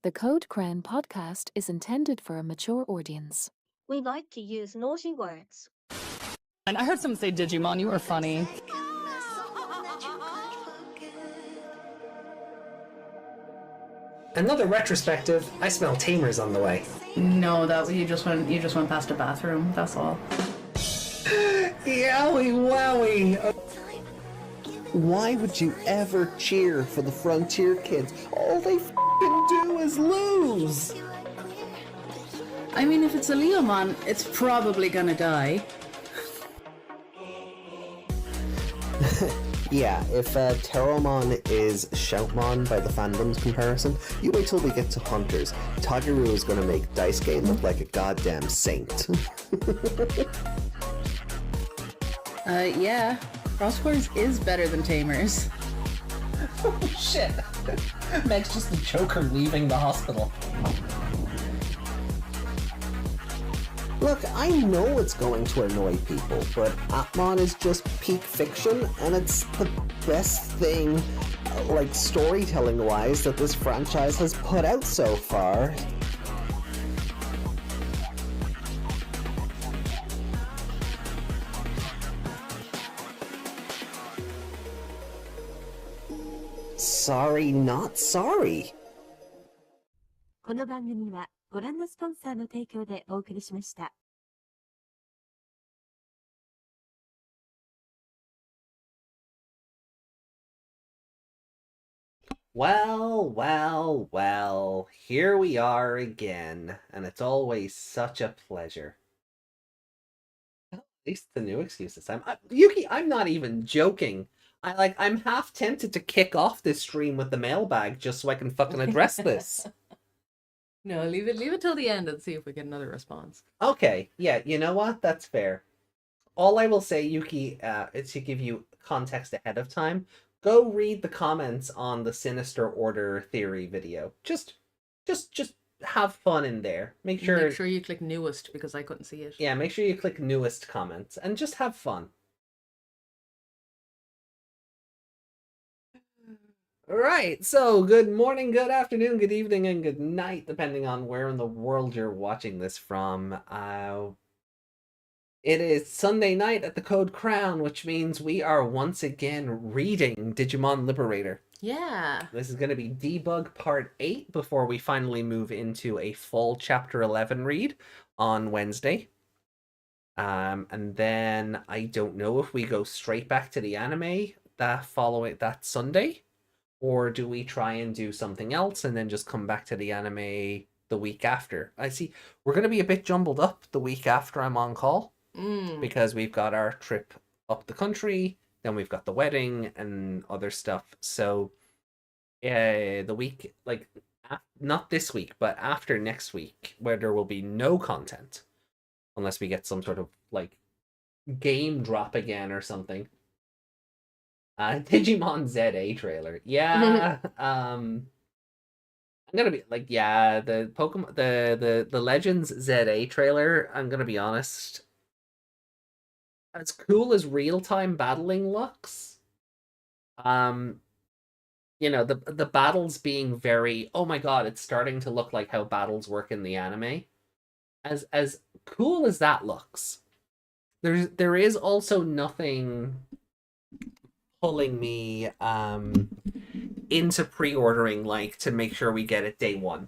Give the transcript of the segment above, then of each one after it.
The Code Cran podcast is intended for a mature audience. We like to use naughty words. And I heard someone say Digimon, you were funny. Another retrospective, I smell tamers on the way. No, that you just went past a bathroom, that's all. Yowie wowie! Why would you ever cheer for the Frontier kids? All they f***ing do is lose! I mean, if it's a Leomon, it's probably gonna die. Yeah, if Terramon is Shoutmon by the fandom's comparison, you wait till we get to Hunters. Tageru is gonna make Daisuke look like a goddamn saint. Yeah. Crosswords is better than Tamers. Oh shit! Meg's just the Joker leaving the hospital. Look, I know it's going to annoy people, but Atmon is just peak fiction, and it's the best thing, like storytelling-wise, that this franchise has put out so far. Sorry, not sorry. この番組はご覧のスポンサーの提供でお送りしました。Well, here we are again, and it's always such a pleasure. At least the new excuse this time. Yuki, I'm not even joking. I'm half tempted to kick off this stream with the mailbag just so I can fucking address this. No, leave it till the end and see if we get another response. Okay, yeah, you know what? That's fair. All I will say, Yuki, is to give you context ahead of time. Go read the comments on the Sinister Order theory video. Just have fun in there. Make sure you click newest because I couldn't see it. Yeah, make sure you click newest comments and just have fun. Right, so good morning, good afternoon, good evening, and good night, depending on where in the world you're watching this from. It is Sunday night at the Code Crown, which means we are once again reading Digimon Liberator. Yeah. This is going to be Debug Part 8 before we finally move into a full Chapter 11 read on Wednesday. And then I don't know if we go straight back to the anime that Sunday, or do we try and do something else and then just come back to the anime the week after? I see we're going to be a bit jumbled up the week after I'm on call. Because we've got our trip up the country, then we've got the wedding and other stuff. So the week, not this week, but after next week, where there will be no content, unless we get some sort of, game drop again or something. Digimon ZA trailer. Yeah. I'm gonna be the Pokemon, the Legends ZA trailer, I'm gonna be honest, as cool as real-time battling looks, the battles being very, oh my god, it's starting to look like how battles work in the anime. As cool as that looks, there is also nothing pulling me into pre-ordering to make sure we get it day one.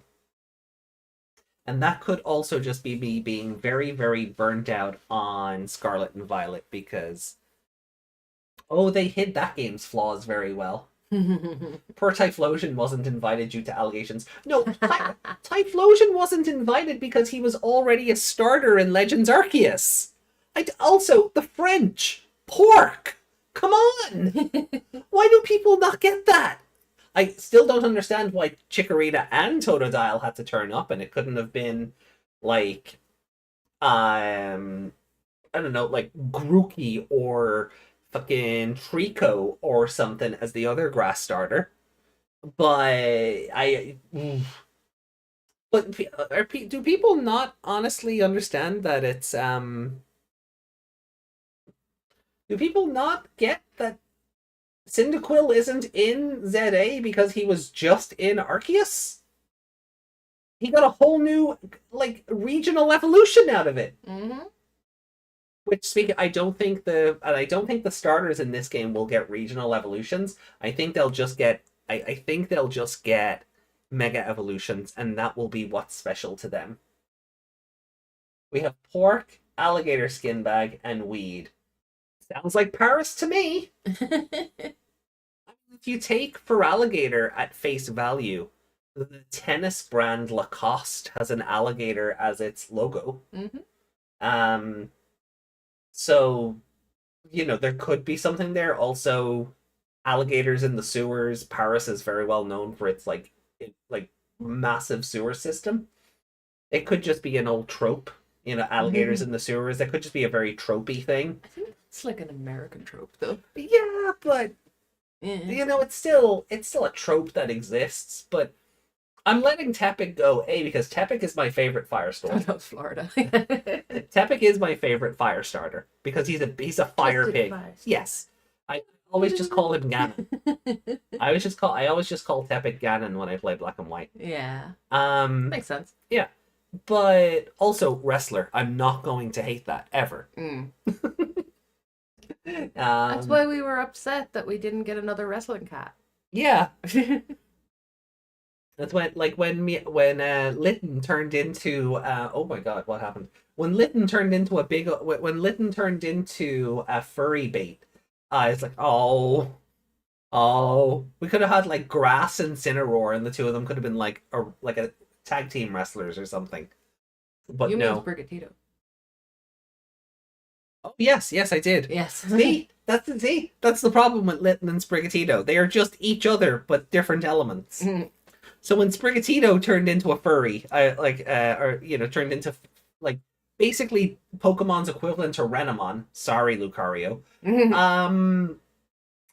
And that could also just be me being very, very burnt out on Scarlet and Violet because, they hid that game's flaws very well. Poor Typhlosion wasn't invited due to allegations. No, Typhlosion wasn't invited because he was already a starter in Legends Arceus. Also, the French. Pork! Come on! Why do people not get that? I still don't understand why Chikorita and Totodile had to turn up, and it couldn't have been, I don't know, Grookey or fucking Trico or something as the other grass starter. But do people not honestly understand that it's, do people not get that Cyndaquil isn't in ZA because he was just in Arceus? he got a whole new like regional evolution out of it. Mm-hmm. Which I don't think the starters in this game will get regional evolutions. I think they'll just get I think they'll just get mega evolutions, and that will be what's special to them. We have pork, alligator skin bag, and weed. Sounds like Paris to me. If you take for alligator at face value, the tennis brand Lacoste has an alligator as its logo. Mm-hmm. So, there could be something there. Also, alligators in the sewers. Paris is very well known for its like massive sewer system. It could just be an old trope. Alligators in the sewers. That could just be a very tropey thing. I think it's like an American trope, though. Yeah, but it's still a trope that exists. But I'm letting Tepig go, because Tepig is my favorite fire storm. I love Florida. Tepig is my favorite fire starter because he's a fire Twisted pig. fires. Yes, I always just call him Ganon. I always just call Tepig Ganon when I play Black and White. Yeah. Makes sense. Yeah, but also wrestler. I'm not going to hate that ever. That's why we were upset that we didn't get another wrestling cat. Yeah. That's when Litten turned into oh my god, what happened? When Litten turned into a furry bait, it's like oh, we could have had like Grass and Cineroar, and the two of them could have been like a tag team wrestlers or something. But you no. mean Brigatito. Oh yes, I did. Yes. See, that's the problem with Litten and Sprigatito. They are just each other but different elements. So when Sprigatito turned into a furry, turned into like basically Pokemon's equivalent to Renamon. Sorry, Lucario. I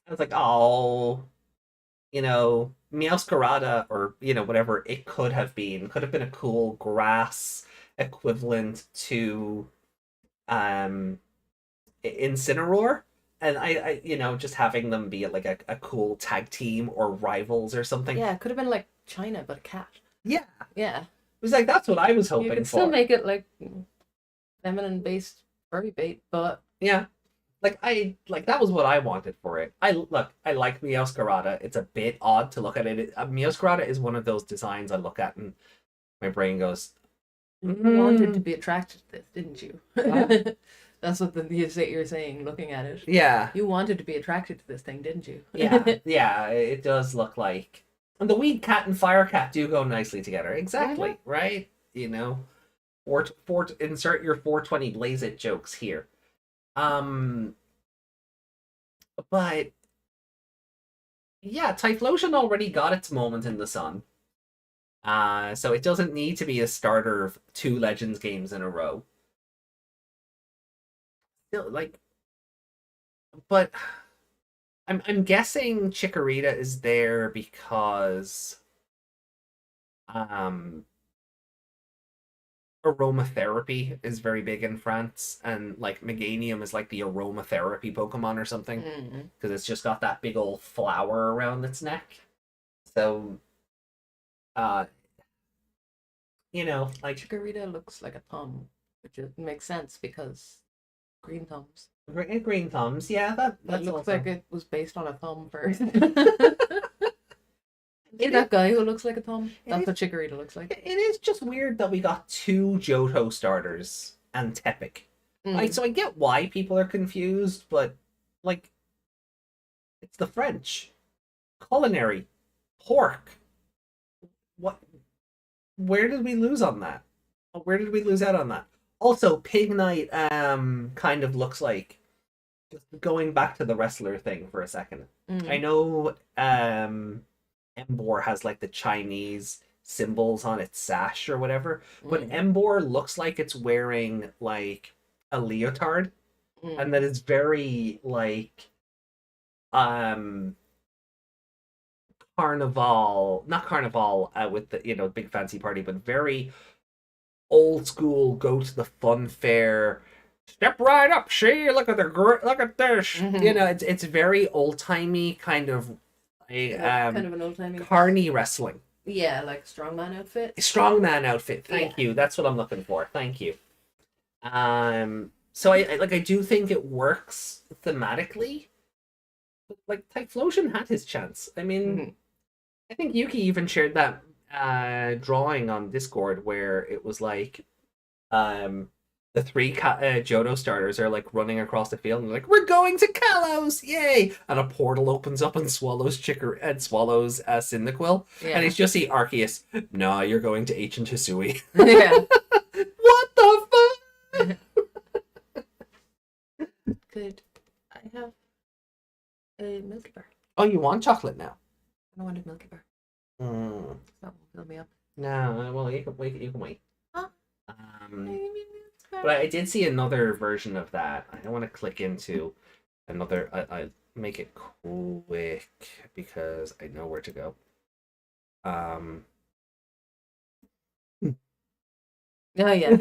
was like, oh, Meowscarada or whatever it could have been a cool grass equivalent to Incineroar. And I just having them be like a cool tag team or rivals or something. Yeah, it could have been like China, but a cat. Yeah. Yeah. It was like, that's what I was hoping for. You could still make it like feminine-based furry bait, but... Yeah. That was what I wanted for it. I like Meowscarada. It's a bit odd to look at it. Meowscarada is one of those designs I look at and my brain goes... You wanted to be attracted to this, didn't you? That's what you're saying, looking at it. Yeah. You wanted to be attracted to this thing, didn't you? Yeah, it does look like... And the Weed Cat and Fire Cat do go nicely together. Exactly, right? Insert your 420 Blaze It jokes here. But... Yeah, Typhlosion already got its moment in the sun. So it doesn't need to be a starter of 2 Legends games in a row. But I'm guessing Chikorita is there because aromatherapy is very big in France, and like Meganium is like the aromatherapy Pokemon or something because it's just got that big old flower around its neck. So Chikorita looks like a thumb, which makes sense because green thumbs. Green thumbs, yeah, that looks also... like it was based on a thumb first. That guy who looks like a thumb? That's what Chikorita looks like. It is just weird that we got 2 Johto starters and Tepig. So I get why people are confused, but it's the French. Culinary. Pork. What? Where did we lose on that? Where did we lose out on that? Also, Pignite kind of looks like, just going back to the wrestler thing for a second. I know Emboar has like the Chinese symbols on its sash or whatever, but Emboar looks like it's wearing like a leotard, and that is very like carnival, not carnival with the big fancy party, but very old school, go to the fun fair, step right up, see, look at this. It's very old timey kind of kind of an old timey carny wrestling. Yeah, like strongman outfit. Strongman outfit. Thank Yeah. you. That's what I'm looking for. Thank you. So I do think it works thematically. Like Typhlosion had his chance. I mean, Mhm. I think Yuki even shared that drawing on Discord where it was like the three Johto starters are like running across the field and they're like, "We're going to Kalos, yay!" And a portal opens up and swallows Cyndaquil, Yeah. and it's just see Arceus. Nah, you're going to Ancient Hisui. Yeah. What the fuck? Could I have a Milky Bar? Oh, you want chocolate now? I don't want a Milky Bar. Mm, That will fill me up. no, well you can wait. You can wait. Huh? But I did see another version of that. I want to click into another. I make it quick because I know where to go. Oh yeah.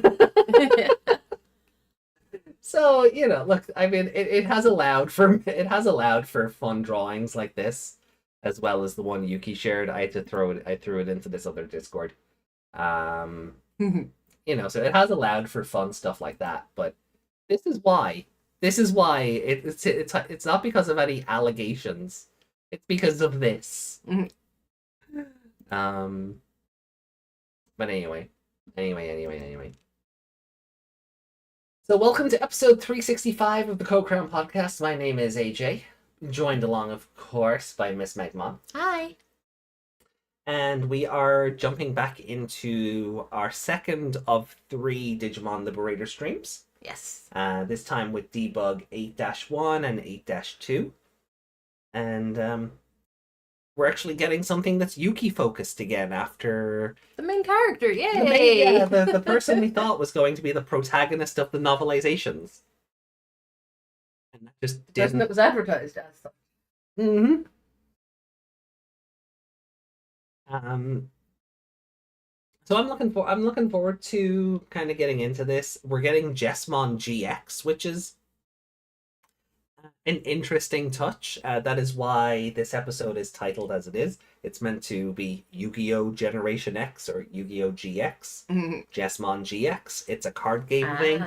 So look, I mean, it has allowed for fun drawings like this, as well as the one Yuki shared. I threw it into this other Discord. So it has allowed for fun stuff like that. But this is why it's not because of any allegations. It's because of this. But anyway. So welcome to episode 365 of the Co-Crown Podcast. My name is AJ, joined along, of course, by Miss Megmon. Hi. And we are jumping back into our second of 3 Digimon Liberator streams. Yes. This time with Debug 8-1 and 8-2. And we're actually getting something that's Yuki focused again after The main character, yay! the person we thought was going to be the protagonist of the novelizations. And that just The person didn't. that was advertised as such. Mm-hmm. So I'm looking forward to kind of getting into this. We're getting Jesmon GX, which is an interesting touch. That is why this episode is titled as it is. It's meant to be Yu-Gi-Oh! Generation X or Yu-Gi-Oh! GX. Jesmon GX. It's a card game thing.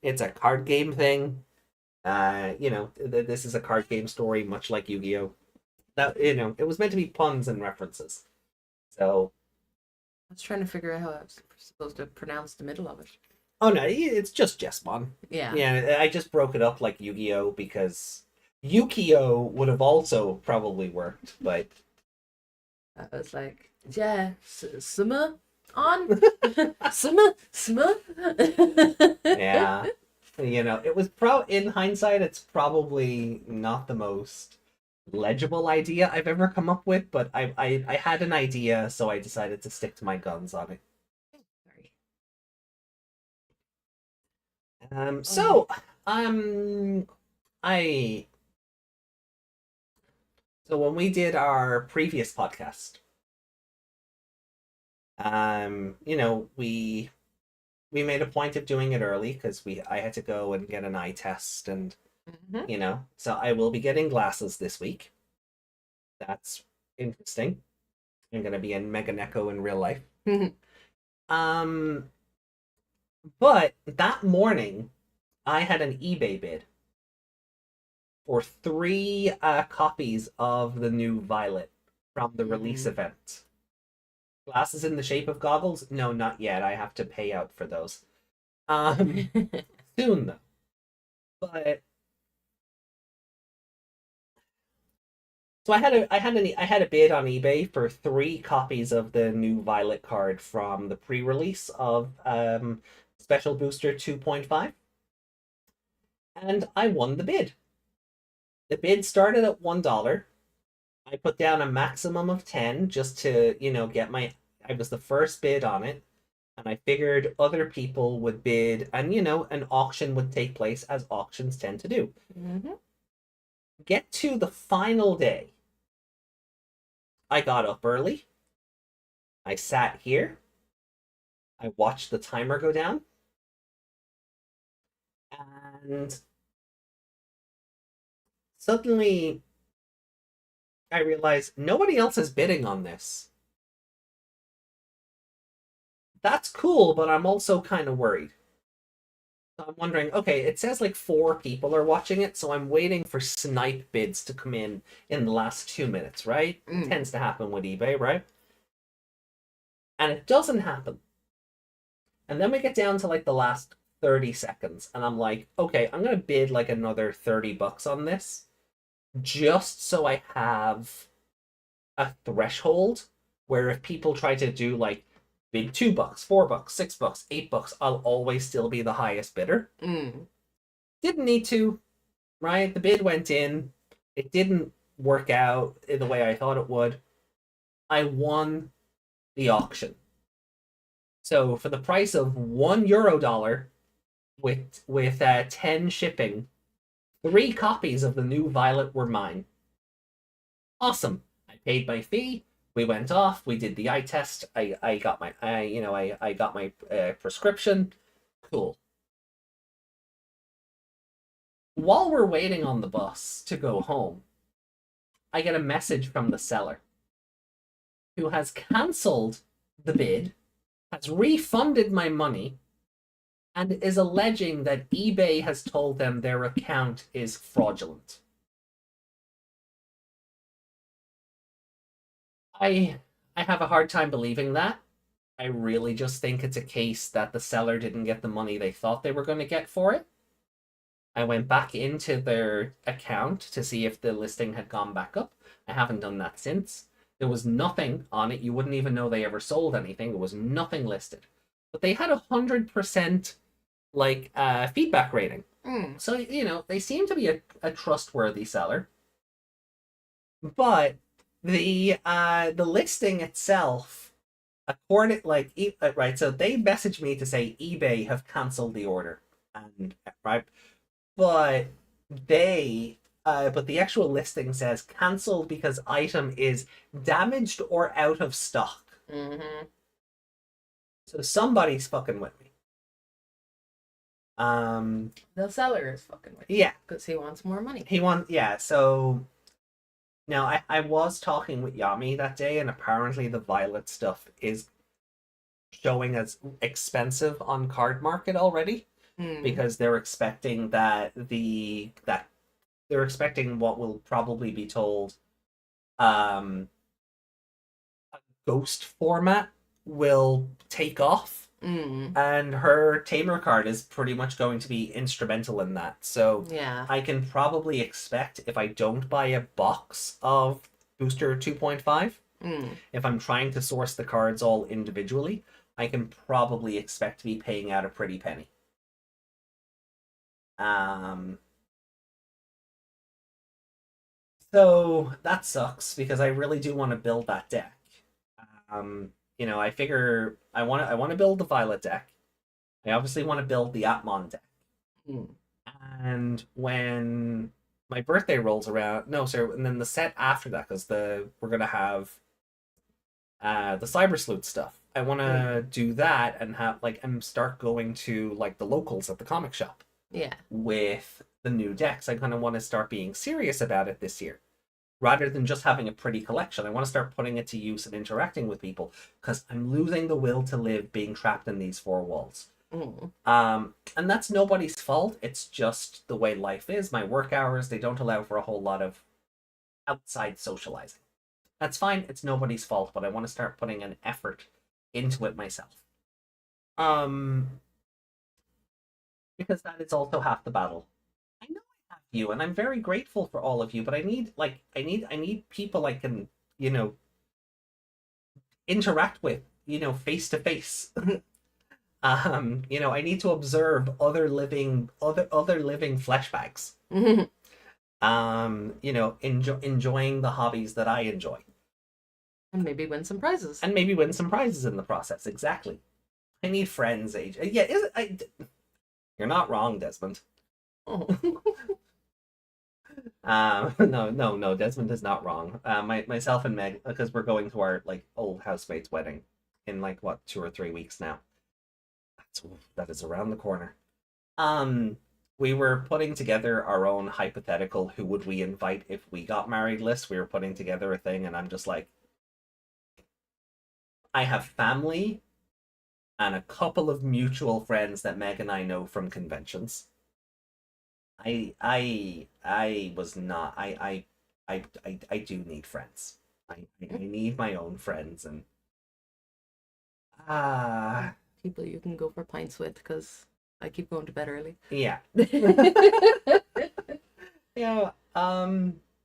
It's a card game thing. This is a card game story, much like Yu-Gi-Oh! That it was meant to be puns and references. So I was trying to figure out how I was supposed to pronounce the middle of it. oh no, it's just Jesmon. Yeah. Yeah, I just broke it up like Yu-Gi-Oh! Because Yu-Gi-Oh! Would have also probably worked, but I was like, yeah, summer on? Summer? yeah. It was in hindsight, it's probably not the most legible idea I've ever come up with, but I had an idea, so I decided to stick to my guns on it. Sorry. So when we did our previous podcast, we made a point of doing it early because I had to go and get an eye test and so I will be getting glasses this week. That's interesting. I'm gonna be in Mega Neko in real life. But that morning, I had an eBay bid for 3 copies of the new Violet from the release event. Glasses in the shape of goggles? No, not yet. I have to pay out for those. Soon though. But so I had a bid on eBay for 3 copies of the new Violet card from the pre-release of Special Booster 2.5. And I won the bid. The bid started at $1. I put down a maximum of 10 just to, get I was the first bid on it. And I figured other people would bid and, an auction would take place as auctions tend to do. Get to the final day. I got up early. I sat here. I watched the timer go down. And suddenly I realized nobody else is bidding on this. that's cool, but I'm also kind of worried. So I'm wondering, okay, it says like 4 people are watching it, so I'm waiting for snipe bids to come in the last 2 minutes, right? Mm. Tends to happen with eBay, right? And it doesn't happen. And then we get down to like the last 30 seconds, and I'm like, okay, I'm gonna bid like another $30 on this, just so I have a threshold where if people try to do like bid $2, $4, $6, $8, I'll always still be the highest bidder. Mm. Didn't need to, right? The bid went in. It didn't work out in the way I thought it would. I won the auction. So for the price of €1 with 10 shipping, 3 copies of the new Violet were mine. Awesome. I paid my fee. We went off. We did the eye test. I got my I got my prescription. Cool. While we're waiting on the bus to go home, I get a message from the seller who has cancelled the bid, has refunded my money, and is alleging that eBay has told them their account is fraudulent. I have a hard time believing that. I really just think it's a case that the seller didn't get the money they thought they were going to get for it. I went back into their account to see if the listing had gone back up. I haven't done that since. There was nothing on it. You wouldn't even know they ever sold anything. There was nothing listed. But they had 100% like feedback rating. Mm. So, they seem to be a trustworthy seller. But the listing itself, according right, so they messaged me to say eBay have canceled the order, and right, but the actual listing says canceled because item is damaged or out of stock. Mm-hmm. So somebody's fucking with me. The seller is fucking with you. Yeah, Because he wants more money. So now I was talking with Yami that day, and apparently the Violet stuff is showing as expensive on Card Market already. Mm. Because they're expecting they're expecting what will probably be told a ghost format will take off, and her tamer card is pretty much going to be instrumental in that. So Yeah. I can probably expect, if I don't buy a box of Booster 2.5, if I'm trying to source the cards all individually, I can probably expect to be paying out a pretty penny. So that sucks because I really do want to build that deck. I figure I want to build the Violet deck. I obviously want to build the Impmon deck. And when my birthday rolls around, and then the set after that, because we're gonna have the Cyber Sleuth stuff. I want to do that and have and start going to the locals at the comic shop. Yeah. With the new decks. I kind of want to start being serious about it this year. Rather than just having a pretty collection, I want to start putting it to use and interacting with people, because I'm losing the will to live being trapped in these 4 walls. And that's nobody's fault. It's just the way life is. My work hours, they don't allow for a whole lot of outside socializing. That's fine. It's nobody's fault, but I want to start putting an effort into it myself. Because that is also half the battle. I know I have you, and I'm very grateful for all of you, but I need people I can, interact with, face to face. I need to observe other living flesh bags. Enjoying the hobbies that I enjoy. And maybe win some prizes. And maybe win some prizes in the process. Exactly. I need friends, AJ. Yeah, you're not wrong, Desmond. Oh. No, Desmond is not wrong. Myself and Meg, because we're going to our old housemate's wedding in 2 or 3 weeks now. That is around the corner. We were putting together our own hypothetical who would we invite if we got married list. We were putting together a thing, and I'm just like, I have family and a couple of mutual friends that Meg and I know from conventions. I was not. I do need friends. I need my own friends, and People you can go for pints with, because I keep going to bed early. yeah. You know,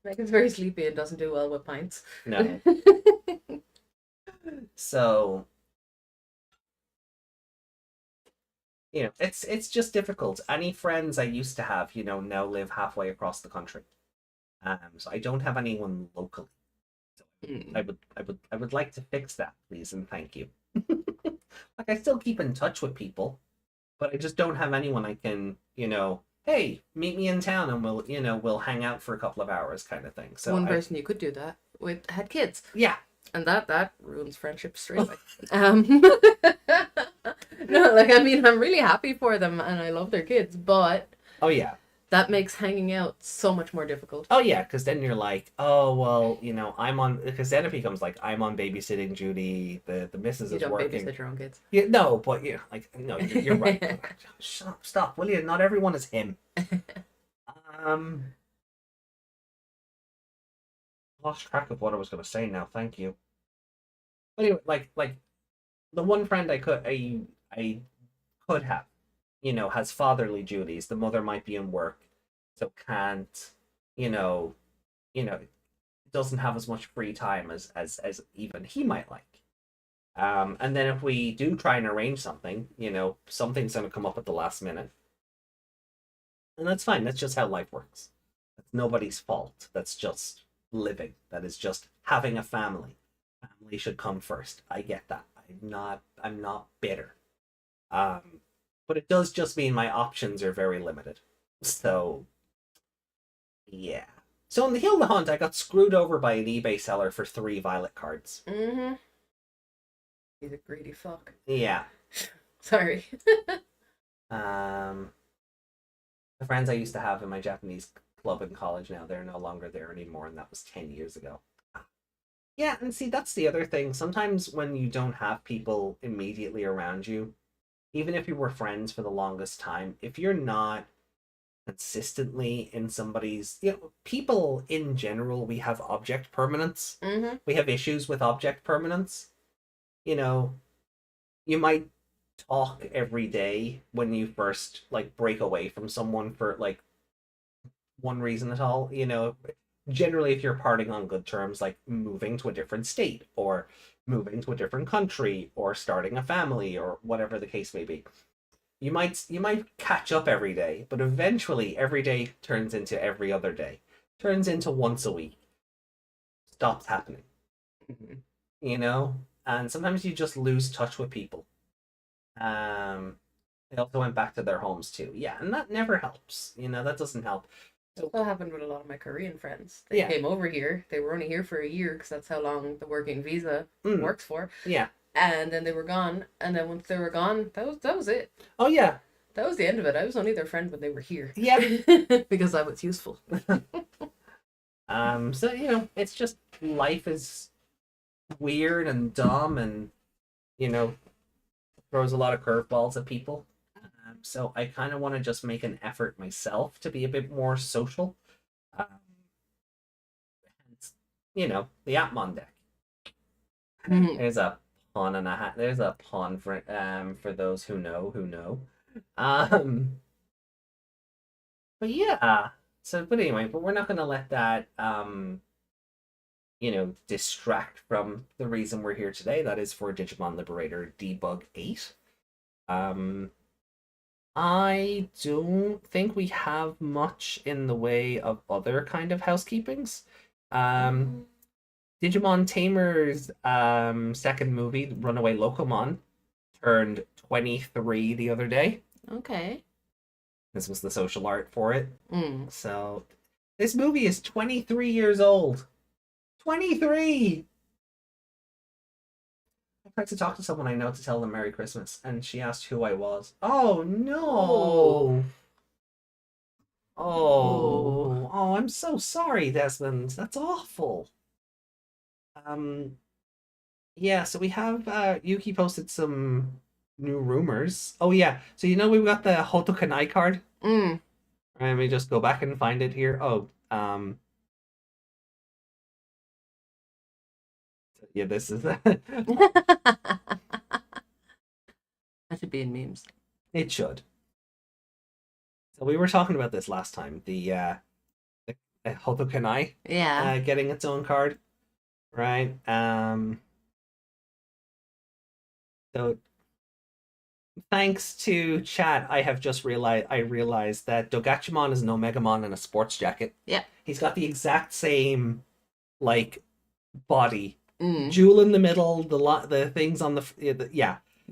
Megan's very sleepy and doesn't do well with pints. no. So, you know, it's just difficult. Any friends I used to have, you know, now live halfway across the country. So I don't have anyone locally. So I would like to fix that, please, and thank you. Like, I still keep in touch with people, but I just don't have anyone I can, you know, hey, meet me in town and we'll hang out for a couple of hours kind of thing. So One person you could do that with had kids. yeah. And that ruins friendship straight away. No, like, I mean, I'm really happy for them and I love their kids, but Oh yeah. that makes hanging out so much more difficult. Oh yeah, because then you're like, oh well, you know, because then it becomes like I'm on babysitting duty, the missus You is don't working. babysit your own kids. Yeah, no, but yeah, like no, you're right. Stop, will you? Not everyone is him. Lost track of what I was gonna say now. Thank you. Anyway, like the one friend I could have, you know, has fatherly duties. The mother might be in work, so can't, you know, doesn't have as much free time as even he might like. And then if we do try and arrange something, you know, something's gonna come up at the last minute. And that's fine. That's just how life works. That's nobody's fault. That's just living. That is just having a family. Family should come first. I get that. I'm not bitter. But it does just mean my options are very limited. So yeah. So in the Hilda Hunt, I got screwed over by an eBay seller for 3 violet cards. Mm-hmm. He's a greedy fuck. Yeah. Sorry. The friends I used to have in my Japanese club in college now, they're no longer there anymore, and that was 10 years ago. Yeah, and see, that's the other thing. Sometimes when you don't have people immediately around you, even if you were friends for the longest time, if you're not consistently in somebody's, you know, people in general, we have object permanence. Mm-hmm. We have issues with object permanence. You know, you might talk every day when you first like break away from someone for like one reason at all, you know. Generally, if you're parting on good terms, like moving to a different state or moving to a different country or starting a family or whatever the case may be, you might catch up every day, but eventually every day turns into every other day, turns into once a week, stops happening. Mm-hmm. You know, and sometimes you just lose touch with people. They also went back to their homes too. Yeah, and that never helps. You know, that doesn't help. So that happened with a lot of my Korean friends. They Yeah. came over here. They were only here for a year because that's how long the working visa Mm. works for. Yeah. And then they were gone. And then once they were gone, that was it. Oh yeah. That was the end of it. I was only their friend when they were here. Yeah. Because I was useful. So you know, it's just life is weird and dumb, and you know, throws a lot of curveballs at people. So I kind of want to just make an effort myself to be a bit more social. Hence, you know, the Impmon deck. Mhm. There's a pawn and a hat. There's a pawn for those who know. But yeah. So, but anyway, but we're not gonna let that you know, distract from the reason we're here today. That is for Digimon Liberator Debug 8. I don't think we have much in the way of other kind of housekeepings. Digimon Tamer's second movie, Runaway Locomon, turned 23 the other day. Okay. This was the social art for it. Mm. So this movie is 23 years old. 23! I tried to talk to someone I know to tell them Merry Christmas, and she asked who I was. Oh no! Oh, I'm so sorry, Desmond. That's awful. Yeah, so we have Yuki posted some new rumors. Oh yeah, so we've got the Hotokanai card. Mm. Let me just go back and find it here. Oh, yeah, this is That should be in memes. it should. So we were talking about this last time. The Hotokanai Yeah. getting its own card, right? So thanks to chat, I have just realized that Dogachimon is an Omegamon in a sports jacket. Yeah. He's got the exact same like body, Mm. jewel in the middle, the things on the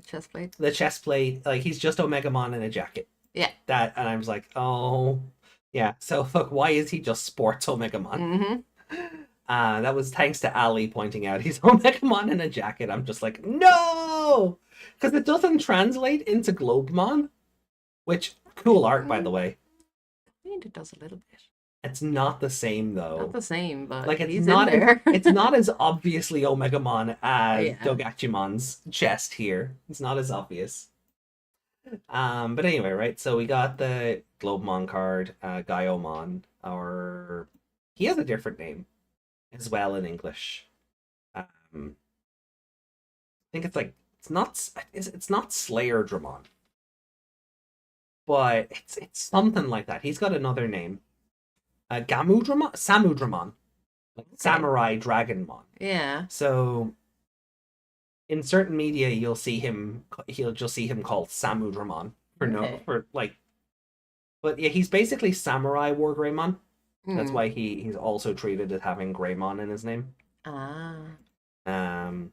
Chest plate. the chest plate. Like he's just Omegamon in a jacket. Yeah. And I was like, oh yeah. So fuck, why is he just sports Omegamon? Mm-hmm. That was thanks to Ali pointing out he's Omegamon in a jacket. I'm just like, no! Because it doesn't translate into Globemon, which, cool art, by the way. I think it does a little bit. It's not the same, though. Not the same, but Like, it's he's not in there. it's not as obviously Omegamon as Yeah. Dogachimon's chest here. It's not as obvious. But anyway, right? So we got the Globemon card, Gaiomon, or he has a different name as well in English. I think it's like it's not Slayer Dramon, but it's something like that. He's got another name, Samudramon, like Samurai Dragonmon. Yeah. So in certain media, you'll see him called Samudramon but yeah, he's basically Samurai War Greymon. That's Mm. why he's also treated as having Greymon in his name. Ah. And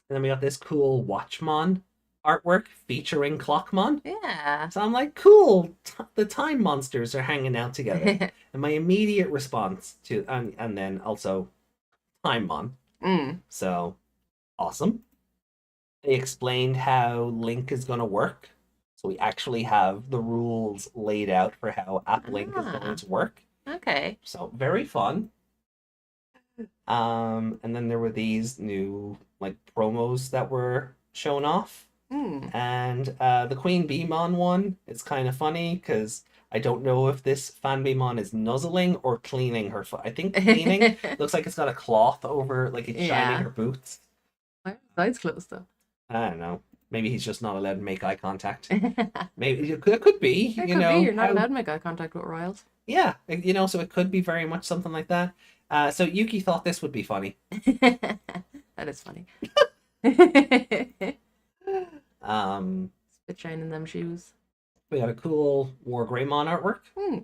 then we got this cool Watchmon artwork featuring Clockmon. Yeah. So I'm like, cool, the time monsters are hanging out together. And my immediate response to and then also Timemon. Mm. So awesome. They explained how Link is going to work. So we actually have the rules laid out for how App Link is going to work. Okay. So very fun. And then there were these new like promos that were shown off. Mm. And the Queen Beemon one is kind of funny because I don't know if this Fan Beemon is nuzzling or cleaning her foot. I think cleaning. Looks like it's got a cloth over, like it's Yeah. shining her boots. Why are his eyes closed though? I don't know. Maybe he's just not allowed to make eye contact. Maybe it could be. It you could know, be. You're not how- allowed to make eye contact with royals. Yeah, so it could be very much something like that. So Yuki thought this would be funny. That is funny. Spit shine in them shoes. We got a cool War Greymon artwork Hmm.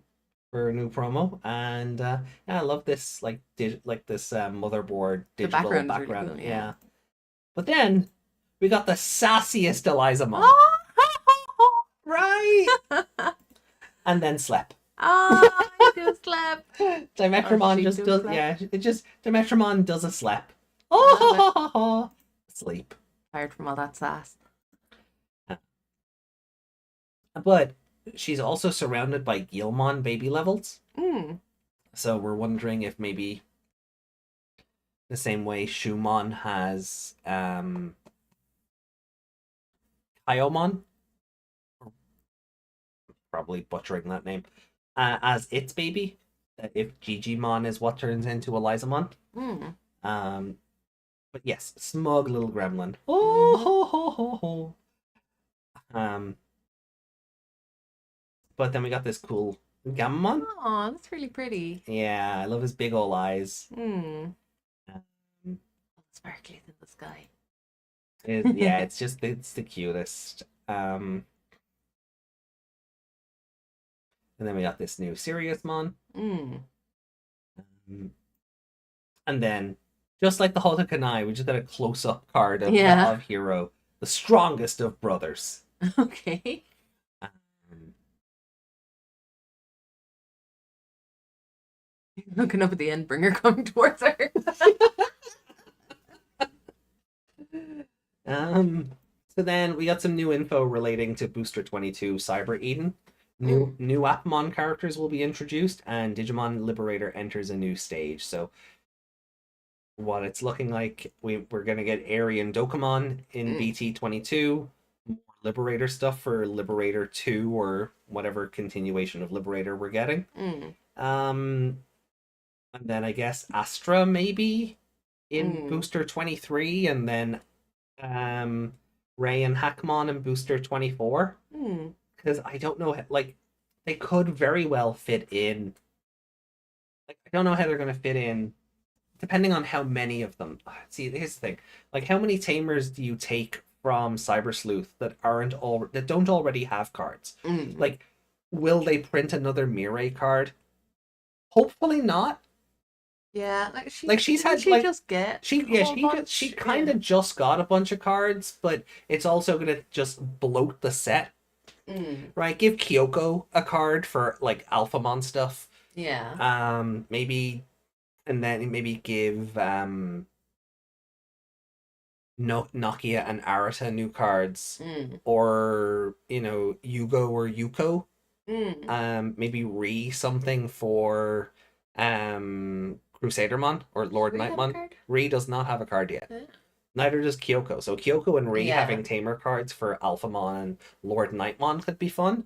for a new promo, and yeah, I love this this motherboard digital background is background. really cool, yeah. yeah. But then we got the sassiest Eliza Mon, right? And then Slep. Oh, I just slept. Dimetramon she just do does slap? Dimetramon does a slap. Oh, sleep. Tired from all that sass. But she's also surrounded by Guilmon baby levels. Mm. So we're wondering if maybe the same way Shumon has Kaiomon, probably butchering that name, as its baby. If Gigimon is what turns into Elizamon. Mm. But yes, smug little gremlin. Oh, ho, ho, ho, ho. But then we got this cool Gammamon. Oh, that's really pretty. Yeah, I love his big ol' eyes. Hmm. Um, Sparklies in the sky. yeah, it's the cutest. And then we got this new Siriusmon. Mm. And then, just like the Hotokanai, we just got a close-up card of, Yeah. of Hero, the strongest of brothers. Okay. Looking up at the end, bringer coming towards her. So then we got some new info relating to Booster 22 Cyber Eden. New Appmon characters will be introduced, and Digimon Liberator enters a new stage. So what it's looking like, we're gonna get Airy and Dokamon in BT 22. Liberator stuff for Liberator 2 or whatever continuation of Liberator we're getting. And then I guess Astra maybe in Booster 23, and then Ray and Hackmon in Booster 24. Because I don't know, like, they could very well fit in. Like, I don't know how they're going to fit in, depending on how many of them. See, here's the thing. Like, how many tamers do you take from Cyber Sleuth that don't already have cards? Like, will they print another Mirai card? Hopefully not. Yeah, She kind of just got a bunch of cards, but it's also gonna just bloat the set, right? Give Kyoko a card for like Alphamon stuff. Yeah. Maybe, and then maybe give Nokia and Arata new cards, or Yugo or Yuko. Maybe something for Crusadermon or Lord Nightmon. Ri does not have a card yet. Neither does Kyoko. So Kyoko and Ri having tamer cards for Alphamon and Lord Nightmon could be fun.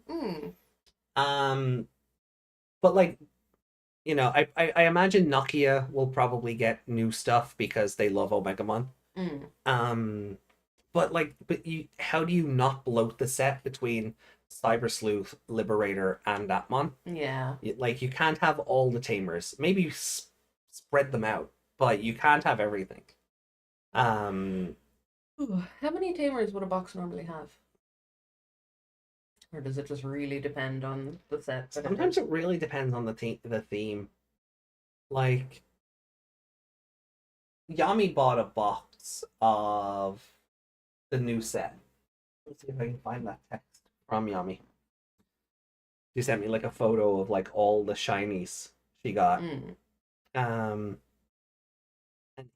But like, I imagine Nokia will probably get new stuff because they love Omegamon. But how do you not bloat the set between Cyber Sleuth, Liberator, and Atmon? Yeah. Like, you can't have all the tamers. Maybe spread them out, but you can't have everything. How many tamers would a box normally have? Or does it just really depend on the set? Sometimes it really depends on the theme. Like, Yami bought a box of the new set. Let's see if I can find that text from Yami. She sent me like a photo of like all the shinies she got. And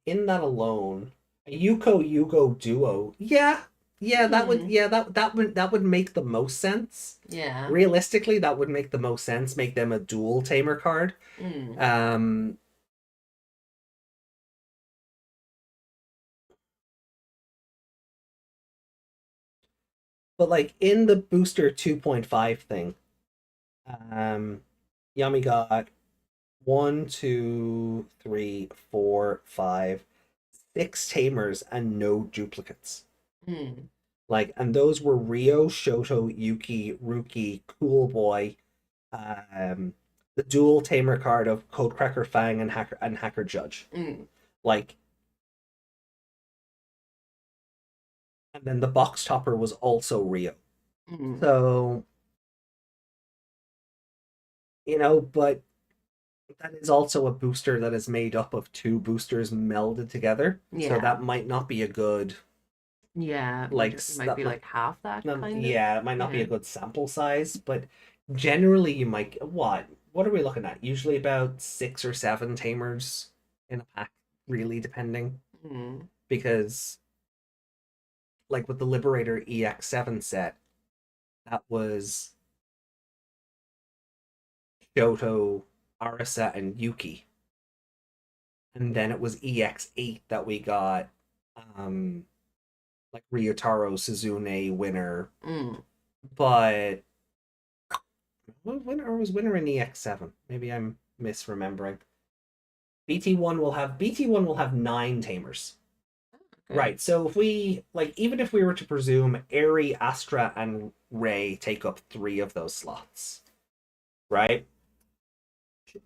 in that alone, a Yuko duo, that would make the most sense. Yeah. Realistically, that would make the most sense. Make them a dual tamer card. But like in the booster 2.5 thing, Yami got 1, 2, 3, 4, 5, 6 tamers and no duplicates. Like, and those were Rio, Shoto, Yuki, Ruki, Cool Boy, the dual tamer card of Codecracker Fang and Hacker Judge. Like, and then the box topper was also Rio. So, but that is also a booster that is made up of 2 boosters melded together. Yeah. So that might not be a good... Yeah, like, it might be like half that kind of. Yeah, it might not be a good sample size, but generally you might... What are we looking at? Usually about 6 or 7 tamers in a pack, really, depending. Because, like with the Liberator EX7 set, that was Shoto, Arisa, and Yuki. And then it was EX8 that we got, like Ryotaro, Suzune, Winner. But Winner was Winner in EX7. Maybe I'm misremembering. BT1 will have 9 tamers. Okay. Right, so if we, like, even if we were to presume Eri, Astra, and Ray take up 3 of those slots, right?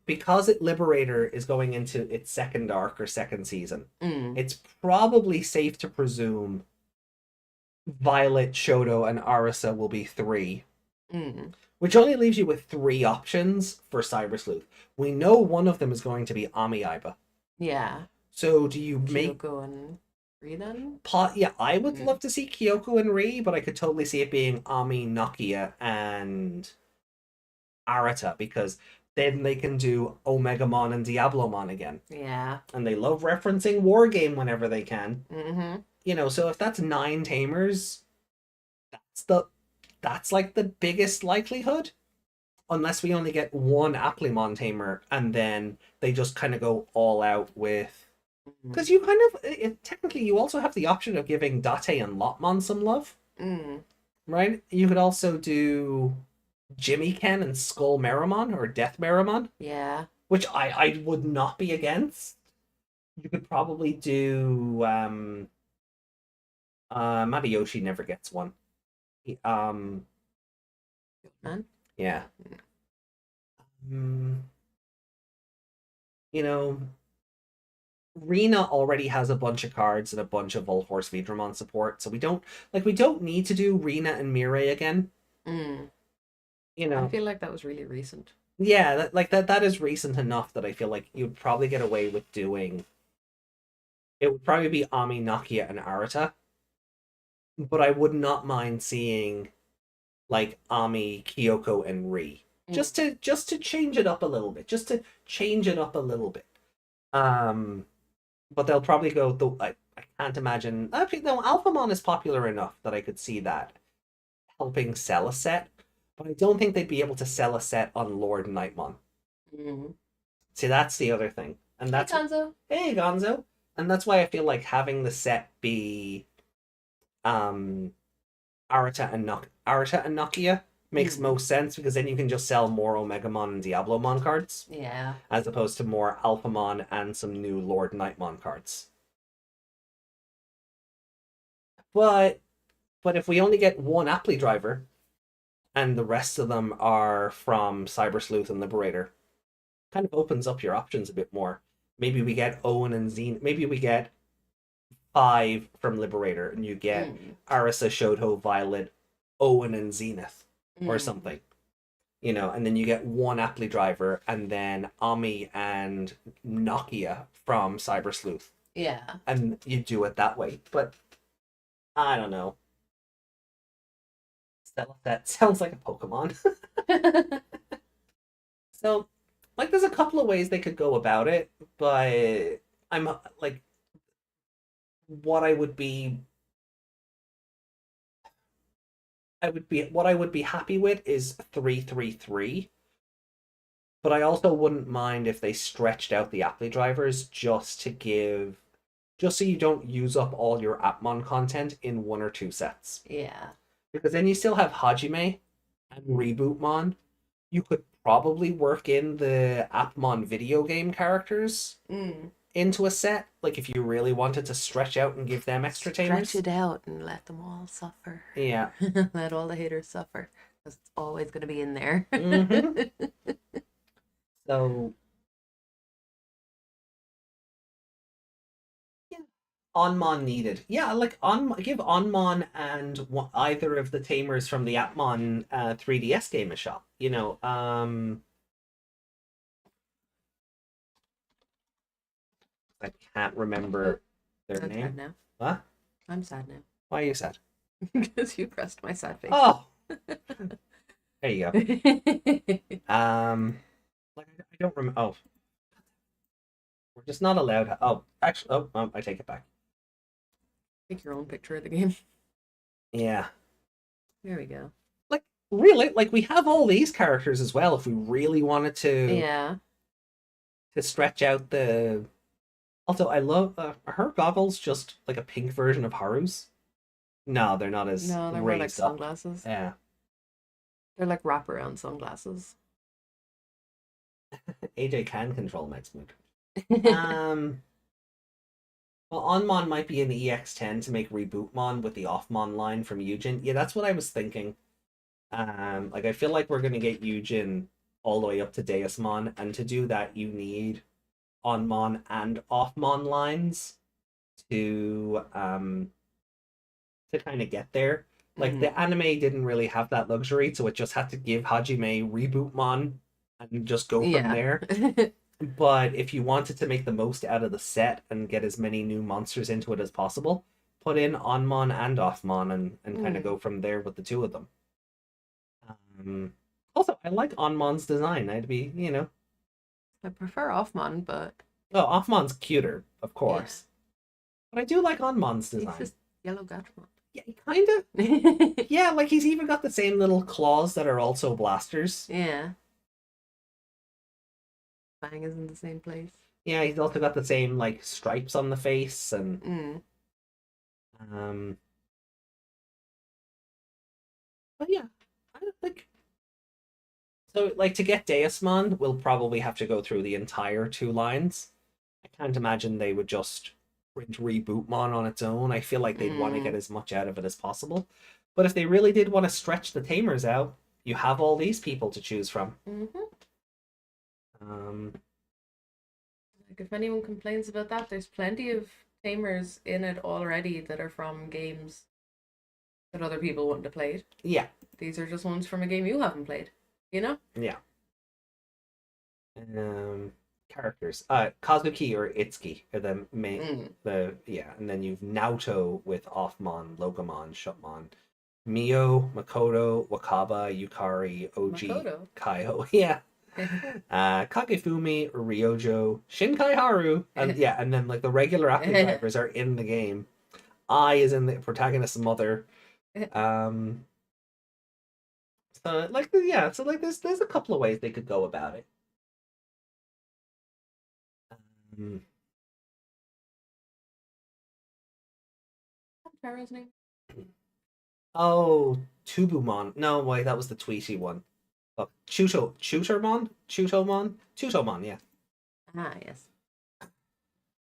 Because Liberator is going into its second arc or second season, it's probably safe to presume Violet, Shoto, and Arisa will be 3. Which only leaves you with 3 options for Cyber Sleuth. We know one of them is going to be Amiiba. Yeah. So do you make... Kyoko and Ri then? Yeah, I would love to see Kyoko and Ri, but I could totally see it being Ami, Nokia, and Arata, because then they can do Omegamon and Diablomon again. Yeah. And they love referencing Wargame whenever they can. So if that's 9 tamers, that's like the biggest likelihood. Unless we only get 1 Applimon tamer, and then they just kind of go all out with... Because you technically, you also have the option of giving Date and Lotmon some love. right? You could also do Jimmy Ken and Skull Meramon or Death Meramon, Yeah. which I would not be against. You could probably do Matayoshi never gets one. Man. Yeah. Mm, you know, Rena already has a bunch of cards and a bunch of Volhorse Vidramon support, so we don't need to do Rena and Mirai again. Mm. You I know, feel like that was really recent. yeah, that is recent enough that I feel like you'd probably get away with doing. It would probably be Ami, Nakia, and Arata, but I would not mind seeing like Ami, Kyoko, and Ri. Just to change it up a little bit. Just to change it up a little bit. But they'll probably go I can't imagine. Actually, no, Alphamon is popular enough that I could see that helping sell a set, but I don't think they'd be able to sell a set on Lord Nightmon. Mm. See, that's the other thing, and that's Hey, Gonzo. hey Gonzo, and that's why I feel like having the set be, Arata and Nokia makes most sense, because then you can just sell more Omegamon and Diablomon cards, Yeah. as opposed to more Alphamon and some new Lord Nightmon cards. But if we only get one Apply driver, and the rest of them are from Cyber Sleuth and Liberator, kind of opens up your options a bit more. Maybe we get Owen and Zenith. Maybe we get 5 from Liberator, and you get Arisa, Shoto, Violet, Owen, and Zenith, or something. You know, and then you get one Apply driver, and then Ami and Nokia from Cyber Sleuth. Yeah. And you do it that way. But I don't know. That sounds like a Pokemon. So, like, there's a couple of ways they could go about it, but I'm like, what I would be happy with is 3-3-3. But I also wouldn't mind if they stretched out the Apply drivers just so you don't use up all your Appmon content in 1 or 2 sets. Yeah. Because then you still have Hajime and Rebootmon. You could probably work in the Appmon video game characters into a set, like if you really wanted to stretch out and give them extra tamers. Stretch it out and let them all suffer. Yeah. Let all the haters suffer. Because it's always going to be in there. Mhm. So, yeah, Onmon needed. Yeah, like give Onmon and either of the tamers from the Appmon 3DS game a shot. You know, I can't remember their I'm name. sad now. What? I'm sad now. Why are you sad? Because you pressed my sad face. Oh, there you go. Like I don't remember. Oh, we're just not allowed. Oh, actually, I take it back. Take your own picture of the game. Yeah. There we go. Like really, like we have all these characters as well. If we really wanted to, Yeah. to stretch out the. Also, I love are her goggles just like a pink version of Haru's? No, they're not as No, they're more like raised up. sunglasses. Yeah. They're like wraparound sunglasses. AJ can control Meg's mood. Well, Onmon might be in the EX10 to make Rebootmon with the Offmon line from Eugen. Yeah, that's what I was thinking. Like I feel like we're gonna get Eugen all the way up to Deusmon, and to do that, you need Onmon and Offmon lines to kind of get there. Like the anime didn't really have that luxury, so it just had to give Hajime Rebootmon and just go from there. But if you wanted to make the most out of the set and get as many new monsters into it as possible, put in Onmon and Offmon and kind of go from there with the two of them. Also, I like Onmon's design. I'd be, you know. I prefer Offmon, but Oh, Offmon's cuter, of course. But I do like Onmon's design. he's just yellow Gatramon. Yeah, kind of. Yeah, like he's even got the same little claws that are also blasters. Yeah. Fang is in the same place. Yeah, he's also got the same like stripes on the face and But yeah, I don't think so. Like to get Deusmon, we'll probably have to go through the entire 2 lines. I can't imagine they would just print Rebootmon on its own. I feel like they'd want to get as much out of it as possible. But if they really did want to stretch the Tamers out, you have all these people to choose from. Like if anyone complains about that, there's plenty of tamers in it already that are from games that other people wouldn't have played. Yeah. These are just ones from a game you haven't played, you know? Yeah. Characters. Kazuki or Itsuki are the main and then you've Naoto with Offmon, Logomon, Shutmon, Mio, Makoto, Wakaba, Yukari, Oji, Makoto. Kaiho. Yeah. Kakefumi, Ryojo, Shinkai Haru, and then like the regular active drivers are in the game. I is in the protagonist's mother. So there's a couple of ways they could go about it. Tara's name? Oh, Tubumon. No, wait, that was the Tweety one. Oh, Chutomon, yeah. Ah, yes.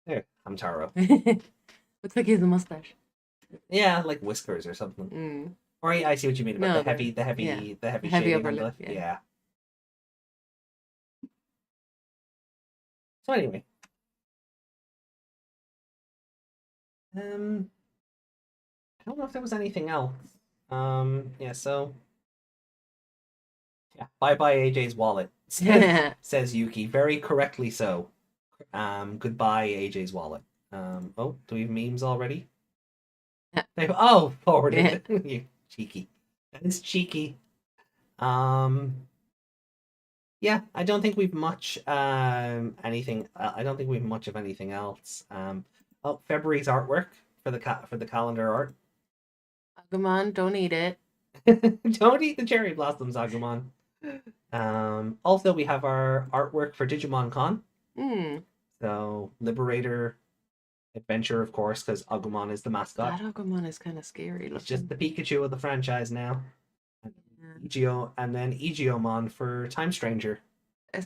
There, I'm Taro. Looks like he has a mustache. Yeah, like whiskers or something. Or I see what you mean about the heavy shading upper on lip. the yeah. So anyway, I don't know if there was anything else. So yeah, bye bye AJ's wallet, says Yuki, very correctly so. Goodbye AJ's wallet. Oh, do we have memes already? Forwarded. You cheeky. That is cheeky. Yeah, I don't think we've much anything. I don't think we've much of anything else. February's artwork for the calendar art. Agumon, don't eat it. Don't eat the cherry blossoms, Agumon. Also, we have our artwork for Digimon Con. So Liberator, Adventure, of course, because Agumon is the mascot. That Agumon is kind of scary. It's just the Pikachu of the franchise now. Egio, and then Egiomon for Time Stranger.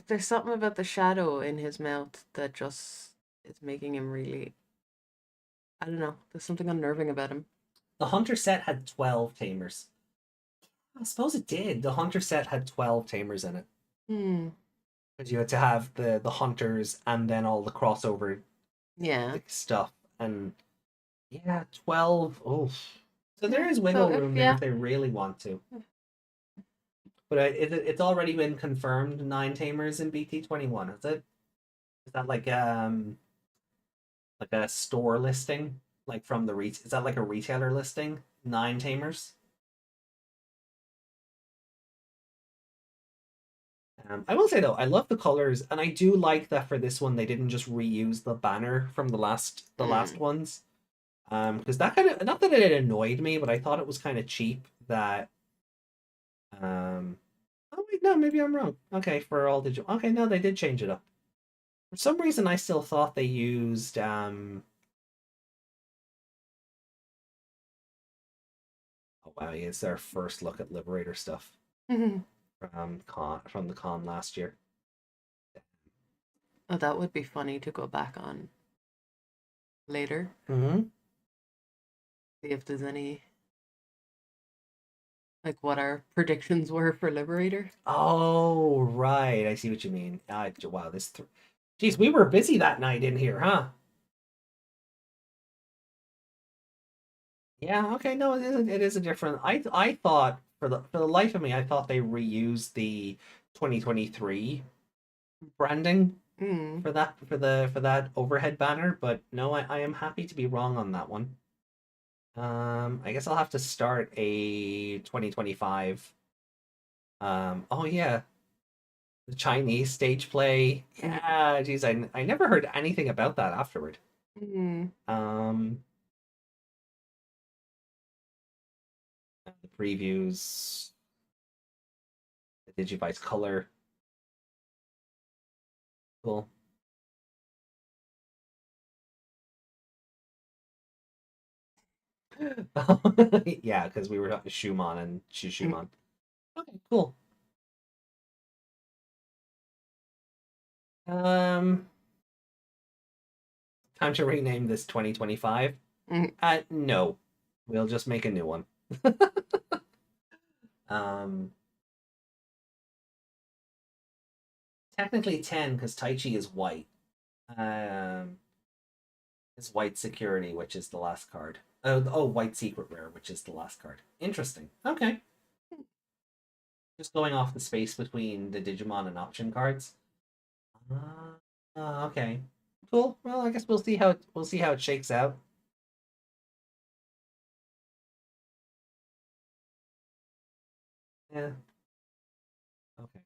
There's something about the shadow in his mouth that just is making him really. I don't know. There's something unnerving about him. The Hunter set had 12 tamers. I suppose it did. The Hunter set had 12 tamers in it. Because you had to have the Hunters and then all the crossover stuff. And 12. Oh. So there is wiggle room there if they really want to. But it's already been confirmed 9 tamers in BT21, is it? Is that like a store listing? Like from the is that like a retailer listing? 9 tamers? I will say though, I love the colors, and I do like that for this one they didn't just reuse the banner from the last ones. Because that kind of, not that it annoyed me, but I thought it was kind of cheap that oh wait, no, maybe I'm wrong. Okay, for all okay, no, they did change it up. For some reason I still thought they used oh wow, it's our first look at Liberator stuff. From the con last year. Oh, that would be funny to go back on later. See if there's any, like, what our predictions were for Liberator. Oh, right. I see what you mean. Wow, Jeez, we were busy that night in here, huh? Yeah, okay, no, it is a different. I thought for the life of me, I thought they reused the 2023 branding for that overhead banner, but no, I am happy to be wrong on that one. I guess I'll have to start a 2025. Oh yeah, the Chinese stage play. Yeah, geez, I never heard anything about that afterward. The previews, the Digivice color. Cool. Yeah, because we were talking Shumon and Shishumon. Okay, cool. Time to rename this 2025? No. We'll just make a new one. Technically 10 because Taichi is white. Is white security, which is the last card. Oh, white secret rare, which is the last card. Interesting. Okay. Just going off the space between the Digimon and option cards. Okay. Cool. Well, I guess we'll see how it shakes out. Yeah. Okay.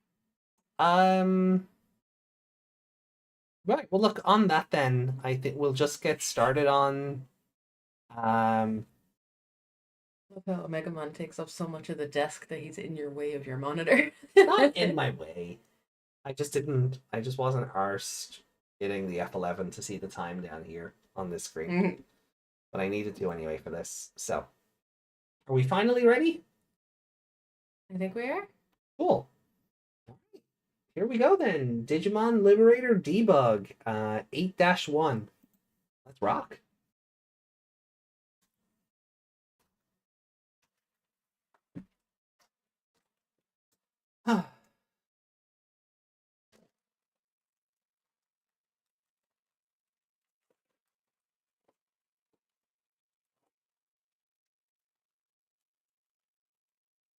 Right. Well, look, on that then, I think we'll just get started on Love how Omegamon takes up so much of the desk that he's in your way of your monitor. not in my way. I just wasn't arsed getting the F11 to see the time down here on this screen. But I needed to anyway for this. So, are we finally ready? I think we are. Cool. Here we go then. Digimon Liberator Debug 8-1. Let's rock.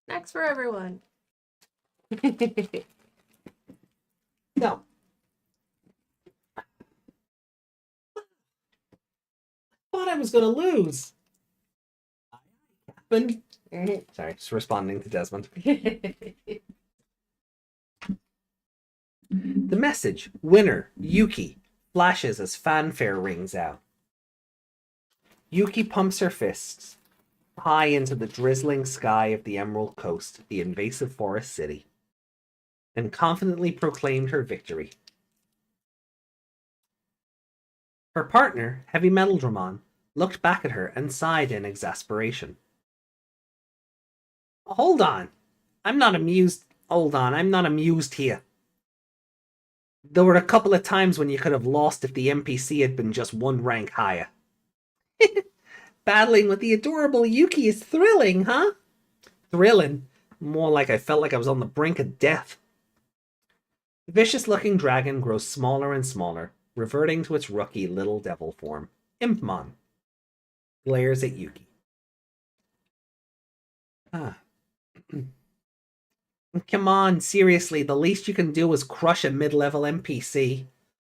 Next for everyone. No. Thought I was gonna lose. Happened. Sorry, just responding to Jesmon. The message, winner, Yuuki, flashes as fanfare rings out. Yuuki pumps her fists high into the drizzling sky of the Emerald Coast, the invasive forest city, and confidently proclaimed her victory. Her partner, Heavy Metal Dramon, looked back at her and sighed in exasperation. Hold on. I'm not amused here. There were a couple of times when you could have lost if the NPC had been just one rank higher. Battling with the adorable Yuuki is thrilling, huh? Thrilling? More like I felt like I was on the brink of death. The vicious-looking dragon grows smaller and smaller, reverting to its rookie little devil form. Impmon glares at Yuuki. Come on, seriously, the least you can do is crush a mid-level NPC.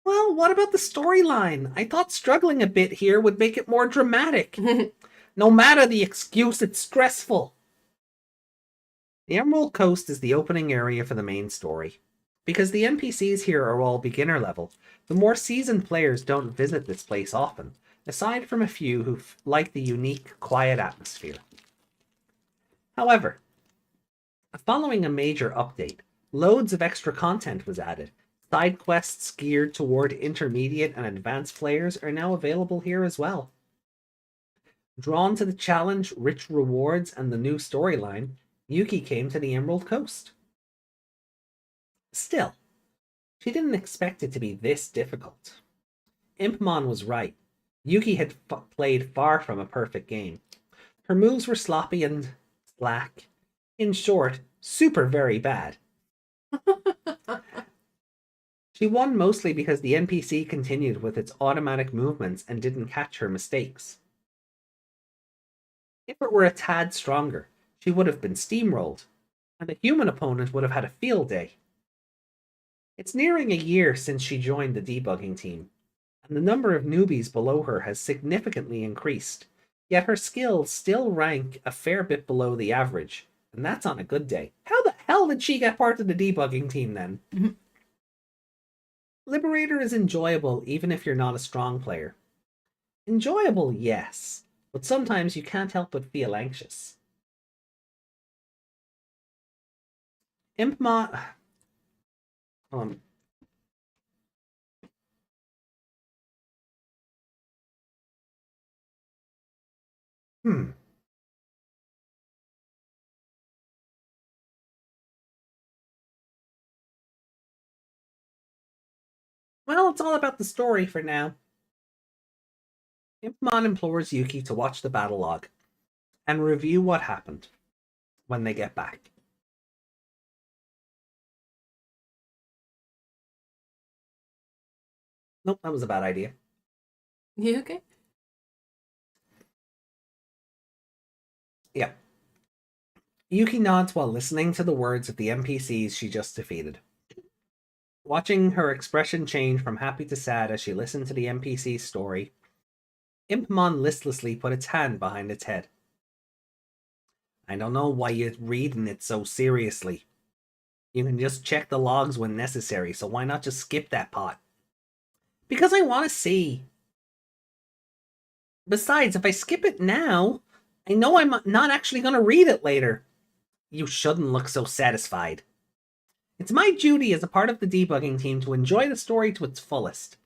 Well, what about the storyline? I thought struggling a bit here would make it more dramatic. No matter the excuse, it's stressful. The Emerald Coast is the opening area for the main story. Because the NPCs here are all beginner level, the more seasoned players don't visit this place often, aside from a few who like the unique, quiet atmosphere. However, following a major update, loads of extra content was added. Side quests geared toward intermediate and advanced players are now available here as well. Drawn to the challenge, rich rewards, and the new storyline, Yuuki came to the Emerald Coast. Still, she didn't expect it to be this difficult. Impmon was right. Yuuki had played far from a perfect game. Her moves were sloppy and slack. In short, super very bad. She won mostly because the NPC continued with its automatic movements and didn't catch her mistakes. If it were a tad stronger, she would have been steamrolled, and a human opponent would have had a field day. It's nearing a year since she joined the debugging team, and the number of newbies below her has significantly increased, yet her skills still rank a fair bit below the average, and that's on a good day. How the hell did she get part of the debugging team then? Liberator is enjoyable even if you're not a strong player. Enjoyable, yes, but sometimes you can't help but feel anxious. Impmon... Hmm. Well, it's all about the story for now. Impmon implores Yuki to watch the battle log and review what happened when they get back. Nope, that was a bad idea. You okay? Yeah. Yuki nods while listening to the words of the NPCs she just defeated. Watching her expression change from happy to sad as she listened to the NPC's story, Impmon listlessly put its hand behind its head. I don't know why you're reading it so seriously. You can just check the logs when necessary, so why not just skip that part? Because I want to see. Besides, if I skip it now, I know I'm not actually going to read it later. You shouldn't look so satisfied. It's my duty as a part of the debugging team to enjoy the story to its fullest.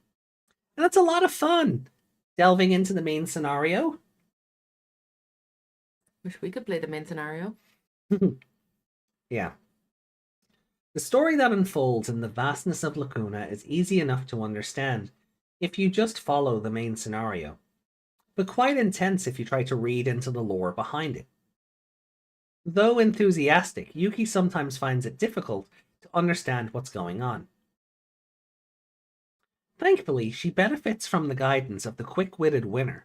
And it's a lot of fun, delving into the main scenario. Wish we could play the main scenario. Yeah. The story that unfolds in the vastness of Lacuna is easy enough to understand if you just follow the main scenario, but quite intense if you try to read into the lore behind it. Though enthusiastic, Yuki sometimes finds it difficult to understand what's going on. Thankfully, she benefits from the guidance of the quick-witted winner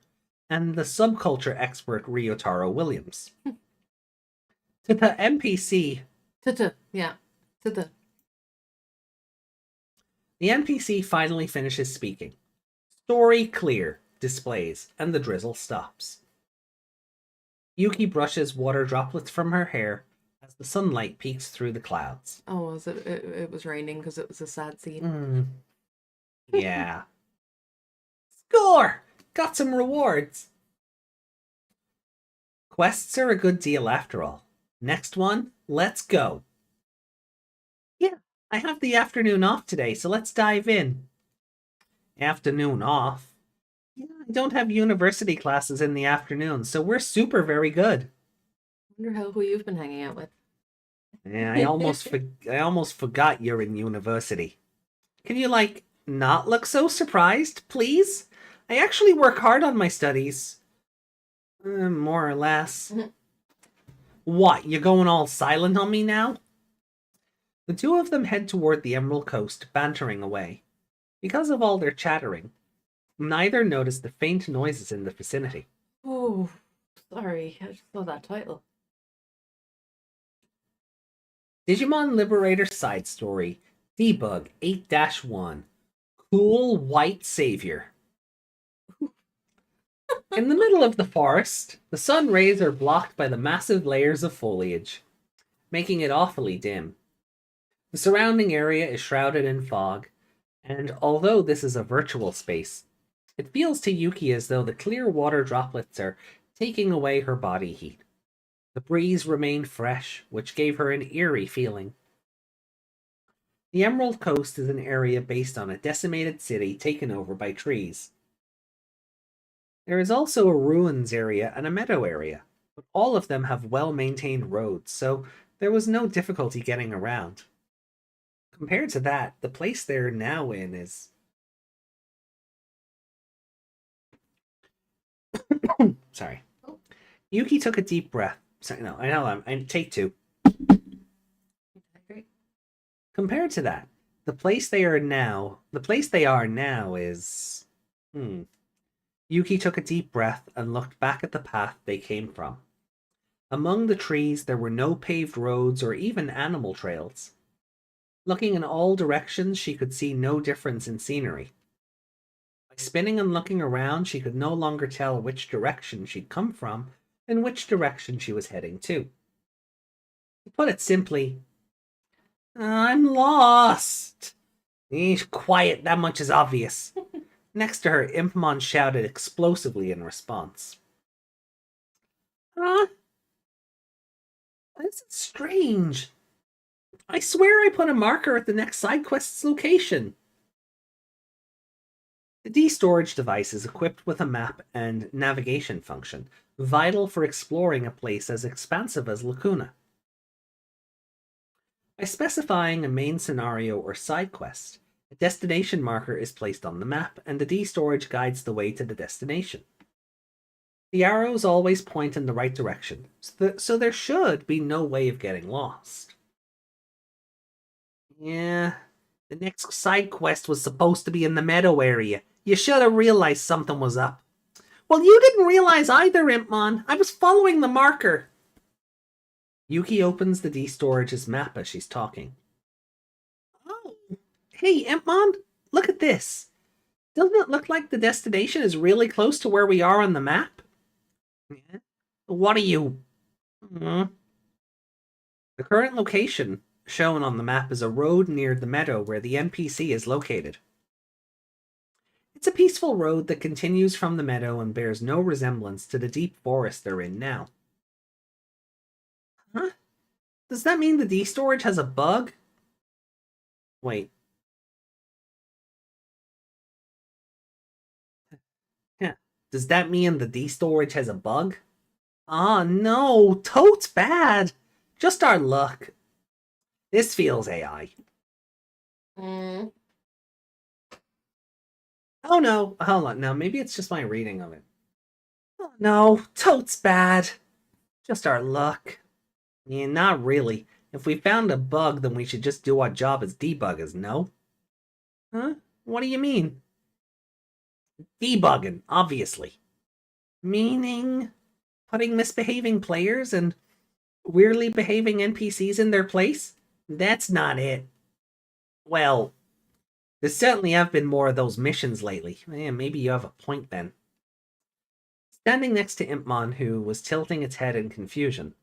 and the subculture expert Ryotaro Williams. To the NPC... Yeah. The NPC finally finishes speaking. Story clear, displays, and the drizzle stops. Yuki brushes water droplets from her hair as the sunlight peeks through the clouds. Oh, was it? It was raining because it was a sad scene. Yeah. Score! Got some rewards! Quests are a good deal after all. Next one, let's go. Yeah, I have the afternoon off today, so let's dive in. Afternoon off? Yeah, I don't have university classes in the afternoon, so we're super very good. Wonder who you've been hanging out with. Yeah, I almost forgot you're in university. Can you, not look so surprised, please? I actually work hard on my studies. More or less. What, you're going all silent on me now? The two of them head toward the Emerald Coast, bantering away. Because of all their chattering, neither noticed the faint noises in the vicinity. Oh, sorry. I just saw that title. Digimon Liberator Side Story, Debug 8-1. Cool White Savior. In the middle of the forest, the sun rays are blocked by the massive layers of foliage, making it awfully dim. The surrounding area is shrouded in fog, and although this is a virtual space, it feels to Yuki as though the clear water droplets are taking away her body heat. The breeze remained fresh, which gave her an eerie feeling. The Emerald Coast is an area based on a decimated city taken over by trees. There is also a ruins area and a meadow area, but all of them have well-maintained roads, so there was no difficulty getting around. Compared to that, the place they're now in is... Sorry. Yuki took a deep breath. Sorry, no, I know, take two. Great. Compared to that, the place they are now is... Yuki took a deep breath and looked back at the path they came from. Among the trees, there were no paved roads or even animal trails. Looking in all directions, she could see no difference in scenery. By spinning and looking around, she could no longer tell which direction she'd come from and which direction she was heading to. To put it simply, I'm lost. Quiet, that much is obvious. Next to her, Impmon shouted explosively in response. Huh? This is strange. I swear I put a marker at the next side quest's location. The D-storage device is equipped with a map and navigation function, vital for exploring a place as expansive as Lacuna. By specifying a main scenario or side quest, a destination marker is placed on the map, and the D-storage guides the way to the destination. The arrows always point in the right direction, so there should be no way of getting lost. Yeah, the next side quest was supposed to be in the meadow area. You should have realized something was up. Well, you didn't realize either, Impmon. I was following the marker. Yuuki opens the D-storage's map as she's talking. Oh, hey, Impmon, look at this. Doesn't it look like the destination is really close to where we are on the map? Yeah. What are you? The current location shown on the map is a road near the meadow where the NPC is located. It's a peaceful road that continues from the meadow and bears no resemblance to the deep forest they're in now. Huh? Does that mean the D-storage has a bug? Wait. Yeah. Does that mean the D-storage has a bug? Ah, no! Totes bad! Just our luck. This feels AI. Oh no, hold on, no, maybe it's just my reading of it. Oh no, totes bad. Just our luck. Yeah, not really. If we found a bug, then we should just do our job as debuggers, no? Huh? What do you mean? Debugging, obviously. Meaning putting misbehaving players and weirdly behaving NPCs in their place? That's not it. Well, there certainly have been more of those missions lately. Maybe you have a point then. Standing next to Impmon, who was tilting its head in confusion,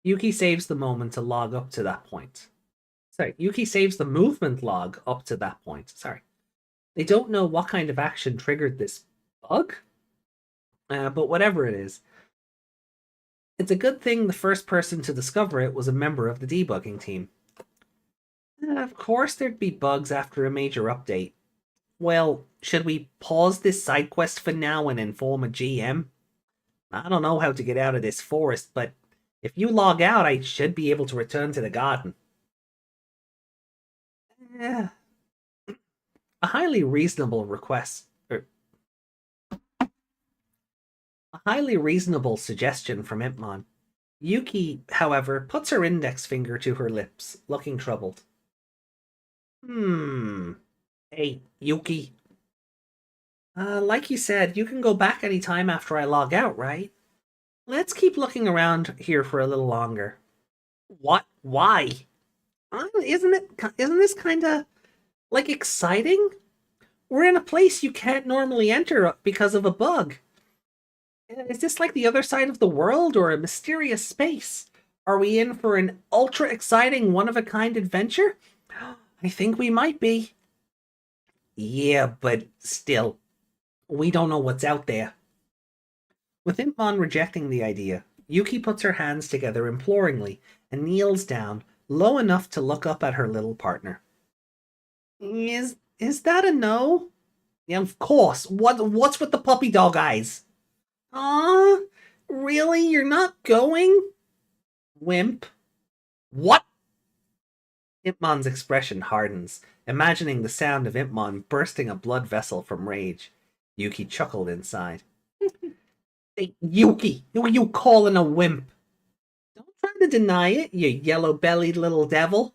Yuuki saves the moment to log up to that point. Sorry, Yuuki saves the movement log up to that point. Sorry. They don't know what kind of action triggered this bug, but whatever it is, it's a good thing the first person to discover it was a member of the debugging team. Of course there'd be bugs after a major update. Well, should we pause this side quest for now and inform a GM? I don't know how to get out of this forest, but if you log out, I should be able to return to the garden. Yeah. A highly reasonable request. A highly reasonable suggestion from Impmon. Yuuki, however, puts her index finger to her lips, looking troubled. Hey, Yuuki. Like you said, you can go back anytime after I log out, right? Let's keep looking around here for a little longer. What? Why? Isn't this kinda, like, exciting? We're in a place you can't normally enter because of a bug. Is this like the other side of the world or a mysterious space? Are we in for an ultra-exciting, one-of-a-kind adventure? I think we might be. Yeah, but still, we don't know what's out there. With Impmon rejecting the idea, Yuuki puts her hands together imploringly and kneels down, low enough to look up at her little partner. Is that a no? Yeah, of course. What's with the puppy dog eyes? Aw, really? You're not going? Wimp. What? Impmon's expression hardens, imagining the sound of Impmon bursting a blood vessel from rage. Yuuki chuckled inside. Hey, Yuuki, who are you calling a wimp? Don't try to deny it, you yellow-bellied little devil.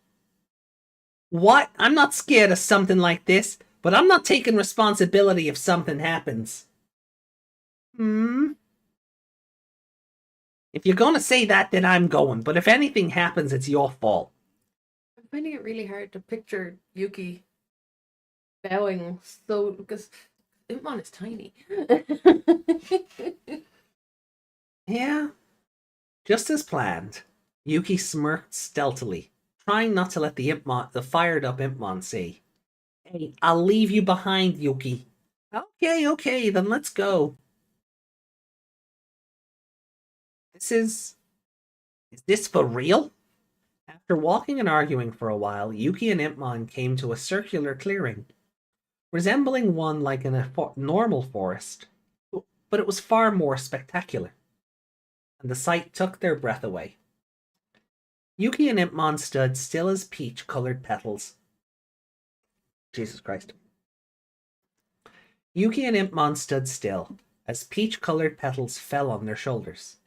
What? I'm not scared of something like this, but I'm not taking responsibility if something happens. If you're gonna say that, then I'm going, but if anything happens, it's your fault. I'm finding it really hard to picture Yuuki bowing because Impmon is tiny. Yeah. Just as planned, Yuuki smirked stealthily, trying not to let the fired-up Impmon see. Hey, I'll leave you behind, Yuuki. Okay, then let's go. Is this for real? After walking and arguing for a while, Yuuki and Impmon came to a circular clearing. resembling one like in a normal forest, but it was far more spectacular, and the sight took their breath away. Yuuki and Impmon stood still as peach-colored petals. Jesus Christ. Yuuki and Impmon stood still as peach-colored petals fell on their shoulders.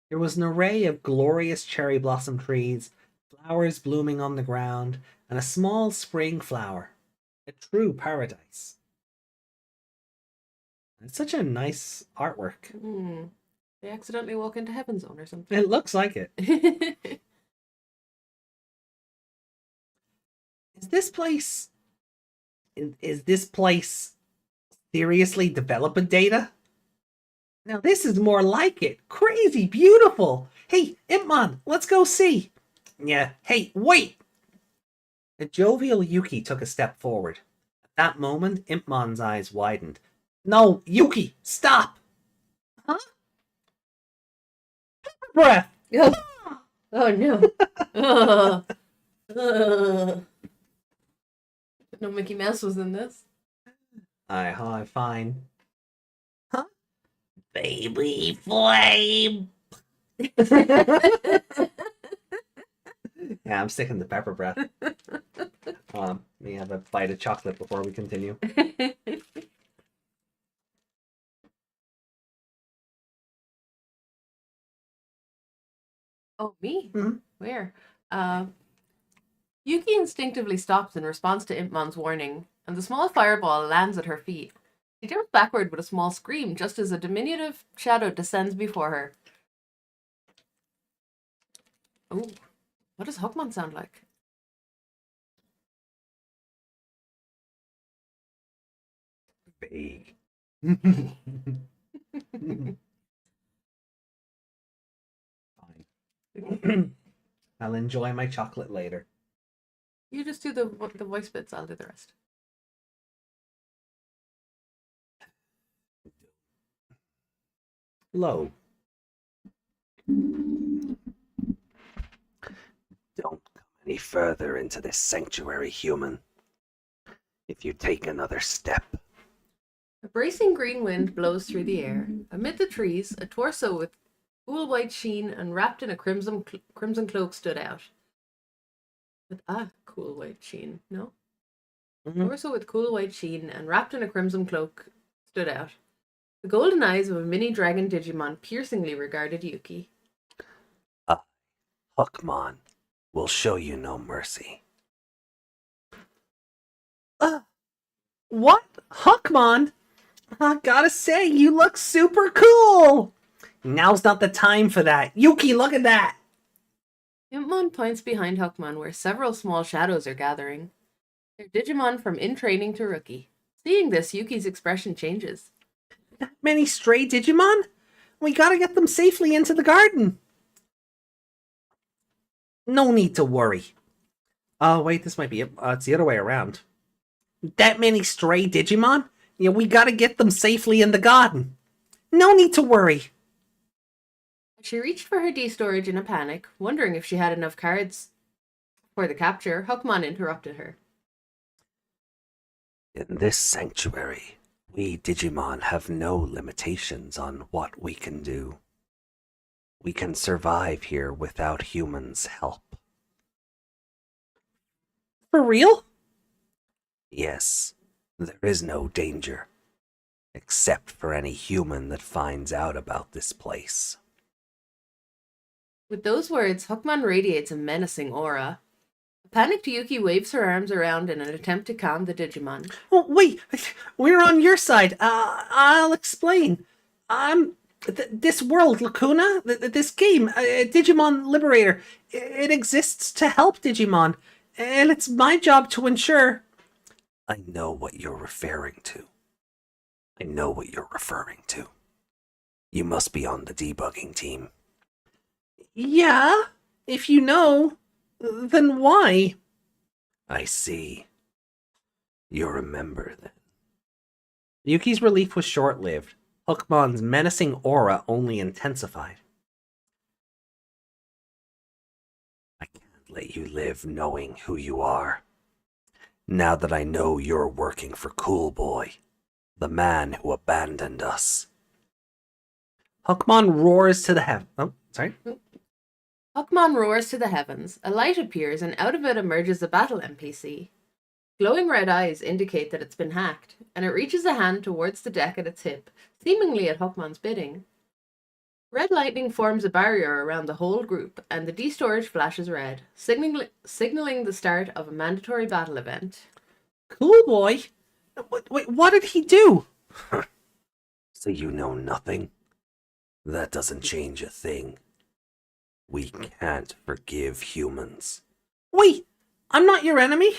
There was an array of glorious cherry blossom trees, flowers blooming on the ground, and a small spring flower. A true paradise. It's such a nice artwork. They accidentally walk into Heaven Zone or something. It looks like it. Is this place seriously developing data? Now this is more like it. Crazy beautiful. Hey, Impmon, let's go see. Yeah, hey, wait. The jovial Yuuki took a step forward. At that moment, Impmon's eyes widened. No, Yuuki, stop! Huh? Breath! Oh no. No Mickey Mouse was in this. Hi, fine. Huh? Baby flame! Yeah, I'm sticking to pepper breath. Let me have a bite of chocolate before we continue. Oh, me? Mhm. Where? Yuki instinctively stops in response to Impmon's warning, and the small fireball lands at her feet. She jumps backward with a small scream just as a diminutive shadow descends before her. Oh, what does Hawkmon sound like? Vague. Fine. I'll enjoy my chocolate later. You just do the voice bits, I'll do the rest. Low. Don't come any further into this sanctuary, human. If you take another step. A bracing green wind blows through the air. Amid the trees, a torso with cool white sheen and wrapped in a crimson cloak stood out. With a cool white sheen, no? Torso with cool white sheen and wrapped in a crimson cloak stood out. The golden eyes of a mini dragon Digimon piercingly regarded Yuki. Hawkmon will show you no mercy. What? Hawkmon? I gotta say, you look super cool! Now's not the time for that. Yuki, look at that! Impmon points behind Hawkmon where several small shadows are gathering. They're Digimon from in training to rookie. Seeing this, Yuki's expression changes. That many stray Digimon? We gotta get them safely into the garden. No need to worry. Oh, wait, this might be it. It's the other way around. That many stray Digimon? Yeah, we gotta get them safely in the garden. No need to worry. She reached for her D-storage in a panic, wondering if she had enough cards for the capture. Hawkmon interrupted her. In this sanctuary, we Digimon have no limitations on what we can do. We can survive here without humans' help. For real? Yes, there is no danger, except for any human that finds out about this place. With those words, Hawkmon radiates a menacing aura. A panicked Yuki waves her arms around in an attempt to calm the Digimon. Oh, wait, we're on your side. I'll explain. This world, Lacuna, this game, Digimon Liberator, it exists to help Digimon, and it's my job to ensure... I know what you're referring to. You must be on the debugging team. Yeah, if you know, then why? I see. You remember then. Yuki's relief was short-lived. Hawkmon's menacing aura only intensified. I can't let you live knowing who you are. Now that I know you're working for Cool Boy, the man who abandoned us. Huckmon roars to the heaven. Oh, sorry. Huckmon roars to the heavens, a light appears, and out of it emerges a battle NPC. Glowing red eyes indicate that it's been hacked, and it reaches a hand towards the deck at its hip, seemingly at Huckmon's bidding. Red lightning forms a barrier around the whole group, and the D-storage flashes red, signaling the start of a mandatory battle event. Cool Boy? Wait, what did he do? So you know nothing? That doesn't change a thing. We can't forgive humans. Wait, I'm not your enemy.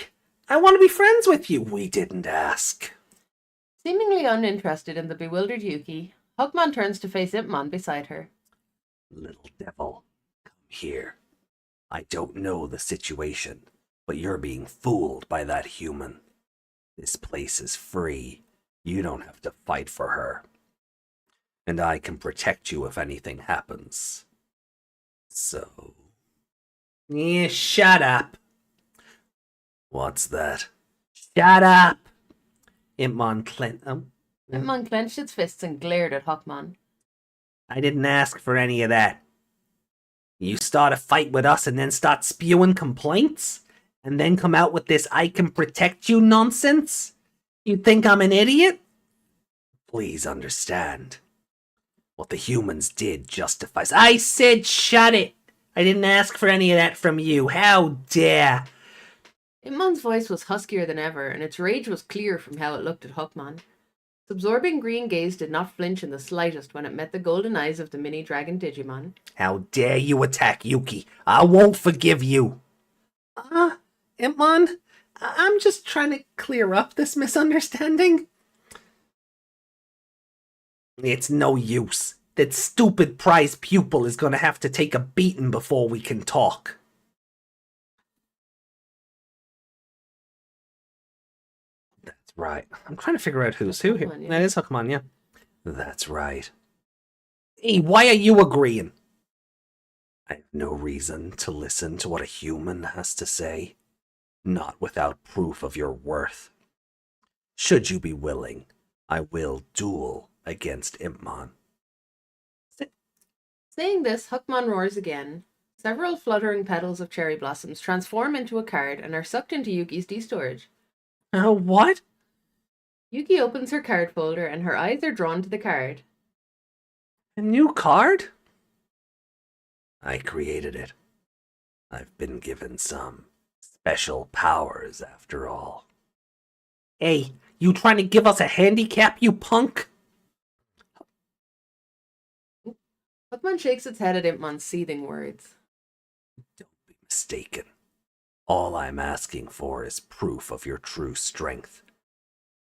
I want to be friends with you. We didn't ask. Seemingly uninterested in the bewildered Yuuki, Huckmon turns to face Impmon beside her. Little devil, come here. I don't know the situation, but you're being fooled by that human. This place is free. You don't have to fight for her. And I can protect you if anything happens. So... Yeah, shut up. What's that? Shut up. Impmon Impmon clenched its fists and glared at Huckmon. I didn't ask for any of that. You start a fight with us and then start spewing complaints? And then come out with this I can protect you nonsense? You think I'm an idiot? Please understand. What the humans did justifies... I said shut it! I didn't ask for any of that from you. How dare! Impmon's voice was huskier than ever, and its rage was clear from how it looked at Huckmon. Its absorbing green gaze did not flinch in the slightest when it met the golden eyes of the mini-dragon Digimon. How dare you attack Yuuki? I won't forgive you. Impmon, I'm just trying to clear up this misunderstanding. It's no use. That stupid prize pupil is going to have to take a beating before we can talk. That's right. I'm trying to figure out who's who here. Huckmon, yeah. That is Huckmon, yeah. That's right. Hey, why are you agreeing? I have no reason to listen to what a human has to say. Not without proof of your worth. Should you be willing, I will duel against Impmon. Saying this, Huckmon roars again. Several fluttering petals of cherry blossoms transform into a card and are sucked into Yuki's D-storage. What? Yuki opens her card folder and her eyes are drawn to the card. A new card? I created it. I've been given some special powers after all. Hey, you trying to give us a handicap, you punk? Huckmon shakes its head at Impmon's seething words. Don't be mistaken. All I'm asking for is proof of your true strength.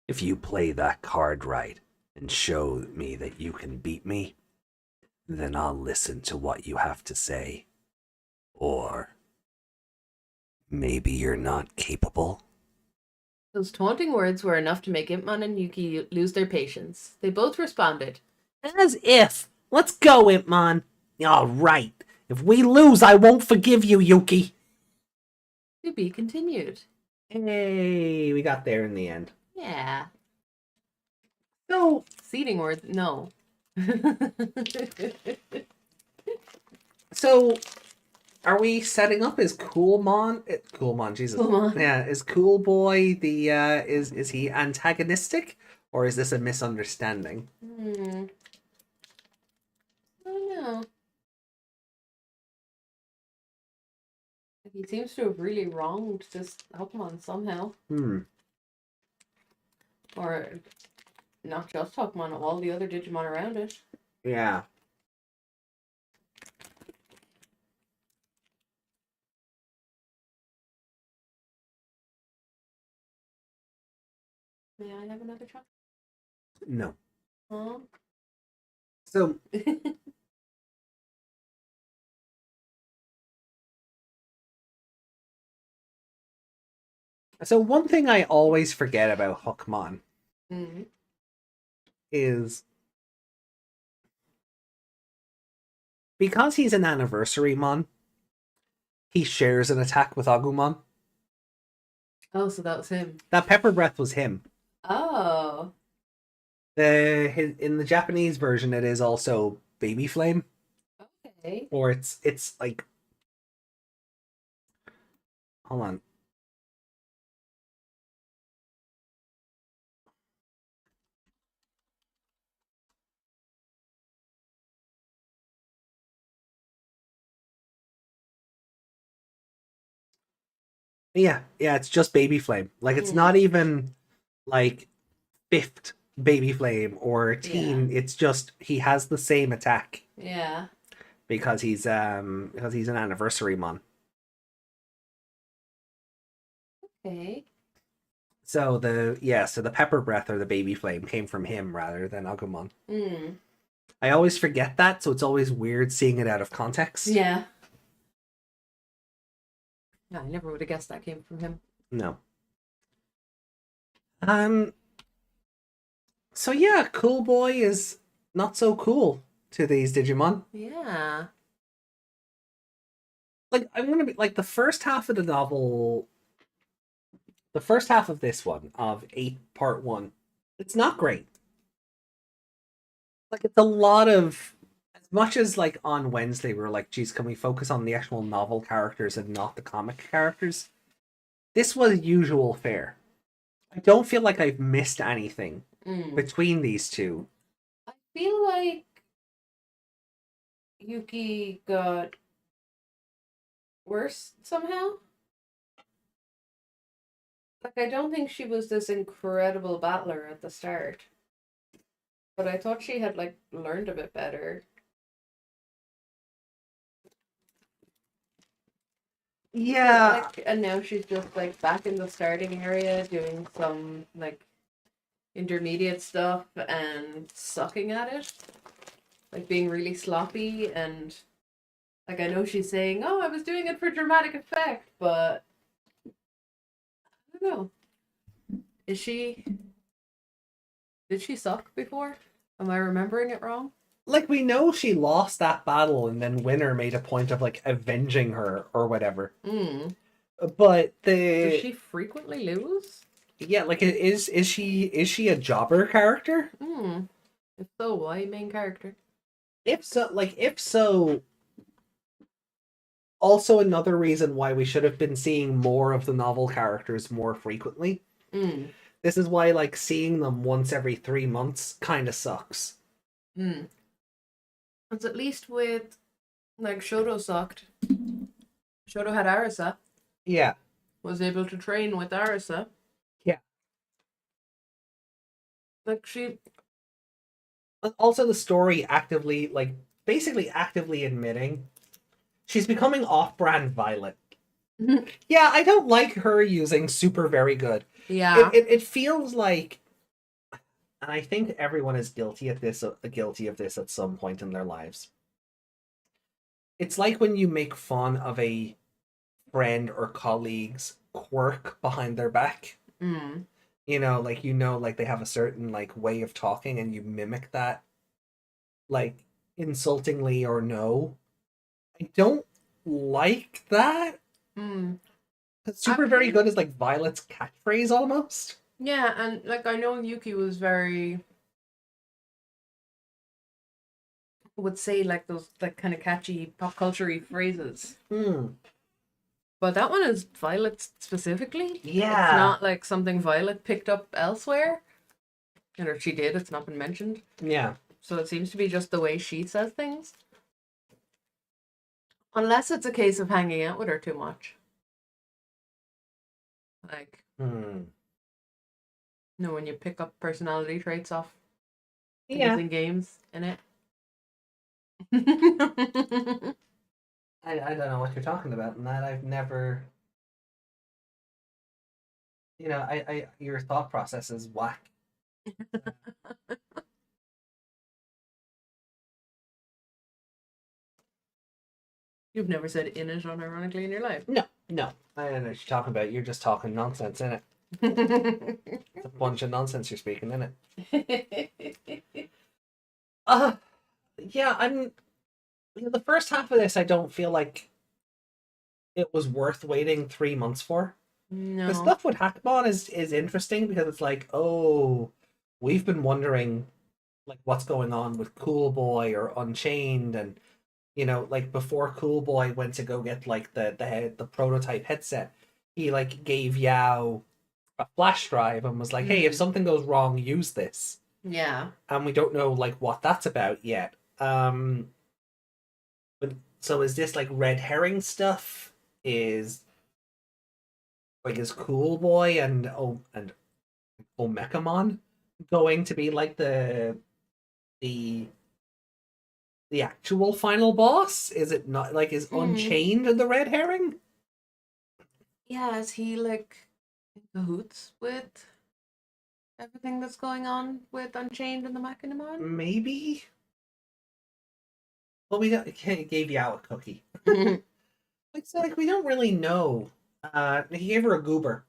If you play that card right and show me that you can beat me, then I'll listen to what you have to say. Or maybe you're not capable. Those taunting words were enough to make Impmon and Yuki lose their patience. They both responded. As if. Let's go, Impmon. All right. If we lose, I won't forgive you, Yuki. To be continued. Hey, we got there in the end. Yeah. So, Seething words, no. so are we setting up as Coolmon? Coolmon, Jesus. Coolmon. Yeah, is Cool Boy the is he antagonistic or is this a misunderstanding? I don't know. He seems to have really wronged this Pokemon somehow. Or not just Pokemon, all the other Digimon around it. Yeah. May I have another try? No. Huh? So So one thing I always forget about Huckmon Mhm. is because he's an anniversary mon, he shares an attack with Agumon. Oh, so that was him. That pepper breath was him. Oh. In the Japanese version, it is also baby flame, Okay. or it's like, hold on. Yeah, it's just baby flame. Like it's not even like fifth baby flame or teen. It's just he has the same attack Yeah. because he's an anniversary mon. Okay. So the pepper breath or the baby flame came from him rather than Agumon. Mm. I always forget that, so it's always weird seeing it out of context. Yeah. I never would have guessed that came from him. No. So yeah, Cool Boy is not so cool to these Digimon. Yeah. Like I'm gonna be like the first half of the novel, the first half of this one of 8 part 1. It's not great. Like it's a lot of, as much as like on Wednesday we were like, geez, can we focus on the actual novel characters and not the comic characters? This was usual fare. I don't feel like I've missed anything between these two. I feel like Yuki got worse somehow. Like, I don't think she was this incredible battler at the start. But I thought she had, like, learned a bit better. Yeah. Like, and now she's just, like, back in the starting area doing some, like, intermediate stuff and sucking at it. Like, being really sloppy and... Like, I know she's saying, oh, I was doing it for dramatic effect, but... I don't know. Is she... Did she suck before? Am I remembering it wrong? Like we know she lost that battle and then Winner made a point of like avenging her or whatever. But Does she frequently lose? Yeah, like is she a jobber character? If so, why main character? If so, also another reason why we should have been seeing more of the novel characters more frequently. This is why, like, seeing them once every 3 months kind of sucks. It's at least with, like, Shoto sucked. Shoto had Arisa. Yeah. Was able to train with Arisa. Yeah. Like, she... Also, the story actively, like, basically actively admitting she's becoming off-brand Violet. Yeah, I don't like her using super very good. Yeah. It feels like, and I think everyone is guilty of this at some point in their lives. It's like when you make fun of a friend or colleague's quirk behind their back. You know, like they have a certain like way of talking and you mimic that, like insultingly or no. I don't like that. Super very good is like Violet's catchphrase almost. Yeah, and like I know Yuki was very would say like those like kind of catchy pop culture-y phrases. But that one is Violet specifically. Yeah. It's not like something Violet picked up elsewhere. And if she did, it's not been mentioned. Yeah. So it seems to be just the way she says things. Unless it's a case of hanging out with her too much. Like, you know, when you pick up personality traits off using games in it. I don't know what you're talking about, and that I've never. You know, I your thought process is whack. You've never said in it unironically in your life. No. I don't know what you're talking about. You're just talking nonsense, innit? It's a bunch of nonsense you're speaking, innit? Yeah, the first half of this I don't feel like it was worth waiting 3 months for. No. The stuff with Hackmon is interesting because it's like, oh, we've been wondering like what's going on with Cool Boy or Unchained, and like before Cool Boy went to go get like the prototype headset, he like gave Yao a flash drive and was like, hey, if something goes wrong, use this. Yeah. And we don't know like what that's about yet. But so is this like red herring stuff? Is Cool Boy and Omekamon going to be like the actual final boss? Is it not like is Unchained the red herring? Yeah, is he like in cahoots with everything that's going on with Unchained and the Machinamon? Maybe. Well, we don't. He gave Yao a cookie. Like we don't really know. He gave her a goober.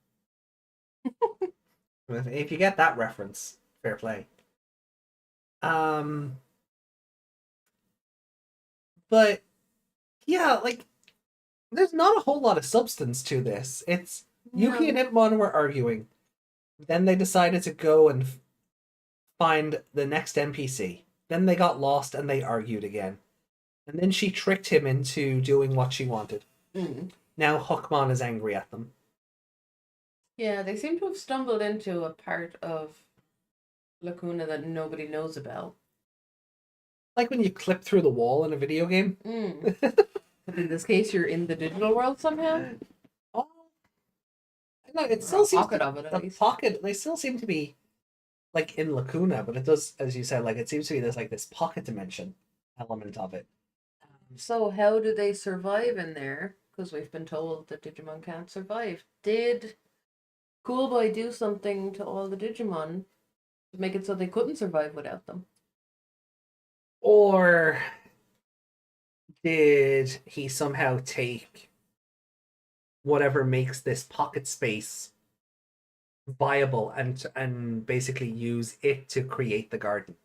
If you get that reference, fair play. But yeah, like there's not a whole lot of substance to this. It's Yuuki and Impmon were arguing. Then they decided to go and find the next NPC. Then they got lost and they argued again. And then she tricked him into doing what she wanted. Now Huckmon is angry at them. Yeah, they seem to have stumbled into a part of Lacuna that nobody knows about. Like when you clip through the wall in a video game. But in this case, you're in the digital world somehow. Oh, no, it still seems pocket of it. At least. Pocket. They still seem to be like in Lacuna, but it does, as you said, like it seems to be this pocket dimension element of it. So how do they survive in there? Because we've been told that Digimon can't survive. Did Cool Boy do something to all the Digimon to make it so they couldn't survive without them? Or did he somehow take whatever makes this pocket space viable and basically use it to create the garden?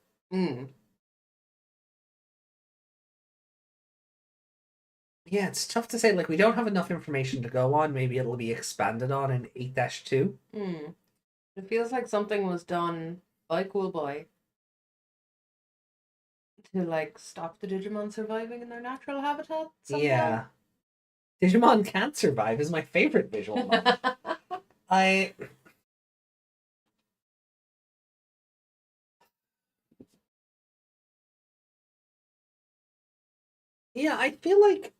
Yeah, it's tough to say. Like, we don't have enough information to go on. Maybe it'll be expanded on in 8-2. It feels like something was done by Cool Boy to, like, stop the Digimon surviving in their natural habitat somehow. Yeah. Digimon Can't Survive is my favorite visual novel. Yeah, I feel like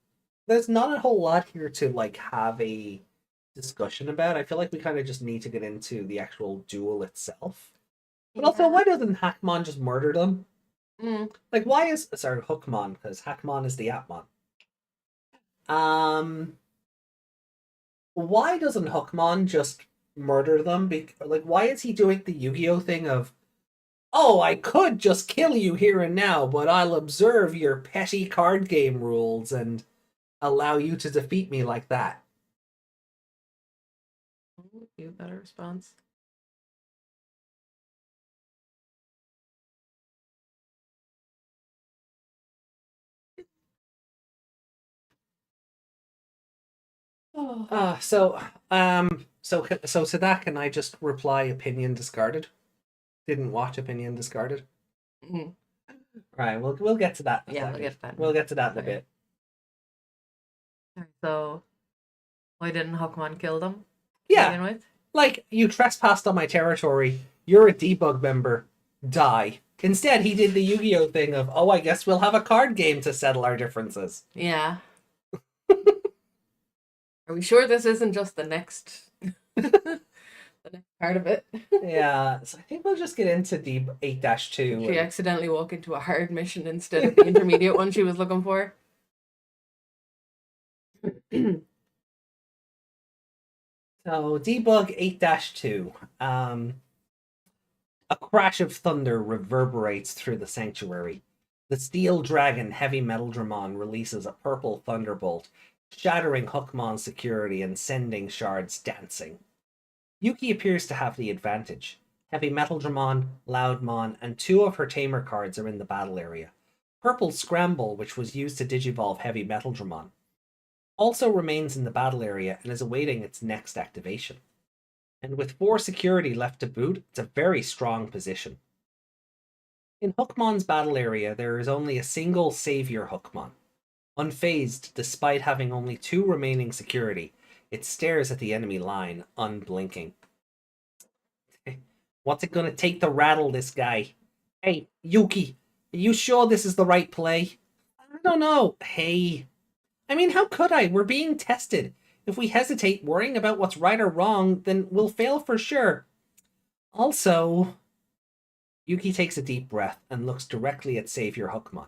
there's not a whole lot here to like have a discussion about. I feel like we kind of just need to get into the actual duel itself. But also, why doesn't Hackmon just murder them? Like, why is Hookmon, because Hackmon is the Atmon. Why doesn't Hookmon just murder them? Like, why is he doing the Yu-Gi-Oh thing of, oh, I could just kill you here and now, but I'll observe your petty card game rules and allow you to defeat me like that? You better response. So to that, can I just reply opinion discarded? Didn't watch opinion discarded. Right, we'll get to that. Yeah, we'll get to that. We'll get to that in a bit. So, why didn't Hookmon kill them? Yeah, with? Like, you trespassed on my territory. You're a Debug member. Die. Instead, he did the Yu-Gi-Oh thing of, oh, I guess we'll have a card game to settle our differences. Yeah. Are we sure this isn't just the next part of it? Yeah, so I think we'll just get into 8-2. She accidentally walked into a hard mission instead of the intermediate one she was looking for. So, Debug 8-2. A crash of thunder reverberates through the sanctuary. The steel dragon Heavy Metal Dramon releases a purple thunderbolt, shattering Hookmon's security and sending shards dancing. Yuuki appears to have the advantage. Heavy Metal Dramon, Loudmon, and 2 of her tamer cards are in the battle area. Purple Scramble, which was used to digivolve Heavy Metal Dramon. also remains in the battle area and is awaiting its next activation. And with 4 security left to boot, it's a very strong position. In Hookmon's battle area, there is only a single Savior Hookmon. Unfazed, despite having only 2 remaining security, it stares at the enemy line, unblinking. What's it gonna take to rattle this guy? Hey, Yuuki, are you sure this is the right play? I don't know. Hey. I mean, how could I? We're being tested. If we hesitate worrying about what's right or wrong, then we'll fail for sure. Also, Yuuki takes a deep breath and looks directly at Savior Hookmon.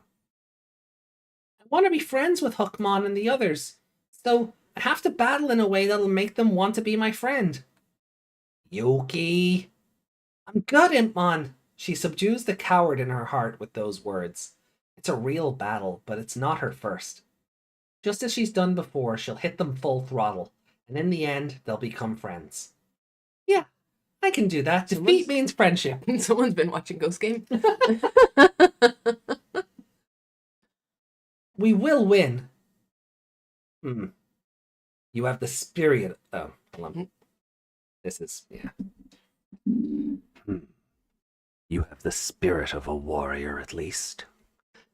I want to be friends with Hookmon and the others, so I have to battle in a way that'll make them want to be my friend. Yuuki. I'm good, Impmon. She subdues the coward in her heart with those words. It's a real battle, but it's not her first. Just as she's done before, she'll hit them full throttle, and in the end, they'll become friends. Yeah, I can do that. Defeat means friendship. Someone's been watching Ghost Game. We will win. You have the spirit. Oh, hold on. This is, yeah. You have the spirit of a warrior, at least.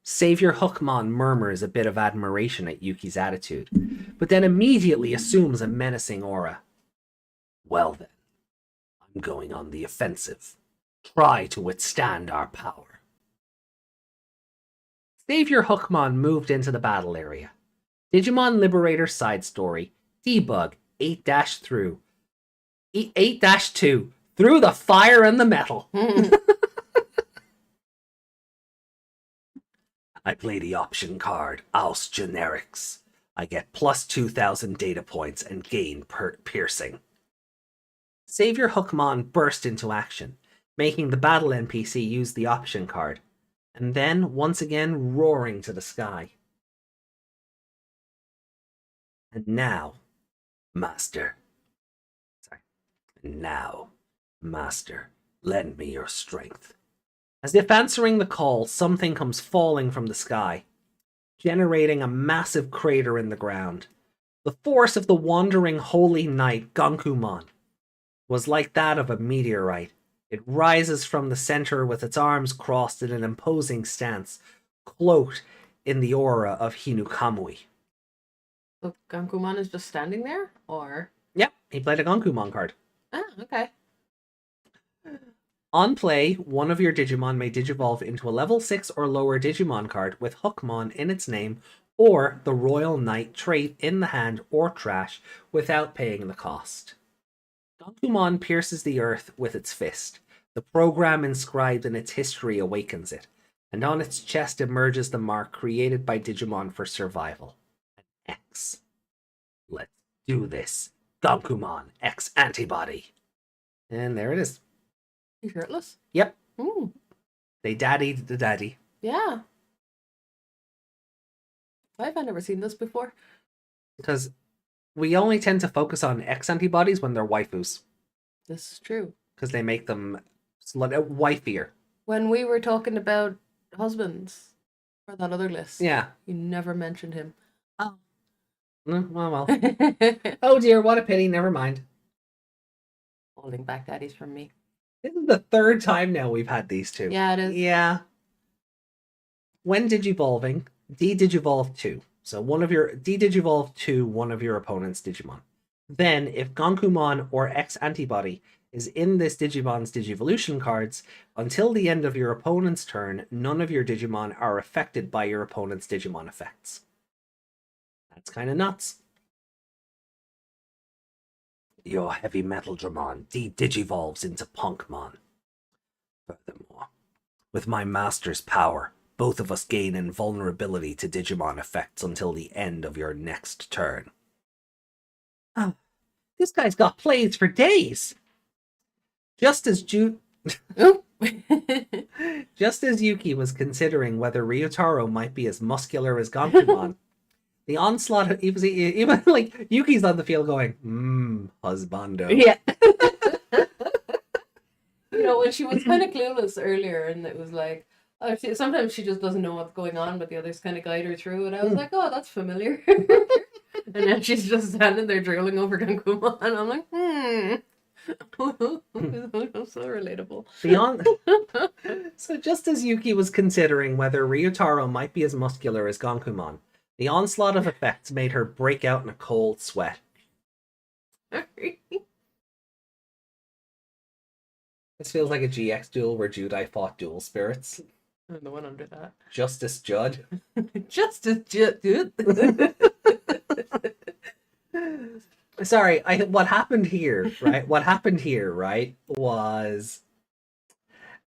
Savior Hookmon murmurs a bit of admiration at Yuki's attitude, but then immediately assumes a menacing aura. Well then, I'm going on the offensive. Try to withstand our power. Savior Hookmon moved into the battle area. Digimon Liberator side story, Debug 8-2, through the fire and the metal. I play the option card, Oust Generics. I get plus 2,000 data points and gain piercing. Savior Hookmon burst into action, making the battle NPC use the option card, and then once again roaring to the sky. And now, Master. Master, lend me your strength. As if answering the call, something comes falling from the sky, generating a massive crater in the ground. The force of the wandering holy knight Gankumon was like that of a meteorite. It rises from the center with its arms crossed in an imposing stance, cloaked in the aura of Hinukamui. So Gankumon is just standing there? Or? Yep, he played a Gankumon card. Ah, okay. On play, one of your Digimon may digivolve into a level 6 or lower Digimon card with Hookmon in its name, or the Royal Knight trait in the hand or trash without paying the cost. Gankumon pierces the earth with its fist. The program inscribed in its history awakens it, and on its chest emerges the mark created by Digimon for survival. An X. Let's do this. Gankumon X antibody. And there it is. You shirtless? Yep. Ooh. They daddied the daddy. Yeah. Why have I never seen this before? Because we only tend to focus on X antibodies when they're waifus. This is true. Because they make them wifeier. When we were talking about husbands for that other list, Yeah. you never mentioned him. Oh. Well. Oh dear, what a pity. Never mind. Holding back daddies from me. This is the 3rd time now we've had these two. Yeah, it is. Yeah. When digivolving, D-digivolve 2. So D-digivolve to one of your opponent's Digimon. Then, if Gankumon or X antibody is in this Digimon's Digivolution cards, until the end of your opponent's turn, none of your Digimon are affected by your opponent's Digimon effects. That's kind of nuts. Your heavy metal Dramon digivolves into Punkmon. Furthermore, with my master's power, both of us gain invulnerability to Digimon effects until the end of your next turn. Oh, this guy's got plays for days! Just as Yuki was considering whether Ryotaro might be as muscular as Gankumon, the onslaught, even like Yuki's on the field going, husbando. Yeah. You know, when she was kind of clueless earlier, and it was like, sometimes she just doesn't know what's going on, but the others kind of guide her through, and I was like, oh, that's familiar. And then she's just standing there drooling over Gankumon. And I'm like, so relatable. So just as Yuki was considering whether Ryutaro might be as muscular as Gankumon, the onslaught of effects made her break out in a cold sweat. This feels like a GX duel where Judai fought dual spirits. I'm the one under that. Justice Judd. Justice Judd. Sorry, what happened here, right? What happened here, right, was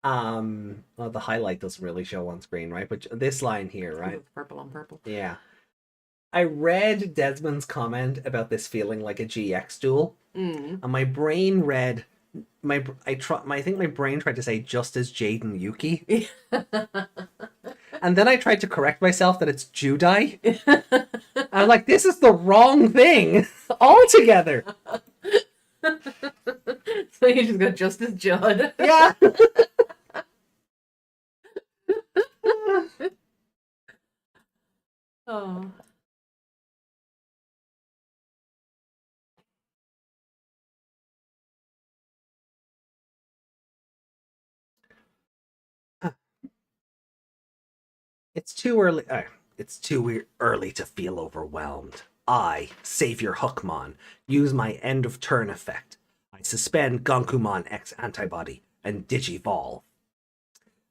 well, the highlight doesn't really show on screen, right? But this line here, right? Purple on purple. Yeah. I read Desmond's comment about this feeling like a GX duel, and my brain read I think my brain tried to say just as Jade and Yuki. And then I tried to correct myself that it's Judai. I'm like, this is the wrong thing altogether. So you just got Justice Judd. Yeah. Oh. It's too early. It's too early to feel overwhelmed. I, Savior Hookmon, use my end of turn effect. I suspend Gankumon X antibody and Digivolve.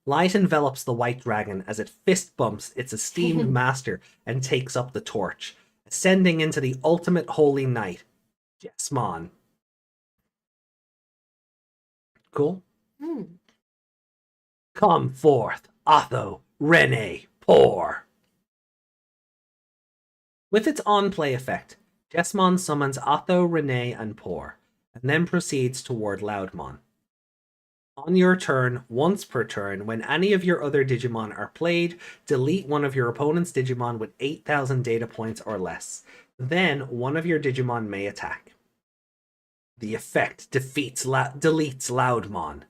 Light envelops the white dragon as it fist bumps its esteemed master and takes up the torch, ascending into the ultimate holy night, Jesmon. Cool? Come forth, Otho, Rene, Pour. With its on-play effect, Jesmon summons Otho, Rene, and Pour, and then proceeds toward Loudmon. On your turn, once per turn, when any of your other Digimon are played, delete one of your opponent's Digimon with 8,000 data points or less. Then, one of your Digimon may attack. The effect deletes Loudmon.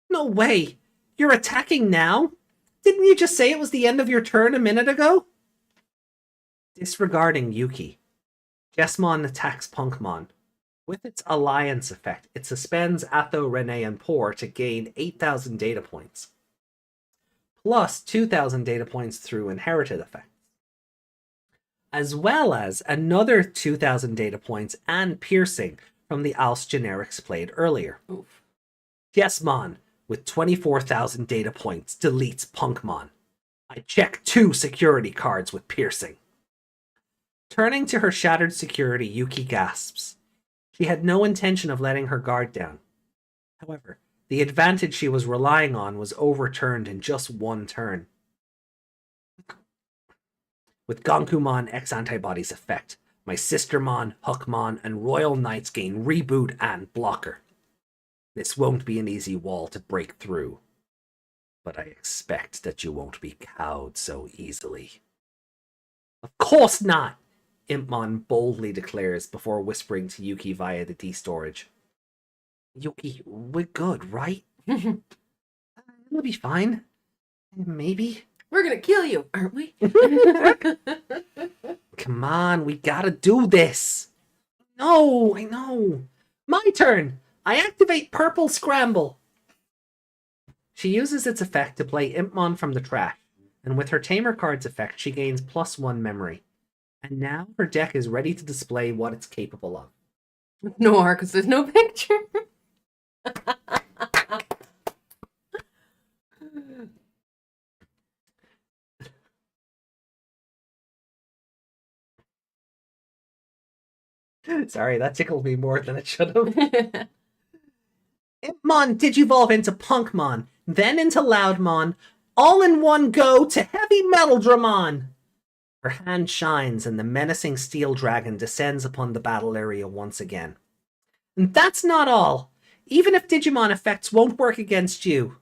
No way! You're attacking now? Didn't you just say it was the end of your turn a minute ago? Disregarding Yuki, Jesmon attacks Punkmon. With its alliance effect, it suspends Atho, Rene, and Pour to gain 8,000 data points, plus 2,000 data points through inherited effects, as well as another 2,000 data points and piercing from the Alce generics played earlier. Oof. Jesmon, with 24,000 data points, deletes Punkmon. I check 2 security cards with piercing. Turning to her shattered security, Yuki gasps. She had no intention of letting her guard down. However, the advantage she was relying on was overturned in just one turn. With Gankumon X Antibodies effect, my Sistermon, Hookmon, and Royal Knights gain Reboot and Blocker. This won't be an easy wall to break through, but I expect that you won't be cowed so easily. Of course not! Impmon boldly declares before whispering to Yuki via the D-storage. Yuki, we're good, right? It'll be fine. Maybe. We're gonna kill you, aren't we? Come on, we gotta do this. No, I know. My turn. I activate Purple Scramble. She uses its effect to play Impmon from the trash, and with her Tamer card's effect, she gains +1 memory. And now her deck is ready to display what it's capable of. No R, because there's no picture. Sorry, that tickled me more than it should have. Impmon Digivolve into Punkmon, then into Loudmon, all in one go to Heavy Metal Dramon! Her hand shines and the menacing steel dragon descends upon the battle area once again. And that's not all! Even if Digimon effects won't work against you,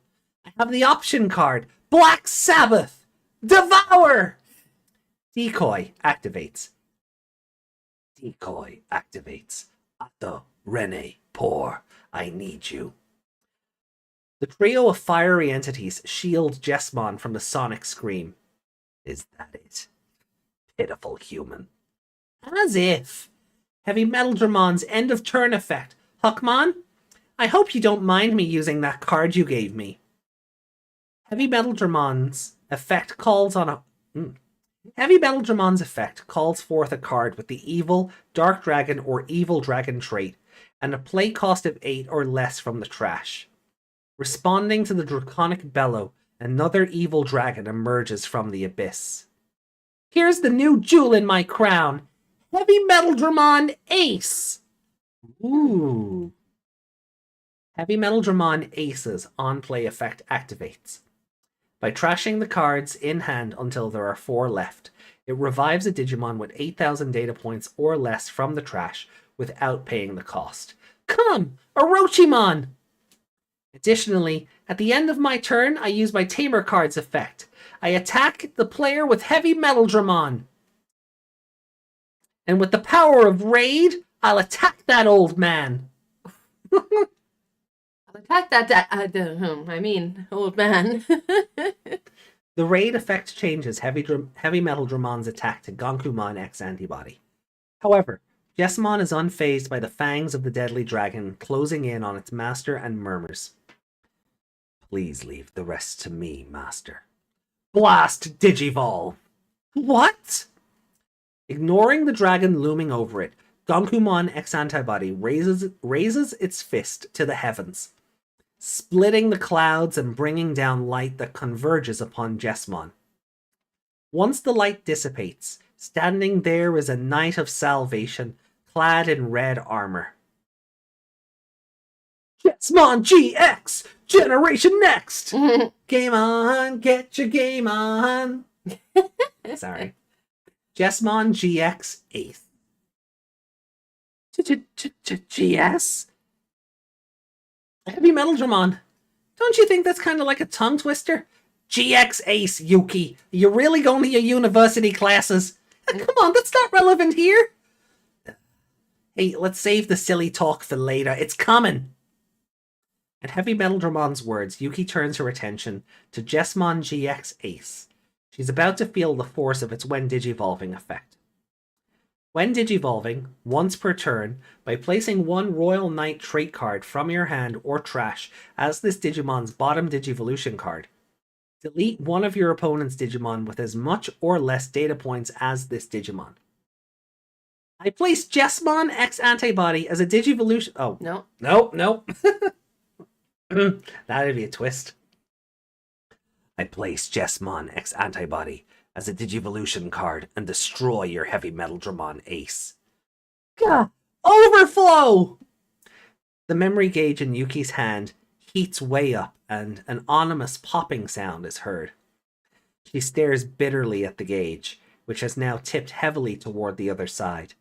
I have the option card, Black Sabbath! Devour! Decoy activates. Decoy activates. Atto, Rene, Pour, I need you. The trio of fiery entities shield Jesmon from the sonic scream. Is that it? Pitiful human. As if. Heavy Metal Dramon's end of turn effect. Huckmon, I hope you don't mind me using that card you gave me. Heavy Metal Dramon's effect calls on a... Heavy Metal Dramon's effect calls forth a card with the Evil, Dark Dragon, or Evil Dragon trait, and a play cost of 8 or less from the trash. Responding to the Draconic Bellow, another Evil Dragon emerges from the abyss. Here's the new jewel in my crown, Heavy Metal Dramon Ace! Ooh. Heavy Metal Dramon Ace's on-play effect activates. By trashing the cards in hand until there are 4 left, it revives a Digimon with 8,000 data points or less from the trash without paying the cost. Come, Orochimon! Additionally, at the end of my turn, I use my Tamer card's effect. I attack the player with Heavy Metal Dramon. And with the power of Raid, I'll attack that old man. Attack that, old man. The Raid effect changes Heavy Metal Dramon's attack to Gonkumon X antibody. However, Jesmon is unfazed by the fangs of the deadly dragon closing in on its master and murmurs. Please leave the rest to me, master. Blast Digivolve! What? Ignoring the dragon looming over it, Gonkumon X antibody raises its fist to the heavens, splitting the clouds and bringing down light that converges upon Jesmon. Once the light dissipates, standing there is a knight of salvation, clad in red armor. Jesmon GX! Generation Next! Game on! Get your game on! Sorry. Jesmon GX 8th. GS? Heavy Metal Dramon. Don't you think that's kind of like a tongue twister? GX Ace, Yuuki. Are you really going to your university classes? Come on, that's not relevant here. Hey, let's save the silly talk for later. It's coming. At Heavy Metal Dramon's words, Yuuki turns her attention to Jesmon GX Ace. She's about to feel the force of its when digivolving effect. When digivolving, once per turn, by placing one Royal Knight trait card from your hand or trash as this Digimon's bottom Digivolution card, delete one of your opponent's Digimon with as much or less data points as this Digimon. I place Jesmon X Antibody as a Digivolution... Oh. No. No. That'd be a twist. I place Jesmon X Antibody as a Digivolution card and destroy your Heavy Metal Dramon Ace. Gah! Overflow! The memory gauge in Yuki's hand heats way up and an ominous popping sound is heard. She stares bitterly at the gauge, which has now tipped heavily toward the other side.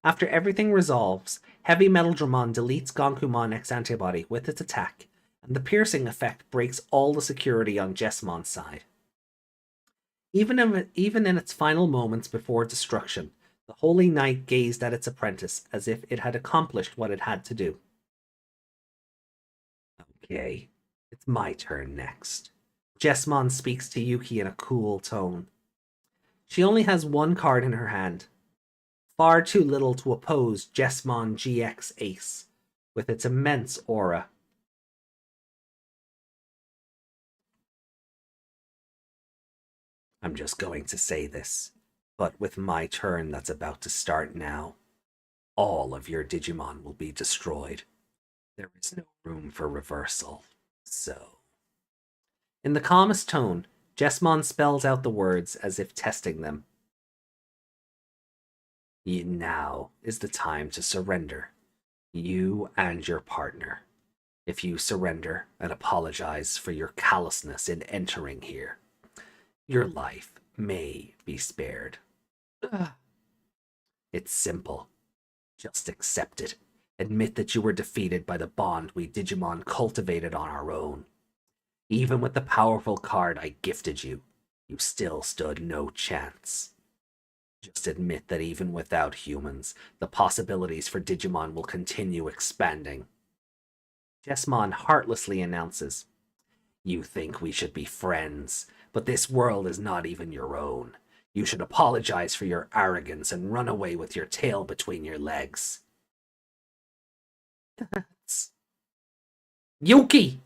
After everything resolves, Heavy Metal Dramon deletes Gonkumon X Antibody with its attack, and the piercing effect breaks all the security on Jesmon's side. Even in its final moments before destruction, the Holy Knight gazed at its apprentice as if it had accomplished what it had to do. Okay, it's my turn next. Jesmon speaks to Yuki in a cool tone. She only has one card in her hand. Far too little to oppose Jesmon GX Ace, with its immense aura. I'm just going to say this, but with my turn that's about to start now, all of your Digimon will be destroyed. There is no room for reversal, so... In the calmest tone, Jesmon spells out the words as if testing them. Now is the time to surrender, you and your partner. If you surrender and apologize for your callousness in entering here, your life may be spared. It's simple. Just accept it. Admit that you were defeated by the bond we Digimon cultivated on our own. Even with the powerful card I gifted you, you still stood no chance. Just admit that even without humans, the possibilities for Digimon will continue expanding. Jesmon heartlessly announces, You think we should be friends, but this world is not even your own. You should apologize for your arrogance and run away with your tail between your legs. That's... Yuuki!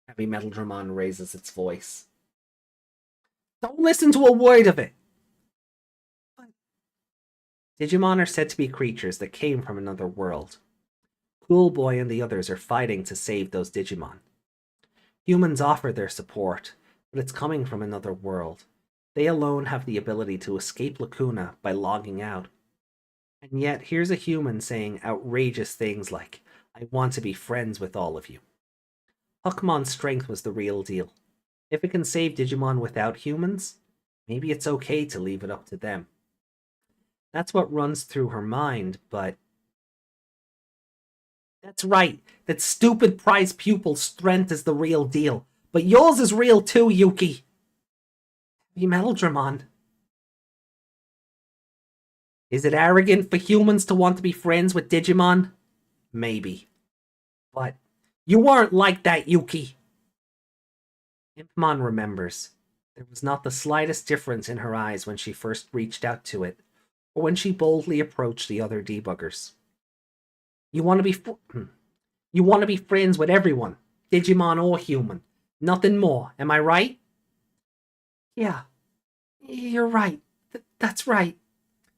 Heavy Metal Dramon raises its voice. Don't listen to a word of it! Digimon are said to be creatures that came from another world. Cool Boy and the others are fighting to save those Digimon. Humans offer their support, but it's coming from another world. They alone have the ability to escape Lacuna by logging out. And yet, here's a human saying outrageous things like, I want to be friends with all of you. Huckmon's strength was the real deal. If it can save Digimon without humans, maybe it's okay to leave it up to them. That's what runs through her mind, but... That's right, that stupid prize pupil's strength is the real deal. But yours is real too, Yuuki. Heavy Metal Dramon. Is it arrogant for humans to want to be friends with Digimon? Maybe. But you weren't like that, Yuuki. Impmon remembers. There was not the slightest difference in her eyes when she first reached out to it, or when she boldly approached the other debuggers. You want to be friends with everyone, Digimon or human. Nothing more, am I right? Yeah, you're right. That's right.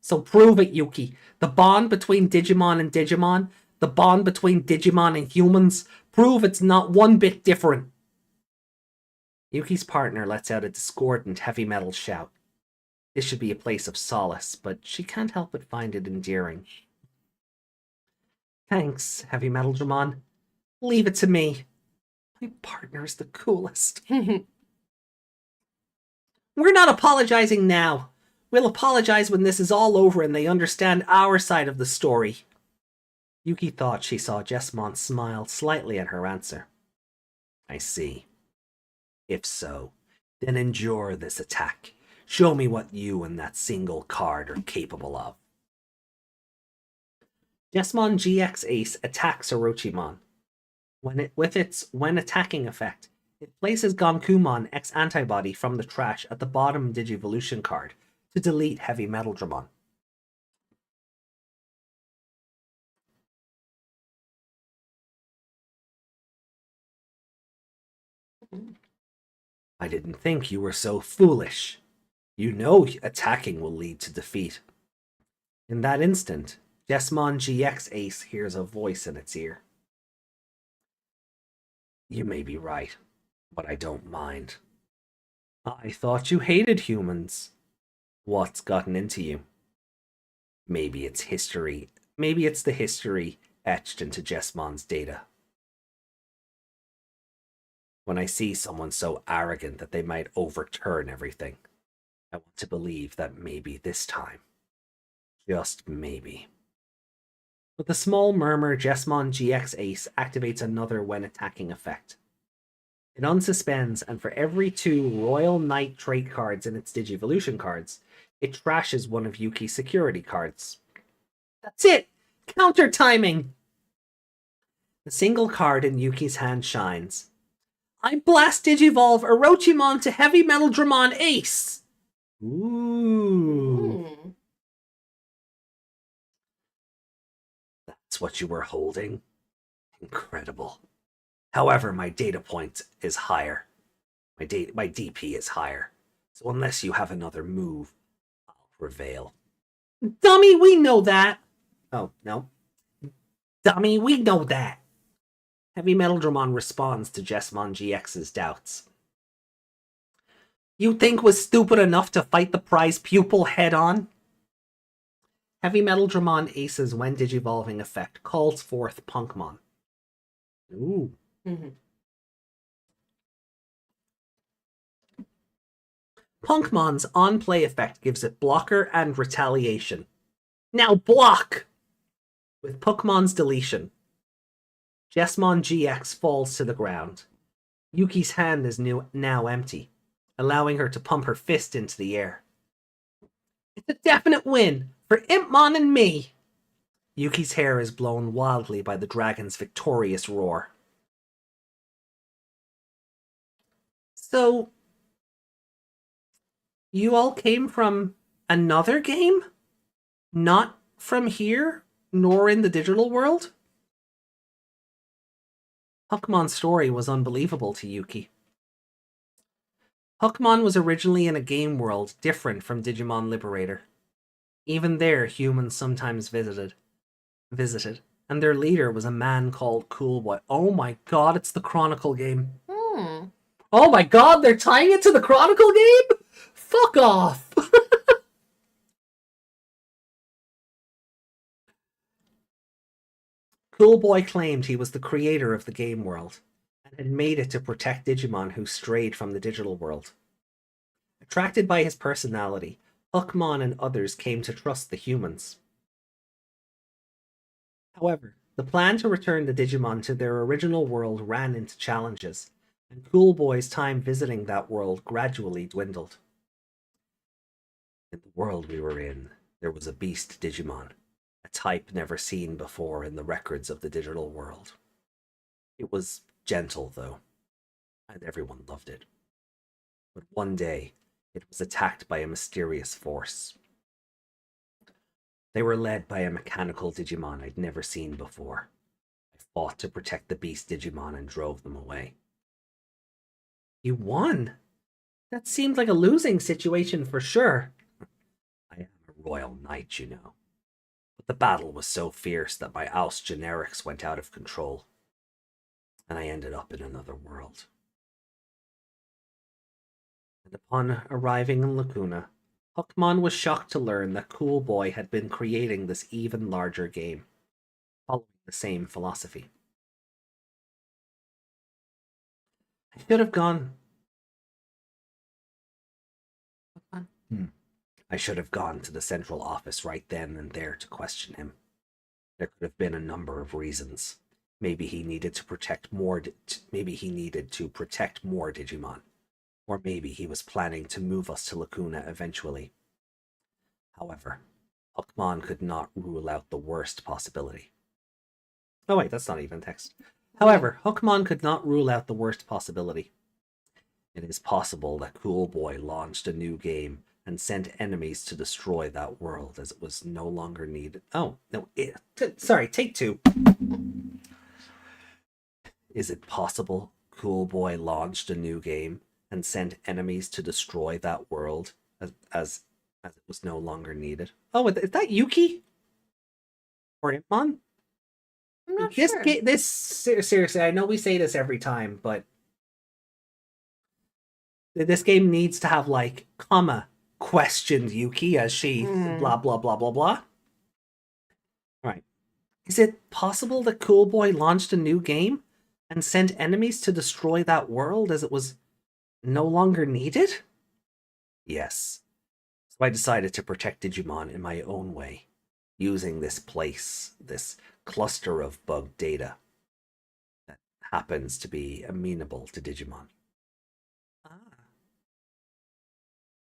So prove it, Yuuki. The bond between Digimon and Digimon, the bond between Digimon and humans, prove it's not one bit different. Yuki's partner lets out a discordant heavy metal shout. This should be a place of solace, but she can't help but find it endearing. Thanks, Heavy Metal Dramon. Leave it to me. My partner's the coolest. We're not apologizing now. We'll apologize when this is all over and they understand our side of the story. Yuki thought she saw Jesmon smile slightly at her answer. I see. If so, then endure this attack. Show me what you and that single card are capable of. Jesmon GX Ace attacks Orochimon. When attacking effect, it places Gonkumon X Antibody from the trash at the bottom Digivolution card to delete Heavy Metal Dramon. I didn't think you were so foolish. You know attacking will lead to defeat. In that instant, Jesmon GX Ace hears a voice in its ear. You may be right, but I don't mind. I thought you hated humans. What's gotten into you? Maybe it's history. Maybe it's the history etched into Jesmon's data. When I see someone so arrogant that they might overturn everything, I want to believe that maybe this time, just maybe. With a small murmur, Jesmon GX Ace activates another when attacking effect. It unsuspends, and for every 2 Royal Knight trait cards in its Digivolution cards, it trashes one of Yuki's security cards. That's it! Counter timing! The single card in Yuki's hand shines. I blast Digivolve Orochimon to Heavy Metal Dramon Ace! Ooh. That's what you were holding? Incredible. However, my data point is higher. My DP is higher. So unless you have another move, I'll prevail. Dummy, we know that! Oh, no. Dummy, we know that! Heavy Metal Dramon responds to Jesmon GX's doubts. You think was stupid enough to fight the prize pupil head-on? Heavy Metal Dramon Ace's when Digivolving effect calls forth Punkmon. Ooh. Punkmon's on-play effect gives it blocker and retaliation. Now block! With Punkmon's deletion, Jesmon GX falls to the ground. Yuki's hand is now empty, allowing her to pump her fist into the air. It's a definite win for Impmon and me! Yuki's hair is blown wildly by the dragon's victorious roar. So, You all came from another game? Not from here, nor in the digital world? Huckmon's story was unbelievable to Yuuki. Huckmon was originally in a game world different from Digimon Liberator. Even there, humans sometimes visited, and their leader was a man called Cool Boy. Oh my god, it's the Chronicle game. Oh my god, they're tying it to the Chronicle game? Fuck off! Cool Boy claimed he was the creator of the game world, and had made it to protect Digimon who strayed from the digital world. Attracted by his personality, Huckmon and others came to trust the humans. However, the plan to return the Digimon to their original world ran into challenges, and Cool Boy's time visiting that world gradually dwindled. In the world we were in, there was a beast Digimon, a type never seen before in the records of the digital world. It was gentle, though, and everyone loved it. But one day, it was attacked by a mysterious force. They were led by a mechanical Digimon I'd never seen before. I fought to protect the beast Digimon and drove them away. You won? That seemed like a losing situation for sure. I am a royal knight, you know. But the battle was so fierce that my oust generics went out of control, and I ended up in another world. And upon arriving in Lacuna, Huckmon was shocked to learn that Cool Boy had been creating this even larger game, following the same philosophy. I should have gone. I should have gone to the central office right then and there to question him. There could have been a number of reasons. Maybe he needed to protect more. Maybe he needed to protect more Digimon, or maybe he was planning to move us to Lacuna eventually. However, Huckmon could not rule out the worst possibility. Oh wait, that's not even text. However, Huckmon could not rule out the worst possibility. It is possible that Cool Boy launched a new game and sent enemies to destroy that world as it was no longer needed. Oh, no, sorry, take two. Is it possible Cool Boy launched a new game and sent enemies to destroy that world as it was no longer needed? Oh, is that Yuuki? Or Impmon? I'm not sure. Seriously, I know we say this every time, but this game needs to have, like, questioned Yuuki as she blah blah blah blah blah. Right. Is it possible that Cool Boy launched a new game and sent enemies to destroy that world as it was no longer needed? Yes. So I decided to protect Digimon in my own way, using this cluster of bug data that happens to be amenable to Digimon.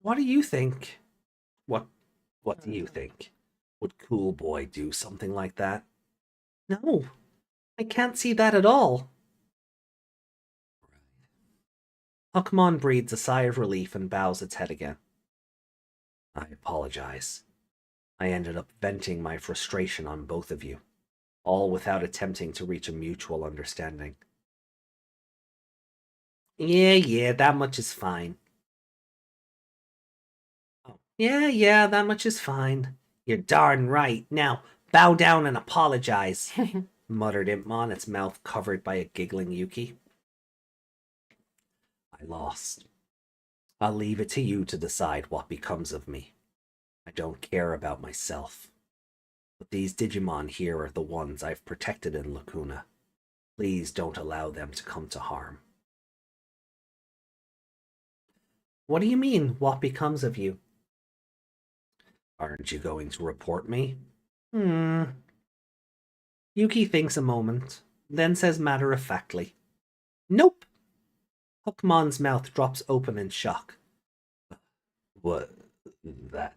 What do you think? What do you think? Would Cool Boy do something like that? No, I can't see that at all. Huckmon breathes a sigh of relief and bows its head again. I apologize. I ended up venting my frustration on both of you, all without attempting to reach a mutual understanding. Yeah, that much is fine. Yeah, that much is fine. You're darn right. Now, bow down and apologize, muttered Impmon, its mouth covered by a giggling Yuuki. I lost. I'll leave it to you to decide what becomes of me. I don't care about myself. But these Digimon here are the ones I've protected in Lacuna. Please don't allow them to come to harm. What do you mean, what becomes of you? Aren't you going to report me? Yuuki thinks a moment, then says matter-of-factly, Nope. Huckmon's mouth drops open in shock. What? That?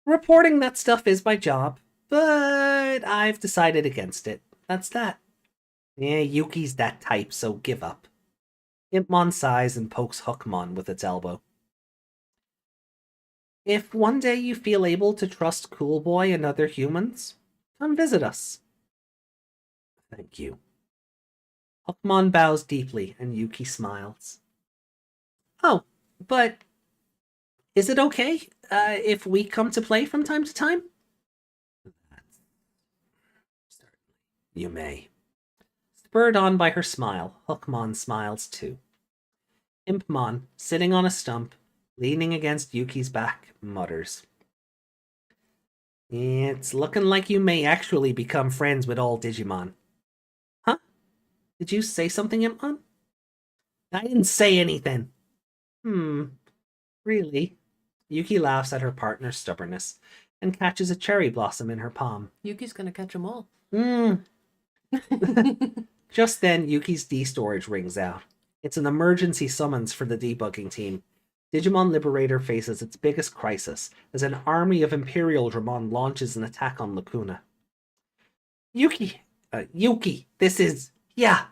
Reporting that stuff is my job, but I've decided against it. That's that. Yeah, Yuki's that type, so give up. Impmon sighs and pokes Huckmon with its elbow. If one day you feel able to trust Cool Boy and other humans, come visit us. Thank you. Huckmon bows deeply, and Yuki smiles. Oh, but is it okay if we come to play from time to time? Certainly, you may. Spurred on by her smile, Huckmon smiles too. Impmon, sitting on a stump, leaning against Yuki's back, mutters. It's looking like you may actually become friends with all Digimon. Huh? Did you say something, Impmon? I didn't say anything. Really? Yuki laughs at her partner's stubbornness and catches a cherry blossom in her palm. Yuki's gonna catch them all. Just then, Yuki's D-storage rings out. It's an emergency summons for the debugging team. Digimon Liberator faces its biggest crisis as an army of Imperial Dramon launches an attack on Lacuna. Yuki, this is... Yeah,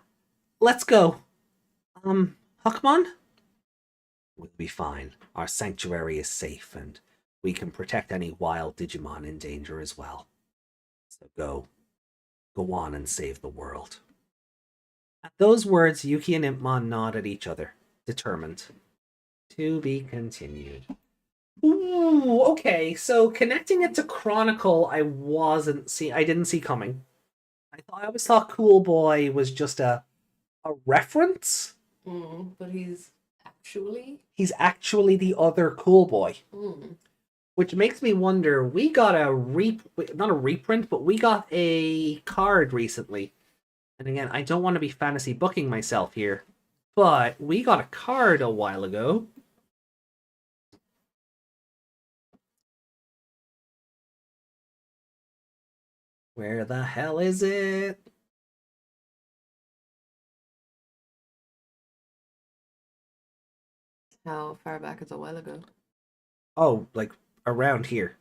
let's go. Huckmon? We'll be fine. Our sanctuary is safe, and we can protect any wild Digimon in danger as well. So go on and save the world. At those words, Yuki and Impmon nod at each other, determined. To be continued. Ooh, okay, so connecting it to Chronicle, I didn't see coming. I always thought Cool Boy was just a reference. But he's actually the other Cool Boy. Mm. Which makes me wonder, we got not a reprint, but we got a card recently. And again, I don't want to be fantasy booking myself here, but we got a card a while ago. Where the hell is it? How far back is a while ago? Oh, like around here.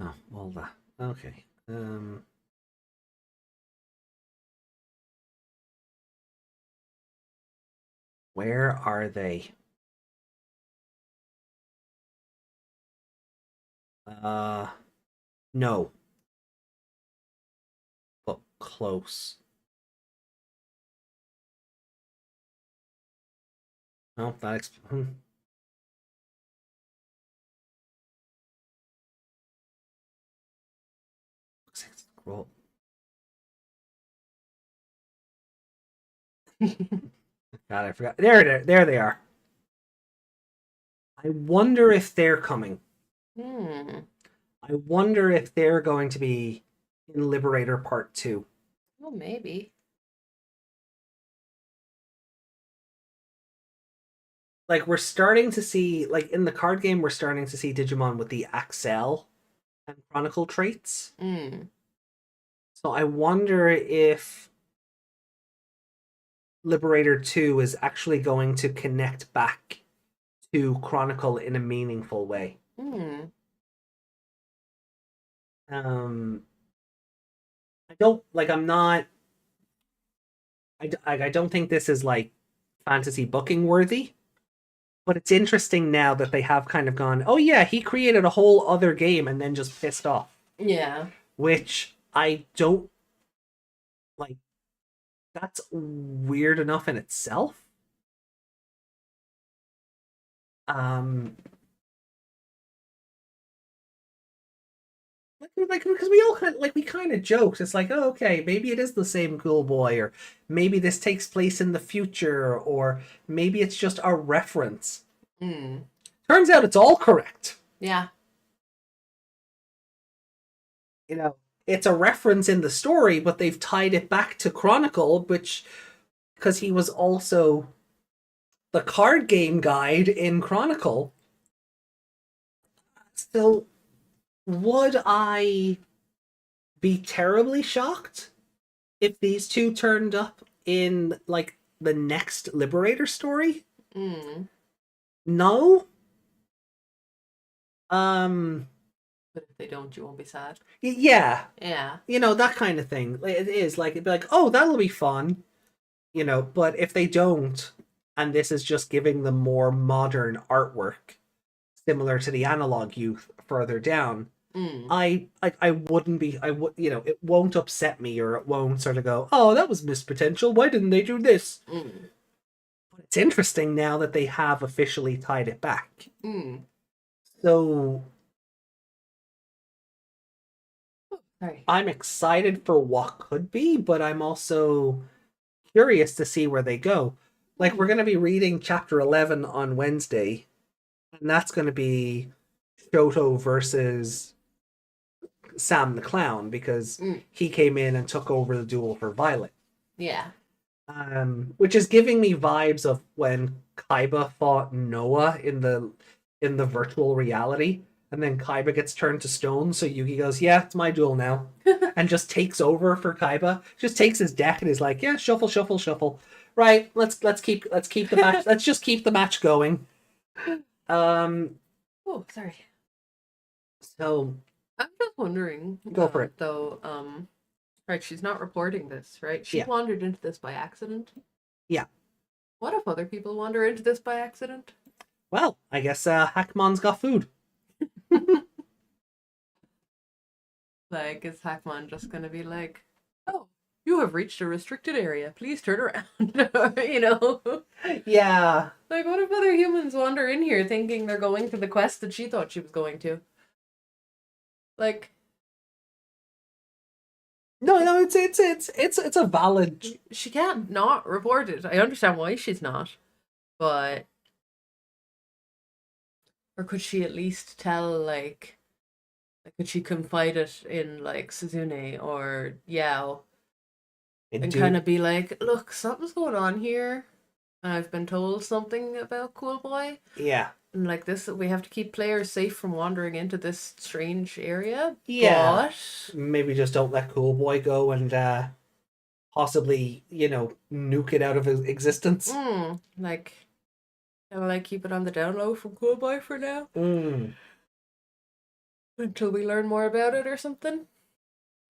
Oh, well, okay. Where are they? No. But close. Oh, that scroll. God, I forgot. There they are. I wonder if they're coming. I wonder if they're going to be in Liberator Part 2. Oh, maybe. Like, we're starting to see, like, in the card game, we're starting to see Digimon with the Axel and Chronicle traits. So I wonder if Liberator 2 is actually going to connect back to Chronicle in a meaningful way. I don't, like, I'm not... I don't think this is, like, fantasy booking worthy. But it's interesting now that they have kind of gone, oh yeah, he created a whole other game and then just pissed off. Yeah. Which I don't like. That's weird enough in itself. Like because we all kind of joked. It's like, oh, okay, maybe it is the same Cool Boy, or maybe this takes place in the future, or maybe it's just a reference. Turns out it's all correct. Yeah. You know, it's a reference in the story, but they've tied it back to Chronicle, which because he was also the card game guide in Chronicle. So would I be terribly shocked if these two turned up in, like, the next Liberator story? No? But But if they don't, you won't be sad. Yeah, Yeah. you know, that kind of thing. It is like, it'd be like, oh, that'll be fun, you know. But if they don't, and this is just giving them more modern artwork, similar to the analog youth further down, I wouldn't be, I would, you know, it won't upset me, or it won't sort of go, oh, that was missed potential, why didn't they do this? But it's interesting now that they have officially tied it back. So Sorry. I'm excited for what could be, but I'm also curious to see where they go. Like, we're going to be reading chapter 11 on Wednesday, and that's going to be Shoto versus Sam the Clown, because he came in and took over the duel for Violet. Yeah. Which is giving me vibes of when Kaiba fought Noah in the virtual reality, and then Kaiba gets turned to stone, so Yugi goes, yeah, it's my duel now, and just takes over for Kaiba. Just takes his deck and is like, yeah, shuffle, shuffle, shuffle. Right, let's keep the match. Let's just keep the match going. Oh, sorry. So I'm just wondering. Go for it. Though, right, she's not reporting this, right? She Yeah. wandered into this by accident. Yeah. What if other people wander into this by accident? well, I guess Hackmon's got food. Like, is Hackmon just gonna be like, oh, you have reached a restricted area. Please turn around. You know? Yeah. Like, what if other humans wander in here thinking they're going to the quest that she thought she was going to? Like, No, it's a valid. she can't not report it. I understand why she's not, but or could she at least tell, like could she confide it in like Suzune or Yao and kind of be like, look, something's going on here. I've been told something about Cool Boy. Yeah. And like this, we have to keep players safe from wandering into this strange area. Yeah. But Maybe just don't let Cool Boy go and possibly, you know, nuke it out of existence. like, will I keep it on the down low from Cool Boy for now? Until we learn more about it or something.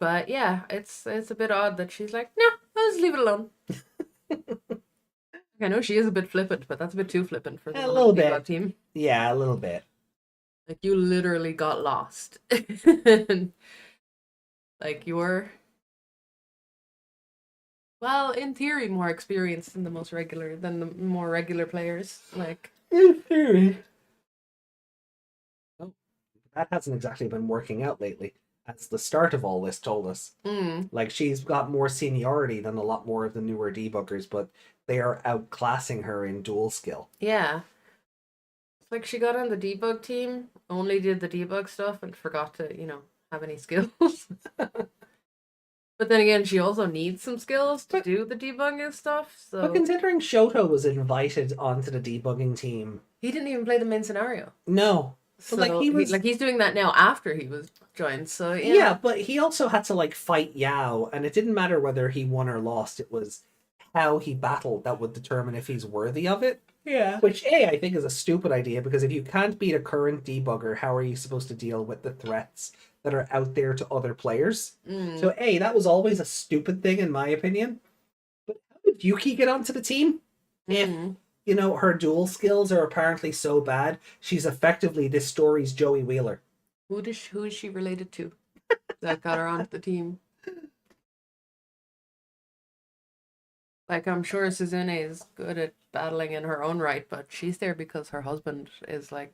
But yeah, it's a bit odd that she's like, no, I'll just leave it alone. I know she is a bit flippant, but that's a bit too flippant for the A little Debug bit. team. Yeah, a little bit. Like, you literally got lost. Like, you're, well, in theory, more experienced than the more regular players. Like, In theory. Oh, that hasn't exactly been working out lately, as the start of all this told us. Like, she's got more seniority than a lot more of the newer debuggers, but they are outclassing her in dual skill. yeah. It's like she got on the debug team, only did the debug stuff, and forgot to, you know, have any skills. But then again, she also needs some skills to do the debugging stuff, so... But considering Shoto was invited onto the debugging team... He didn't even play the main scenario. No. So But, like, he was... he's doing that now after he was joined, so Yeah, but he also had to, like, fight Yao, and it didn't matter whether he won or lost. It was how he battled that would determine if he's worthy of it. Yeah. Which, I think is a stupid idea, because if you can't beat a current debugger, how are you supposed to deal with the threats that are out there to other players? So, that was always a stupid thing, in my opinion. But how did Yuki get onto the team? If, you know, her dual skills are apparently so bad, she's effectively this story's Joey Wheeler. Who is she related to that got her onto the team? Like, I'm sure Suzune is good at battling in her own right, but she's there because her husband is, like,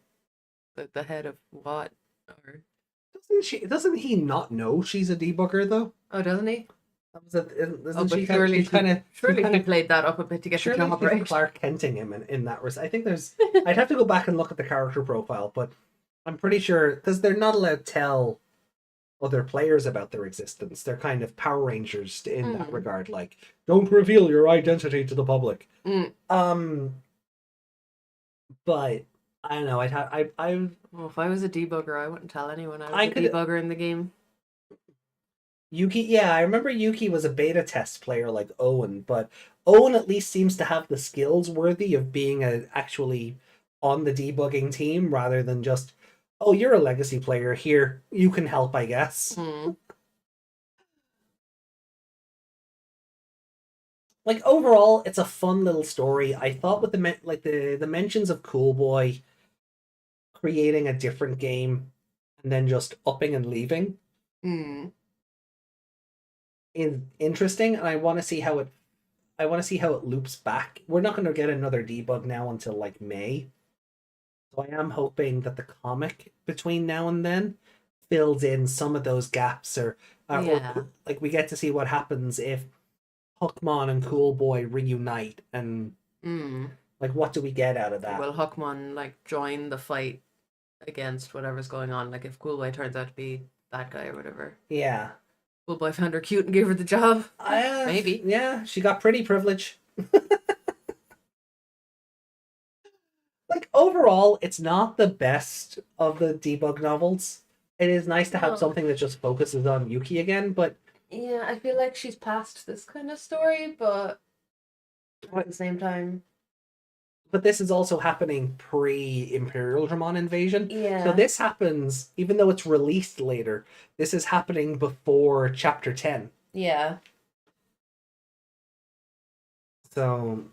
the head of what? Or... Doesn't he not know she's a debugger, though? Oh, doesn't he? Surely he played that up a bit to get the job right. Clark Kenting him in that respect. I think there's... I'd have to go back and look at the character profile, but I'm pretty sure... Because they're not allowed to tell other players about their existence. They're kind of Power Rangers in that regard. Like, don't reveal your identity to the public. But... I don't know. Well, if I was a debugger, I wouldn't tell anyone I was a debugger in the game. Yuki, I remember Yuki was a beta test player like Owen, but Owen at least seems to have the skills worthy of being actually on the debugging team rather than just oh, you're a legacy player here. You can help, I guess. Hmm. Like overall, it's a fun little story. I thought with the mentions of Cool Boy creating a different game and then just upping and leaving Hmm. is interesting, and I want to see how it loops back. We're not going to get another debug now until like May. So I am hoping that the comic between now and then fills in some of those gaps, Yeah. or like we get to see what happens if Hookmon and Cool Boy reunite, and Hmm. like what do we get out of that? Will Huckmon like join the fight against whatever's going on? Like if Coolboy turns out to be that guy or whatever. Yeah, Coolboy found her cute and gave her the job. Maybe. Yeah, she got pretty privilege. Like overall, it's not the best of the debug novels. It is nice to have No. something that just focuses on Yuki again, but Yeah, I feel like she's past this kind of story, but at the same time, this is also happening pre-Imperial Dramon invasion. yeah. So this happens, even though it's released later, this is happening before Chapter 10. Yeah. So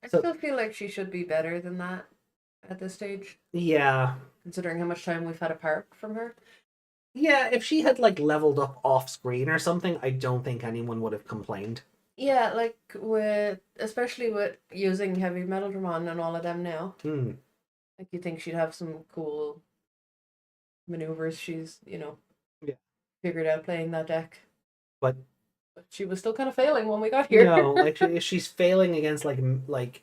I So- still feel like she should be better than that at this stage, yeah. considering how much time we've had apart from her. Yeah, if she had like leveled up off screen or something, I don't think anyone would have complained. Yeah, like especially with using Heavy Metal Dramon and all of them now. Hmm. Like you think she'd have some cool maneuvers she's, Yeah. figured out playing that deck. But She was still kind of failing when we got here. no, like she's failing against like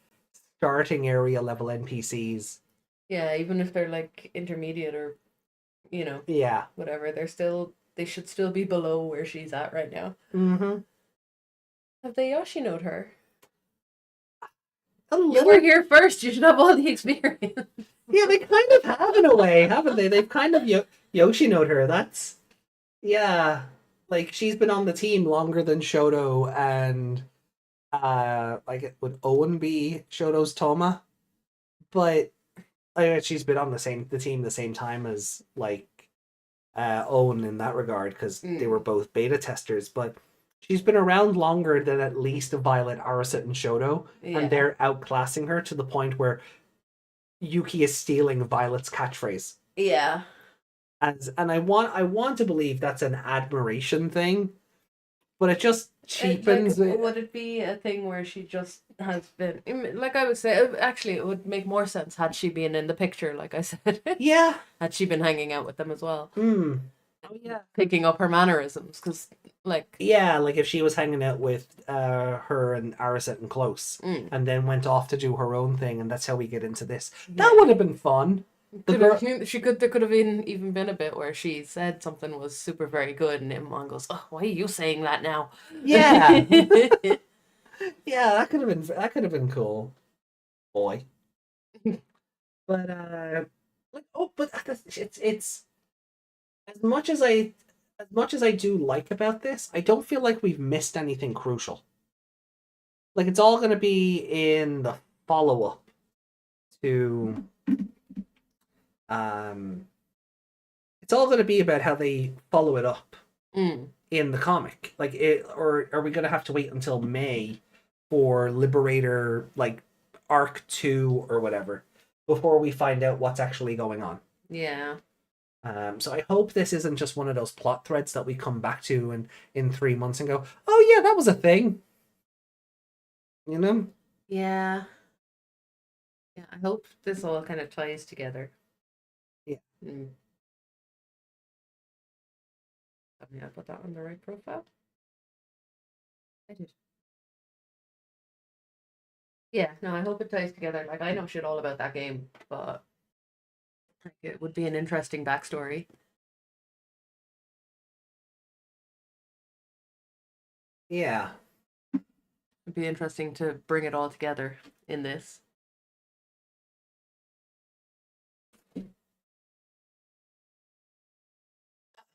starting area level NPCs. Yeah, even if they're like intermediate or, Yeah. whatever, they should still be below where she's at right now. Mm-hmm. Have they Yoshino'd her? A You little. were here first. You should have all the experience. Yeah, they kind of have in a way, haven't they? They've kind of Yoshino'd her. That's yeah. Like she's been on the team longer than Shoto, and like would Owen be Shoto's Toma? But she's been on the team the same time as like Owen in that regard, because they were both beta testers. But she's been around longer than at least Violet, Arisa, and Shoto, Yeah. and they're outclassing her to the point where Yuki is stealing Violet's catchphrase. Yeah. And I want to believe that's an admiration thing, but it just cheapens it. Would it be a thing where she just has been, like I would say, actually it would make more sense had she been in the picture, like I said. Yeah. Had she been hanging out with them as well. Oh yeah. Picking up her mannerisms, because Yeah, like if she was hanging out with her and Arisa and Close, and then went off to do her own thing, and that's how we get into this. That would have been fun. there could have even been a bit where she said something was super very good, and Impmon goes, "Oh, why are you saying that now?" Yeah. Yeah, that could have been cool. Boy. But it's as much as I do like about this, I don't feel like we've missed anything crucial. Like it's all going to be in the follow-up to it's all going to be about how they follow it up in the comic. Like or are we going to have to wait until May for Liberator like arc 2 or whatever before we find out what's actually going on? Yeah. So I hope this isn't just one of those plot threads that we come back to in 3 months and go, oh yeah, that was a thing. You know? Yeah. Yeah, I hope this all kind of ties together. Yeah. I put that on the right profile. I did. Yeah, no, I hope it ties together. Like, I know shit all about that game, but like, it would be an interesting backstory. Yeah. It'd be interesting to bring it all together in this.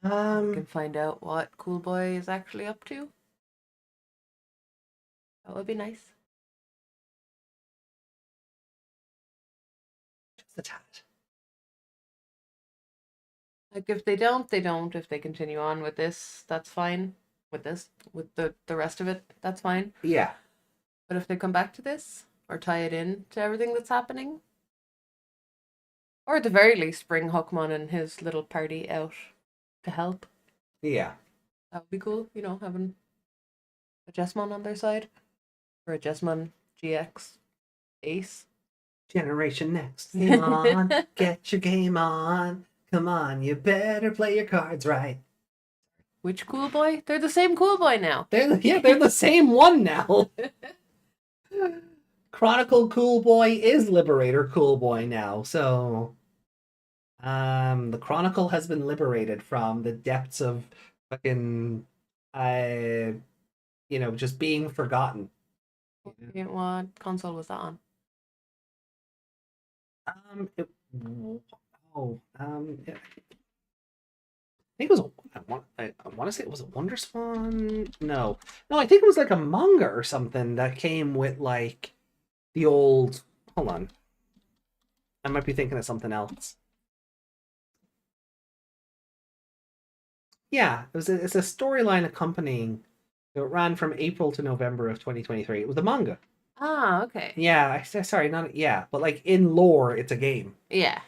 We can find out what Cool Boy is actually up to. That would be nice. the tad. Like if they don't, they don't. If they continue on with this, that's fine. With the rest of it, that's fine. Yeah. But if they come back to this or tie it in to everything that's happening, or at the very least bring Hookmon and his little party out to help, Yeah. that would be cool. You know, having a Jesmon on their side or a Jesmon GX ace. Generation Next. Come on, get your game on. Come on, you better play your cards right. Which cool boy? They're the same cool boy now. They're the same one now. Chronicle Cool Boy is Liberator Cool Boy now, so the Chronicle has been liberated from the depths of fucking just being forgotten. What console was that on? I think it was I want to say it was a WonderSwan. No, I think it was like a manga or something that came with like the old. Hold on, I might be thinking of something else. Yeah, it's a storyline accompanying. It ran from April to November of 2023. It was a manga. Ah, okay. Yeah, sorry, not yeah, but like in lore, it's a game. Yeah.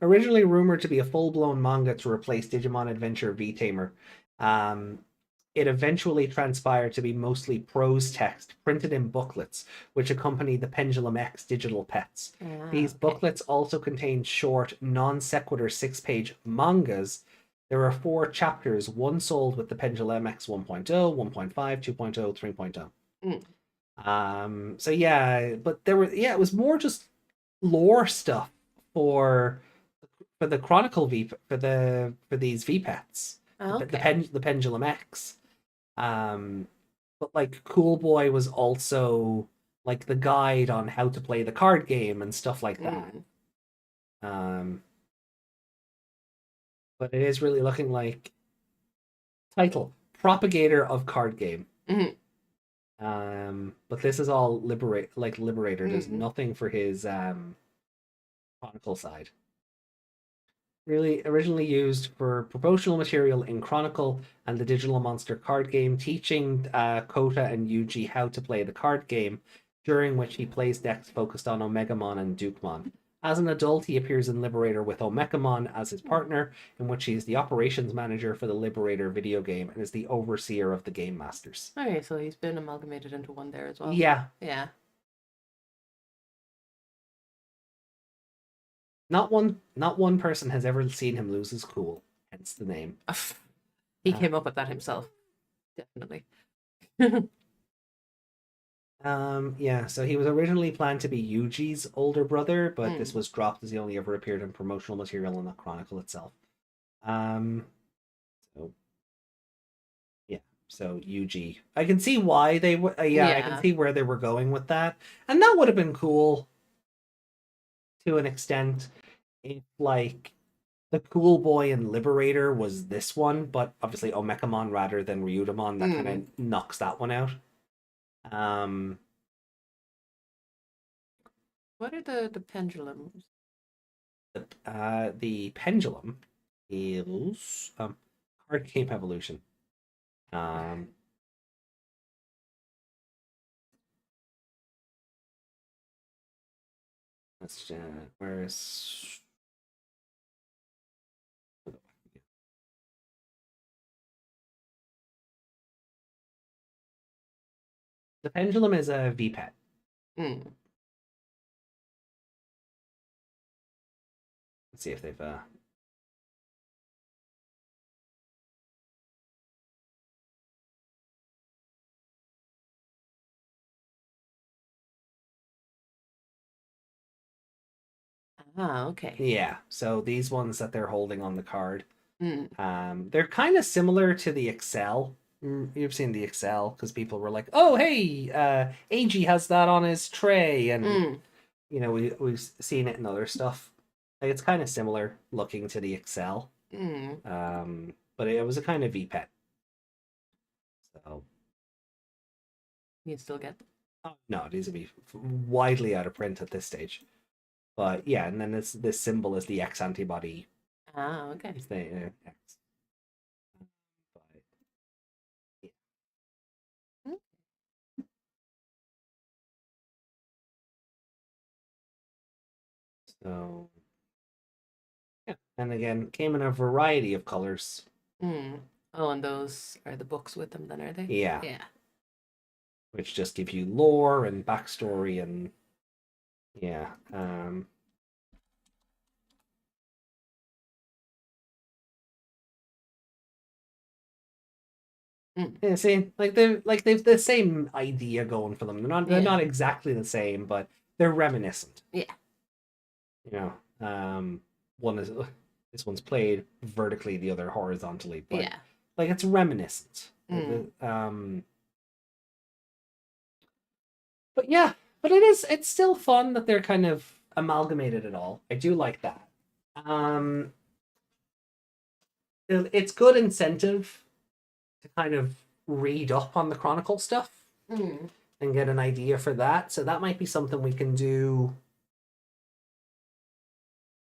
Originally rumored to be a full-blown manga to replace Digimon Adventure V-Tamer, it eventually transpired to be mostly prose text printed in booklets, which accompany the Pendulum X digital pets. These booklets also contain short, non-sequitur 6-page mangas. There are 4 chapters, one sold with the Pendulum X 1.0, 1.5, 2.0, 3.0. So yeah, but it was more just lore stuff for the Chronicle V for these V pets. Okay. The Pendulum X. But like Cool Boy was also like the guide on how to play the card game and stuff like that. But it is really looking like title Propagator of Card Game. But this is all Liberator. There's nothing for his Chronicle side. Really originally used for promotional material in Chronicle and the Digital Monster card game, teaching Kota and Yuji how to play the card game, during which he plays decks focused on Omegamon and Dukemon. As an adult, he appears in Liberator with Omegamon as his partner, in which he is the operations manager for the Liberator video game and is the overseer of the game masters. Okay, so he's been amalgamated into one there as well. Yeah. Yeah. Not one person has ever seen him lose his cool, hence the name. He came up with that himself. Definitely. Yeah, so he was originally planned to be Yuji's older brother, but this was dropped as he only ever appeared in promotional material in the Chronicle itself. So Yuji. I can see why they would. I can see where they were going with that, and that would have been cool to an extent if like the Cool Boy and Liberator was this one, but obviously Omekamon rather than Ryudamon, that kind of knocks that one out. What are the pendulums? The pendulum is card game evolution. Let's where's the pendulum is a V-pet. Let's see if they've okay. Yeah, so these ones that they're holding on the card, they're kind of similar to the Excel. You've seen the Excel because people were like, "Oh, hey, AG has that on his tray," and you know we've seen it in other stuff. Like, it's kind of similar looking to the Excel, but it was a kind of V-pet. So You still get them. No, these would be widely out of print at this stage. But yeah, and then this symbol is the X antibody. Ah, okay. It's the X. But, yeah. So yeah, and again, came in a variety of colors. Mm. Oh, and those are the books with them then, are they? Yeah. Yeah. Which just give you lore and backstory and yeah. Yeah, see, they've the same idea going for them. They're not exactly the same, but they're reminiscent. Yeah. You know, this one's played vertically, the other horizontally, but Yeah. like it's reminiscent. But yeah, but it's still fun that they're kind of amalgamated it all. I do like that. It's good incentive to kind of read up on the Chronicle stuff and get an idea for that. So that might be something we can do.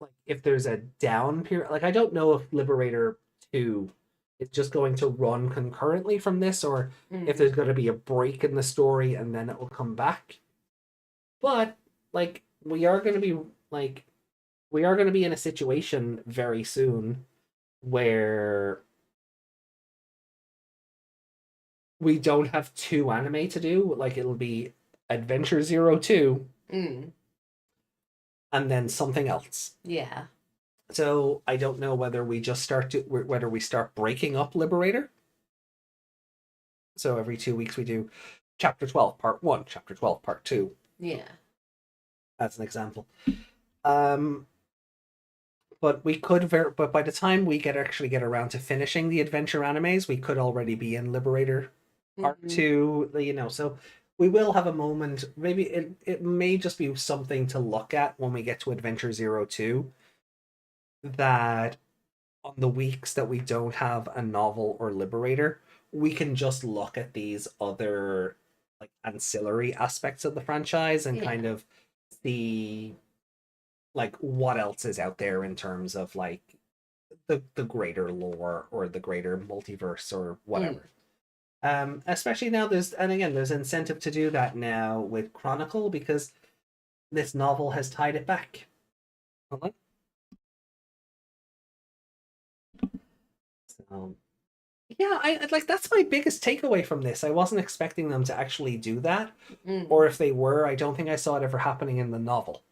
Like if there's a down period, like I don't know if Liberator 2 is just going to run concurrently from this, or if there's going to be a break in the story and then it will come back. But like we are going to be in a situation very soon where we don't have 2 anime to do. Like it'll be Adventure 02 and then something else. Yeah. So I don't know whether we start breaking up Liberator. So every 2 weeks we do Chapter 12 Part 1, Chapter 12 Part 2. Yeah. That's an example. But we could but by the time we actually get around to finishing the adventure animes, we could already be in Liberator Part 2, you know, so we will have a moment. Maybe it may just be something to look at when we get to Adventure 02, that on the weeks that we don't have a novel or Liberator, we can just look at these other like ancillary aspects of the franchise and kind of see like what else is out there in terms of like the greater lore or the greater multiverse or whatever. Especially now there's incentive to do that now with Chronicle because this novel has tied it back. So yeah, I like that's my biggest takeaway from this. I wasn't expecting them to actually do that, or if they were, I don't think I saw it ever happening in the novel.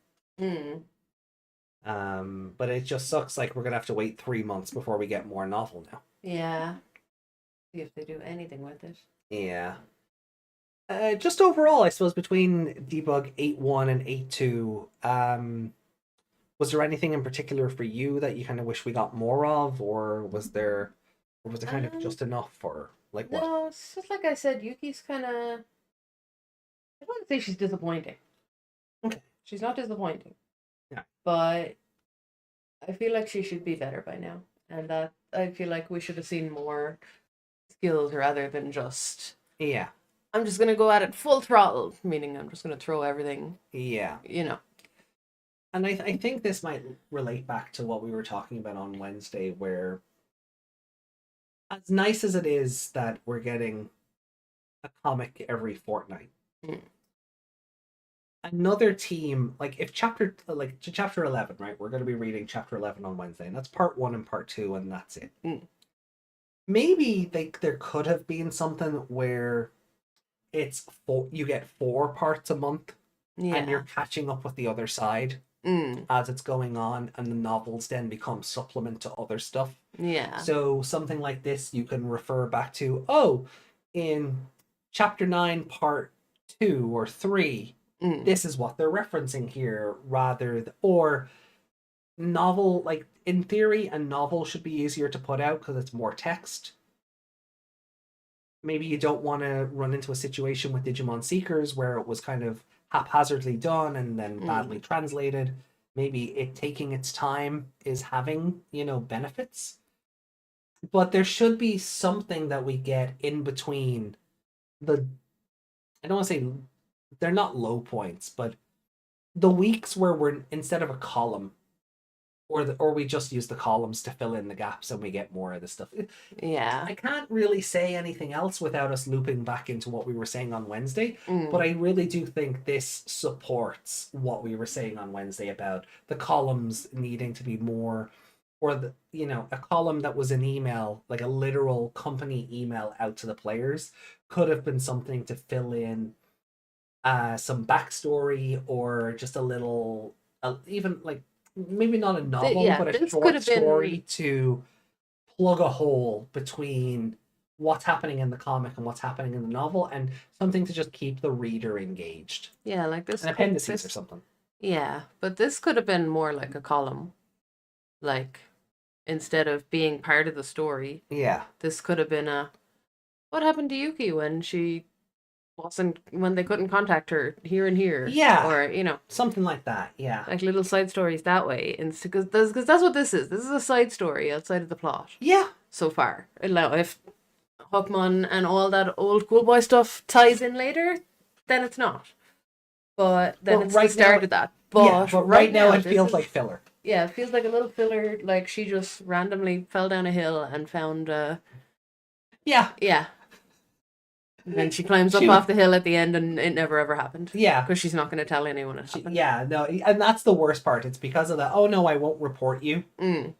But it just sucks. Like we're gonna have to wait 3 months before we get more novel now. Yeah. See if they do anything with it. Yeah. Just overall, I suppose between Debug 8.1 and 8.2, was there anything in particular for you that you kind of wish we got more of, or was it kind of just enough, or like what? No, it's just like I said, Yuki's kind of. I don't want to say she's disappointing. Okay. She's not disappointing. Yeah. But I feel like she should be better by now, and that I feel like we should have seen more skills rather than just. Yeah. I'm just gonna go at it full throttle, meaning I'm just gonna throw everything. Yeah. You know. And I think this might relate back to what we were talking about on Wednesday, where as nice as it is that we're getting a comic every fortnight, another team, like if chapter 11, right? We're going to be reading chapter 11 on Wednesday, and that's part 1 and part 2, and that's it. Maybe there could have been something where you get 4 parts a month, and you're catching up with the other side as it's going on, and the novels then become supplement to other stuff. Yeah. So something like this you can refer back to, in chapter 9 part 2 or 3, this is what they're referencing here, or novel, like in theory a novel should be easier to put out because it's more text. Maybe you don't want to run into a situation with Digimon Seekers where it was kind of haphazardly done and then badly translated. Maybe it taking its time is having, benefits. But there should be something that we get in between the I don't want to say they're not low points, but the weeks where we're instead of a column, or we just use the columns to fill in the gaps and we get more of the stuff. Yeah. I can't really say anything else without us looping back into what we were saying on Wednesday, Mm. but I really do think this supports what we were saying on Wednesday about the columns needing to be more, or the, you know, a column that was an email, like a literal company email out to the players, could have been something to fill in some backstory, or just a little, even like maybe not a novel, yeah, but a this could short have been- story to plug a hole between what's happening in the comic and what's happening in the novel, and something to just keep the reader engaged. Yeah, like this. An appendices this- or something. Yeah, but this could have been more like a column. Like, instead of being part of the story, Yeah. this could have been a what happened to Yuki when they couldn't contact her here and here. Yeah. Or, you know, Something like that. Yeah. like little side stories that way. And because that's what this is. This is a side story outside of the plot Yeah. so far. And now, if Hookmon and all that old cool boy stuff ties in later, then it's not. But then Well, it's right the start now- of that. But right now it this feels is- like filler. Yeah, it feels like a little filler. Like she just randomly fell down a hill and found Yeah. yeah. And then she climbs up She- off the hill at the end, and it never ever happened. Yeah. Because she's not going to tell anyone it happened. Yeah. No, and that's the worst part. It's because of the, oh no, I won't report you. Mm,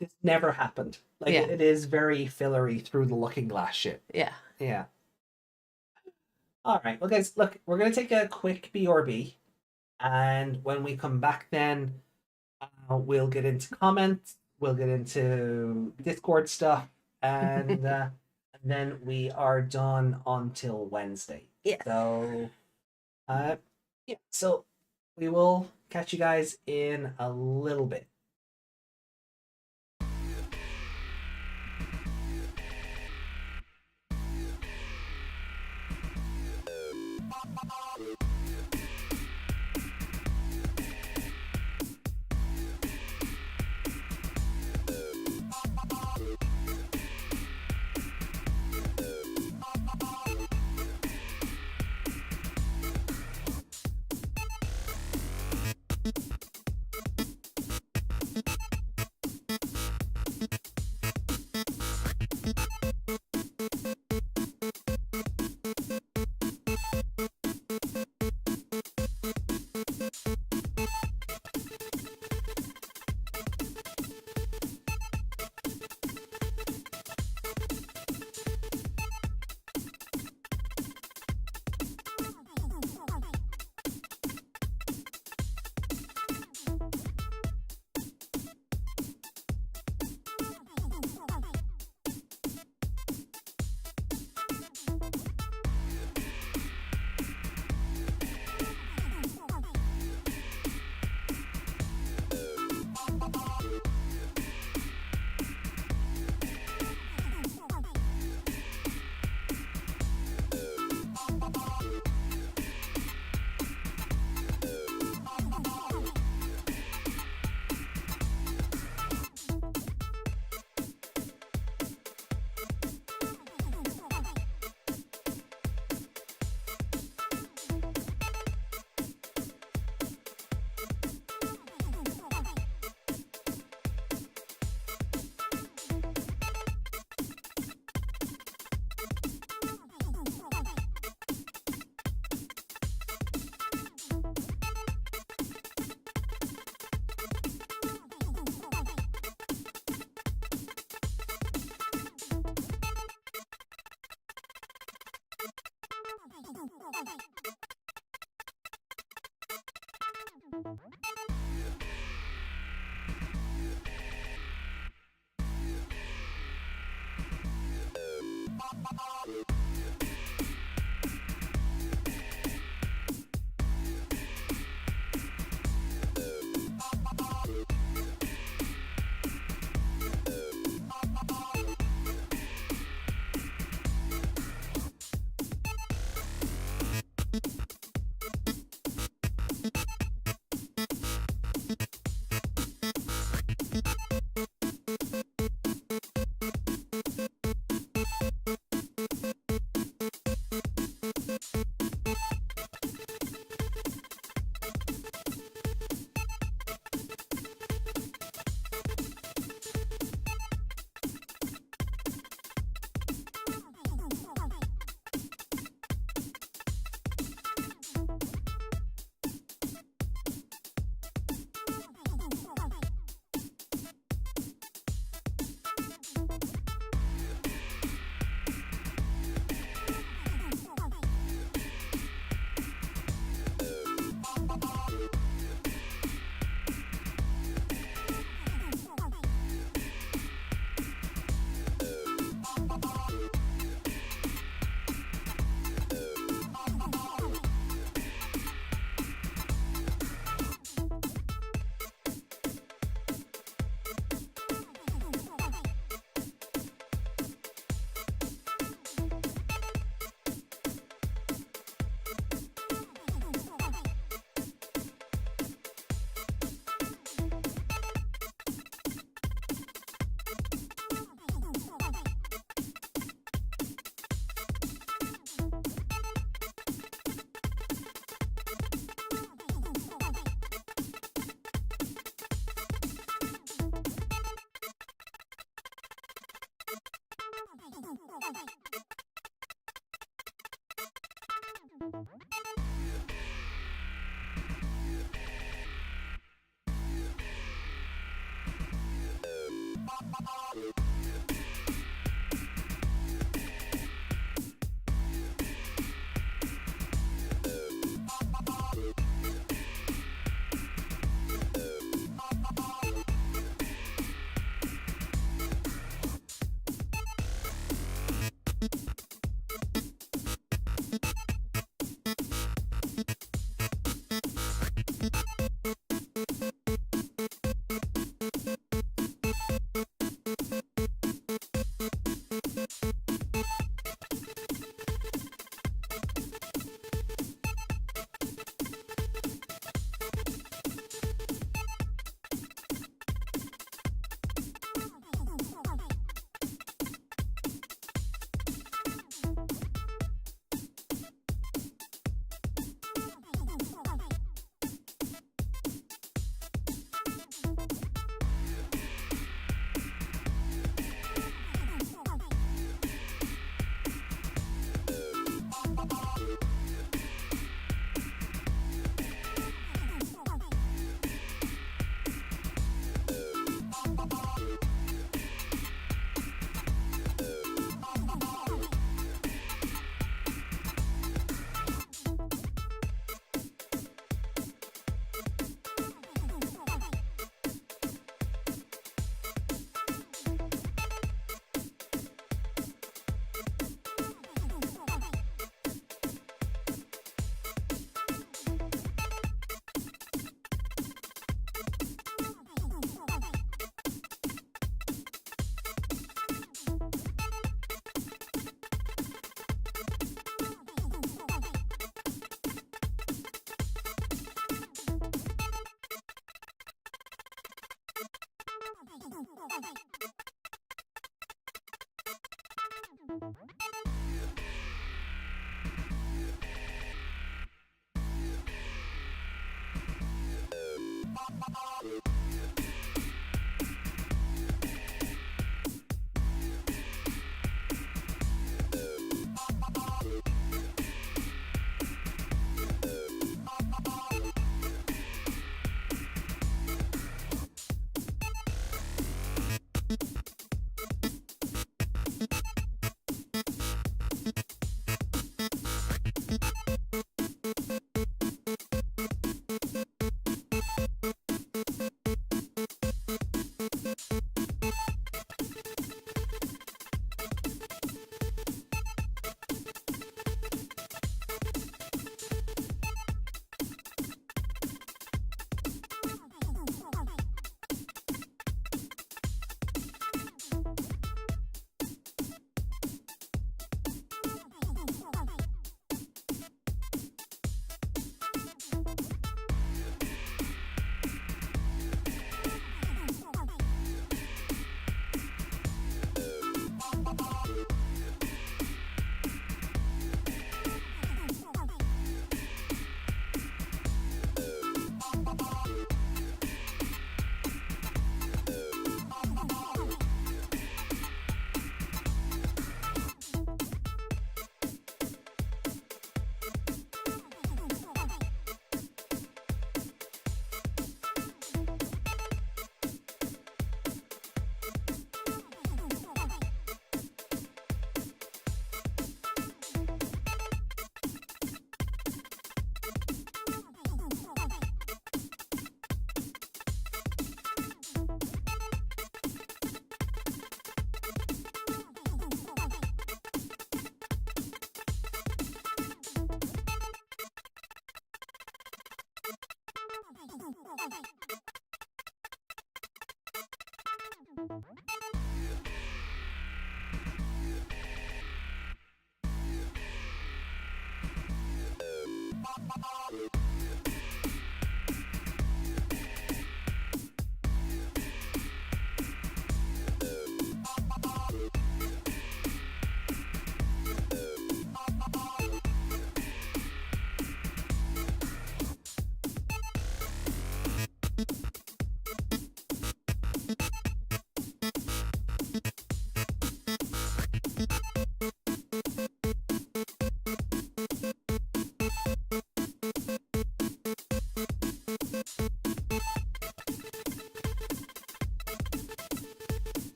This never happened. Like, Yeah. it is very fillery through the looking glass shit. yeah. Yeah. All right. Well, guys, look, we're going to take a quick BRB. And when we come back, then we'll get into comments, we'll get into Discord stuff, and then we are done until Wednesday. Yeah. So, yeah. So we will catch you guys in a little bit.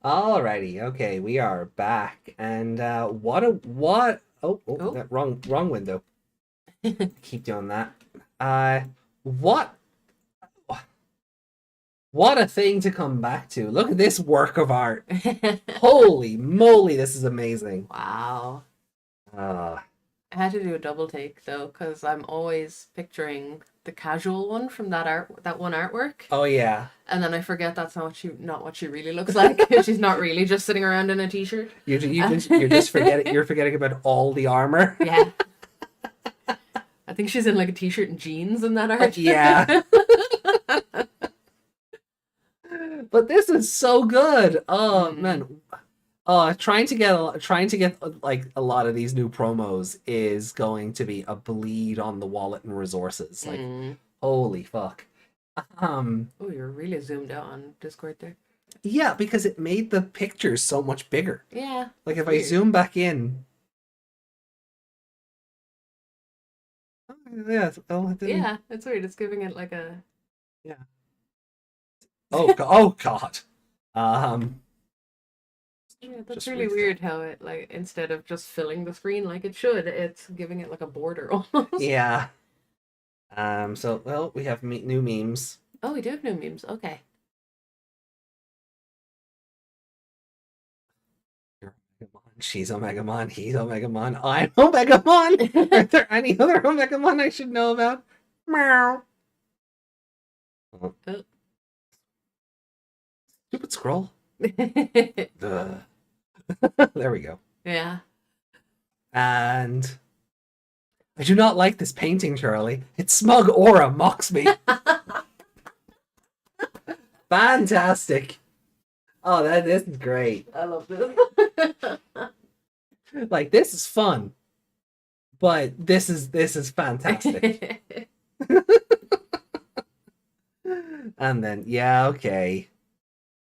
Alrighty, okay, we are back, and Oh. that wrong window. Keep doing that. What a thing to come back to. Look at this work of art. Holy moly, this is amazing. Wow. Uh, I had to do a double take though, because I'm always picturing the casual one from that one artwork, oh yeah, and then I forget that's not what she really looks like. She's not really just sitting around in a t-shirt. you're just forgetting about all the armor. Yeah. I think she's in like a t-shirt and jeans in that art. Yeah. But this is so good. Oh man. Trying to get like a lot of these new promos is going to be a bleed on the wallet and resources. Like, holy fuck. Oh, you're really zoomed out on Discord there. Yeah, because it made the pictures so much bigger. Yeah. Like if weird. I zoom back in. Yeah, well, it didn't. Yeah, it's weird. It's giving it like a. Yeah. Oh god. Yeah, that's Just really restart. weird how it, like, instead of just filling the screen like it should, it's giving it like a border almost. Yeah. So well, we have new memes. Oh, we do have new memes. Okay. She's Omegamon, he's Omegamon, I'm Omegamon! Are there any other Omegamon I should know about? Meow. Oh. Oh. Stupid scroll. Ugh. There we go. Yeah. And I do not like this painting, Charlie. Its smug aura mocks me. Fantastic. Oh, this is great. I love this. Like, this is fun. But this is fantastic. And then, yeah, okay.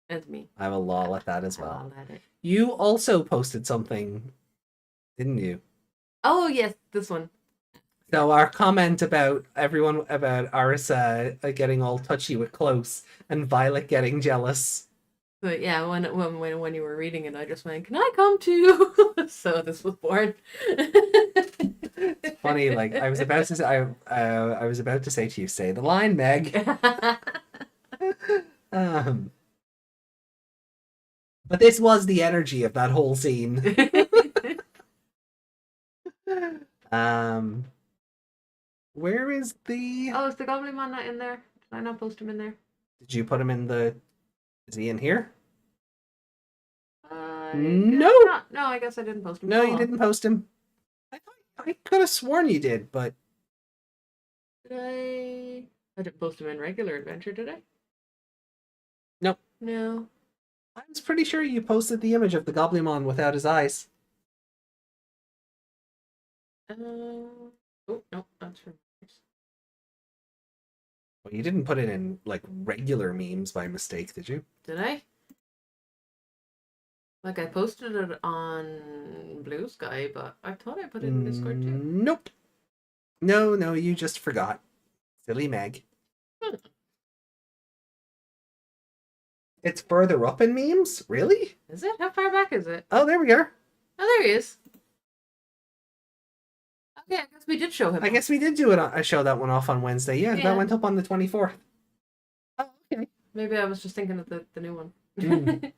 That's me. I will lol at that as well. I'll let it. You also posted something, didn't you? Oh, yes, this one. So our comment about everyone about Arisa getting all touchy with Close and Violet getting jealous. But yeah, when you were reading it, I just went, "Can I come too?" So this was born. It's funny, like I was about to say, I was about to say to you, say the line, Meg. But this was the energy of that whole scene. Where is the? Oh, is the Goblinmon not in there? Did I not post him in there? Did you put him in the? Is he in here? Did No. I not? No, I guess I didn't post him. No, Oh, you well. didn't post him. I could have sworn you did, but Did I? I didn't post him in regular adventure, did I? Nope. No. I was pretty sure you posted the image of the Goblimon without his eyes. Oh no, that's from. Well, you didn't put it in like regular memes by mistake, did you? Did I? Like I posted it on Blue Sky, but I thought I put it in Discord too. Nope. No, you just forgot. Silly Meg. Hmm. It's further up in memes? Really? Is it? How far back is it? Oh, there we are. Oh, there he is. Okay, I guess we did show him. I guess we did do it. I show that one off on Wednesday. Yeah, Yeah. that went up on the 24th. Oh, okay. Maybe I was just thinking of the new one. Mm.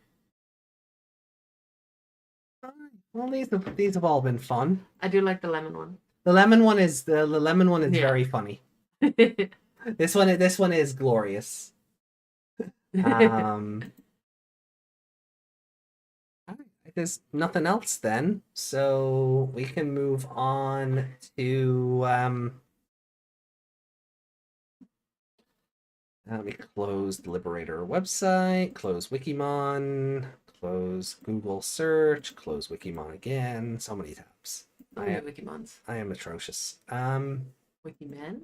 Well, these have all been fun. I do like the lemon one. The lemon one is the lemon one is Yeah. very funny. This one is glorious. There's nothing else then, so we can move on to let me close the Liberator website, close Wikimon, close Google search, close Wikimon again. So many tabs. Wikimons. I am atrocious. Wikiman?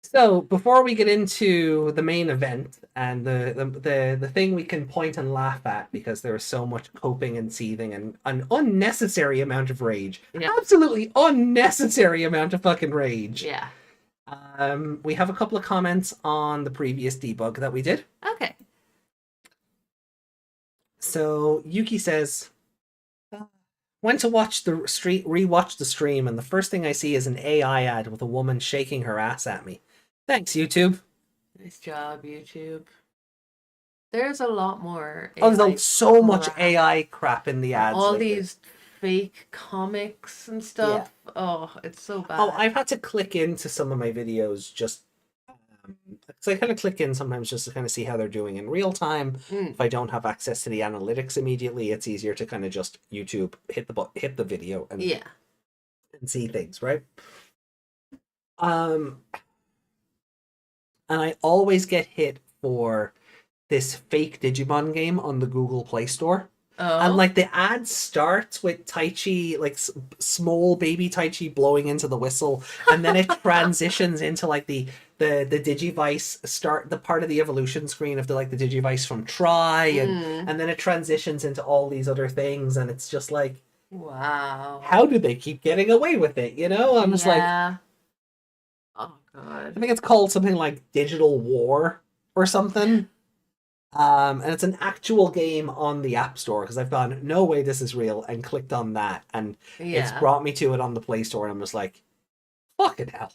So before we get into the main event and the thing we can point and laugh at because there is so much coping and seething and an unnecessary amount of rage, Yeah. absolutely unnecessary amount of fucking rage. Yeah. We have a couple of comments on the previous debug that we did. Okay. So Yuki says, went to watch the rewatch the stream, and the first thing I see is an AI ad with a woman shaking her ass at me. Thanks, YouTube. Nice job, YouTube. There's a lot more. Oh, there's AI so much crap. AI crap in the ads. All lately. these fake comics and stuff. Oh, it's so bad. Oh, I've had to click into some of my videos just because I kind of click in sometimes just to kind of see how they're doing in real time. Mm. If I don't have access to the analytics immediately, it's easier to kind of just YouTube hit the video and Yeah. and see things, right? And I always get hit for this fake Digimon game on the Google Play Store. Oh. And like the ad starts with Taichi, like small baby Taichi blowing into the whistle, and then it transitions into like the Digivice start, the part of the evolution screen of the like the Digivice from Try, and then it transitions into all these other things, and it's just like, Wow. how do they keep getting away with it? You know, I'm just like, Oh I god. think it's called something like Digital War or something. And it's an actual game on the App Store because I've gone, no way this is real, and clicked on that, and it's Yeah. brought me to it on the Play Store, and I'm just like, fucking hell.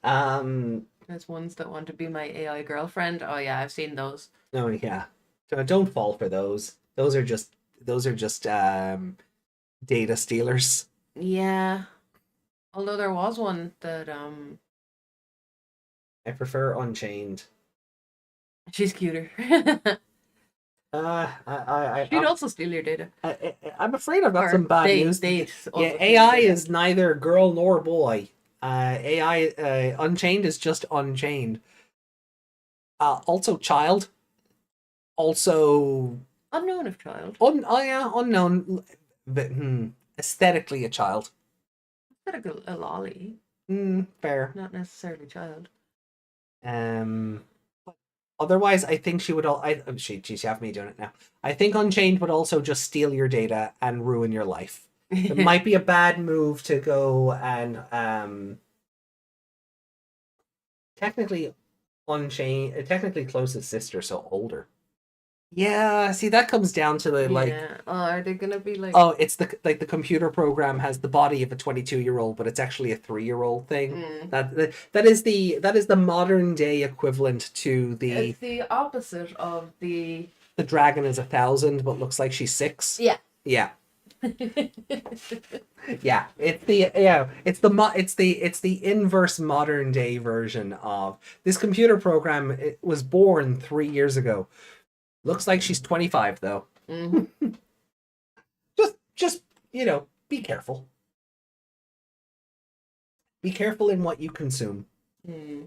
Wow. There's ones that want to be my AI girlfriend. Oh yeah, I've seen those. Oh yeah. So don't fall for those. Those are just data stealers. Yeah. Although there was one that I prefer Unchained. she's cuter. She'd also steal your data. I'm afraid I've got Or some bad they- news. they Yeah, also steal AI your data. is neither girl nor boy. AI Unchained is just Unchained. Also child. Also Unknown of child. unknown, but aesthetically a child. Aesthetic a lolly, Fair. not necessarily child. Otherwise, I think she would all. She's have me doing it now. I think Unchained would also just steal your data and ruin your life. It might be a bad move to go and technically Unchained, technically closest sister, so older. Yeah, see that comes down to the like. Yeah. Oh, are they gonna be like? Oh, it's the computer program has the body of a 22-year-old, but it's actually a 3-year-old thing. Mm. That is the modern day equivalent to the It's the opposite of the. the dragon is 1,000, but looks like she's 6. Yeah. Yeah. Yeah. It's the inverse modern day version of this computer program. It was born 3 years ago. Looks like she's 25 though. Mm-hmm. Just be careful. Be careful in what you consume. Mm.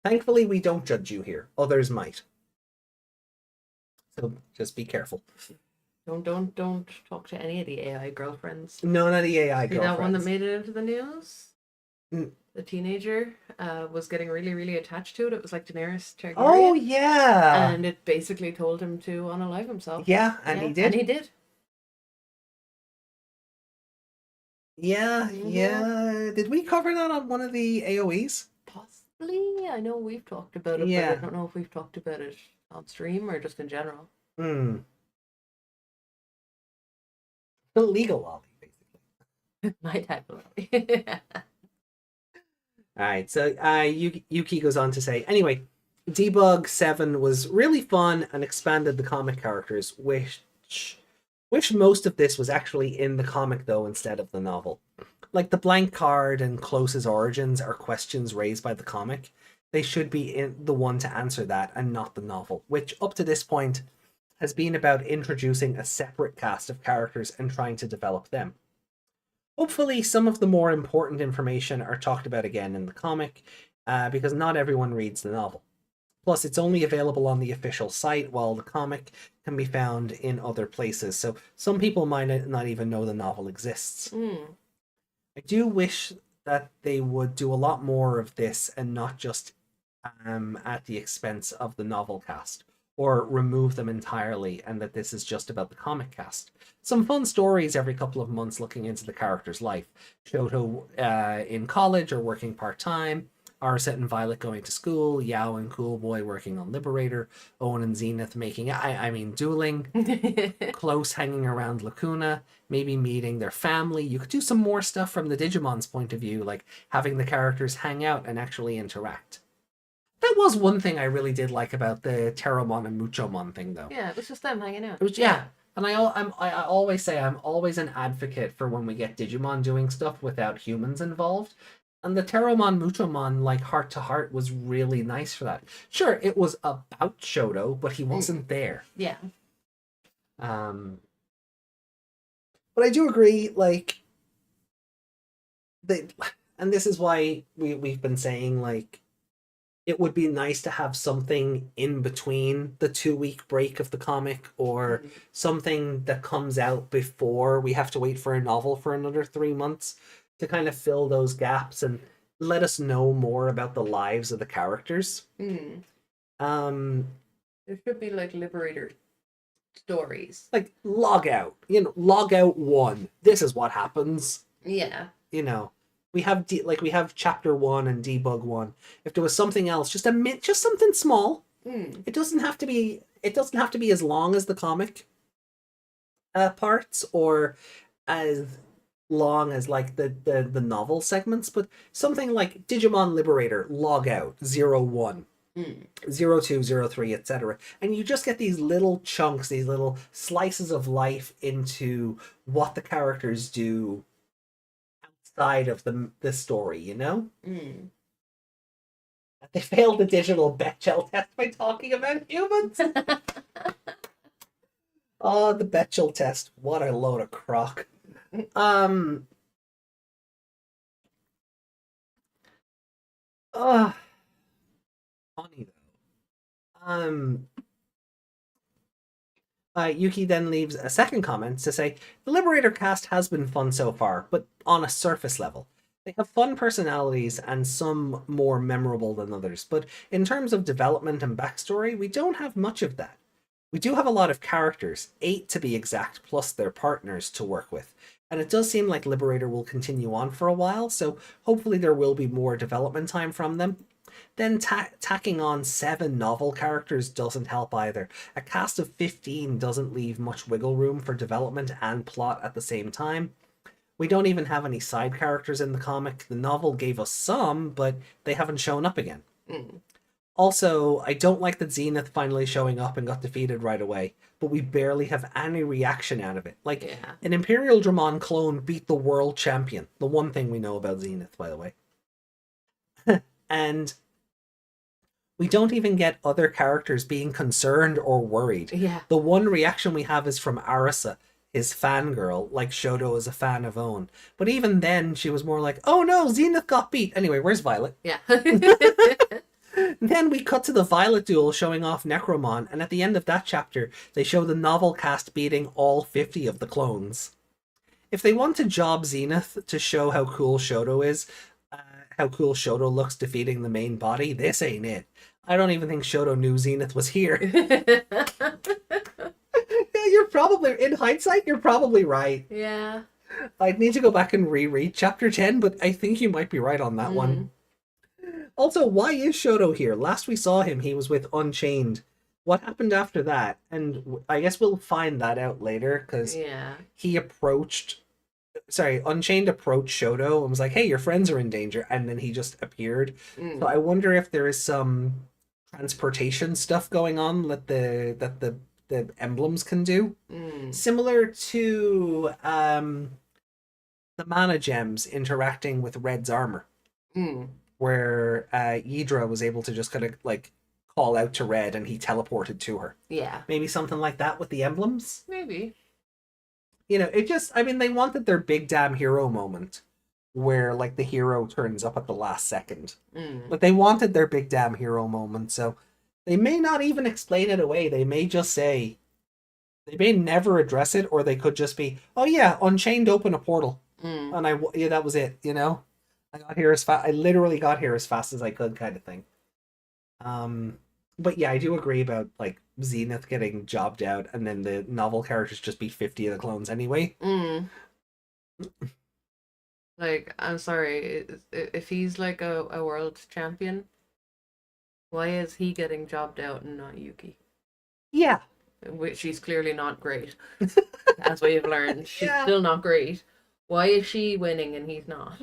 Thankfully, we don't judge you here. Others might. So just be careful. Don't talk to any of the AI girlfriends. None of the AI See girlfriends. that one that made it into the news? Mm. The teenager was getting really, really attached to it. It was like Daenerys Targaryen. Oh yeah. And it basically told him to unalive himself. Yeah, and he did. And he did. Yeah, Mhm. yeah. Did we cover that on one of the AOEs? Possibly. I know we've talked about it, Yeah. but I don't know if we've talked about it on stream or just in general. Legal lobby, basically. My type of All right, so Yuki goes on to say, anyway, Debug 7 was really fun and expanded the comic characters, wish most of this was actually in the comic, though, instead of the novel. Like the blank card and Close's origins are questions raised by the comic. They should be in the one to answer that and not the novel, which up to this point has been about introducing a separate cast of characters and trying to develop them. Hopefully, some of the more important information are talked about again in the comic, because not everyone reads the novel. Plus, it's only available on the official site, while the comic can be found in other places, so some people might not even know the novel exists. I do wish that they would do a lot more of this and not just at the expense of the novel cast, or remove them entirely, and that this is just about the comic cast. Some fun stories every couple of months looking into the character's life. Shoto in college or working part-time, Arset and Violet going to school, Yao and Cool Boy working on Liberator, Owen and Zenith dueling, Close hanging around Lacuna, maybe meeting their family. You could do some more stuff from the Digimon's point of view, like having the characters hang out and actually interact. That was one thing I really did like about the Terramon and Muchomon thing, though. Yeah, it was just them hanging out. It was, yeah. And I always say I'm always an advocate for when we get Digimon doing stuff without humans involved. And the Terramon Muchomon, like heart to heart, was really nice for that. Sure, it was about Shoto, but he wasn't there. Yeah. But I do agree, like, and this is why we've been saying, like, it would be nice to have something in between the 2-week break of the comic, or something that comes out before we have to wait for a novel for another 3 months to kind of fill those gaps and let us know more about the lives of the characters. There should be like Liberator stories. Like log out, log out 1. This is what happens. Yeah. We have we have chapter 1 and debug 1. If there was something else, just something small. It doesn't have to be as long as the comic parts, or as long as like the novel segments, but something like Digimon Liberator, log out, 01, 02, 03, etc. And you just get these little chunks, these little slices of life into what the characters do outside of the story, you know? They failed the digital Bechdel test by talking about humans. Oh, the Bechdel test. What a load of crock. Funny though. Yuki then leaves a second comment to say, the Liberator cast has been fun so far, but on a surface level. They have fun personalities and some more memorable than others, but in terms of development and backstory, we don't have much of that. We do have a lot of characters, 8 to be exact, plus their partners to work with. And it does seem like Liberator will continue on for a while, so hopefully there will be more development time from them. Then tacking on 7 novel characters doesn't help either. A cast of 15 doesn't leave much wiggle room for development and plot at the same time. We don't even have any side characters in the comic. The novel gave us some, but they haven't shown up again. Also, I don't like that Zenith finally showing up and got defeated right away, but we barely have any reaction out of it. Like, an Imperial Dramon clone beat the world champion. The one thing we know about Zenith, by the way. And we don't even get other characters being concerned or worried. Yeah. The one reaction we have is from Arisa, his fangirl, like Shoto is a fan of Own. But even then, she was more like, oh no, Zenith got beat. Anyway, where's Violet? Yeah. Then we cut to the Violet duel showing off Necromon, and at the end of that chapter, they show the novel cast beating all 50 of the clones. If they want to job Zenith to show how cool Shoto is, how cool Shoto looks defeating the main body, this ain't it. I don't even think Shoto knew Zenith was here. You're probably, in hindsight, you're probably right. Yeah. I'd need to go back and reread chapter 10, but I think you might be right on that one. Also, why is Shoto here? Last we saw him, he was with Unchained. What happened after that? And I guess we'll find that out later, because he approached... Sorry, Unchained approached Shoto and was like, hey, your friends are in danger, and then he just appeared. So I wonder if there is some transportation stuff going on that the emblems can do. Similar to the mana gems interacting with Red's armor. Where Ydra was able to just kind of like call out to Red and he teleported to her. Yeah. Maybe something like that with the emblems? Maybe. You know, it just, I mean, they wanted their big damn hero moment where like the hero turns up at the last second. But they wanted their big damn hero moment, so they may not even explain it away. They may just say, they may never address it, or they could just be, oh yeah, Unchained open a portal. And that was it, you know? I literally got here as fast as I could, kind of thing. But yeah, I do agree about like Zenith getting jobbed out, and then the novel characters just beat 50 of the clones anyway. Like, I'm sorry, if he's like a world champion, why is he getting jobbed out and not Yuki? Yeah. She's clearly not great, as we've learned. She's still not great. Why is she winning and he's not?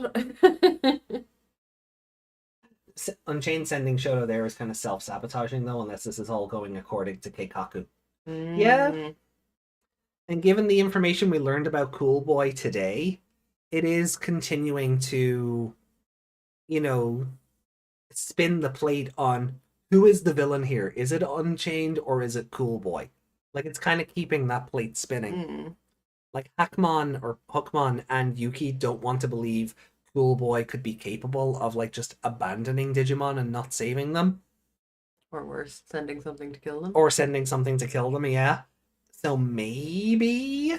Unchained sending Shoto there is kind of self-sabotaging, though, unless this is all going according to Keikaku. Yeah. And given the information we learned about Cool Boy today, it is continuing to, you know, spin the plate on who is the villain here. Is it Unchained or is it Cool Boy? Like, it's kind of keeping that plate spinning. Like, Hookmon and Yuki don't want to believe Cool Boy could be capable of, like, just abandoning Digimon and not saving them. Or worse, sending something to kill them. Or sending something to kill them, yeah. So maybe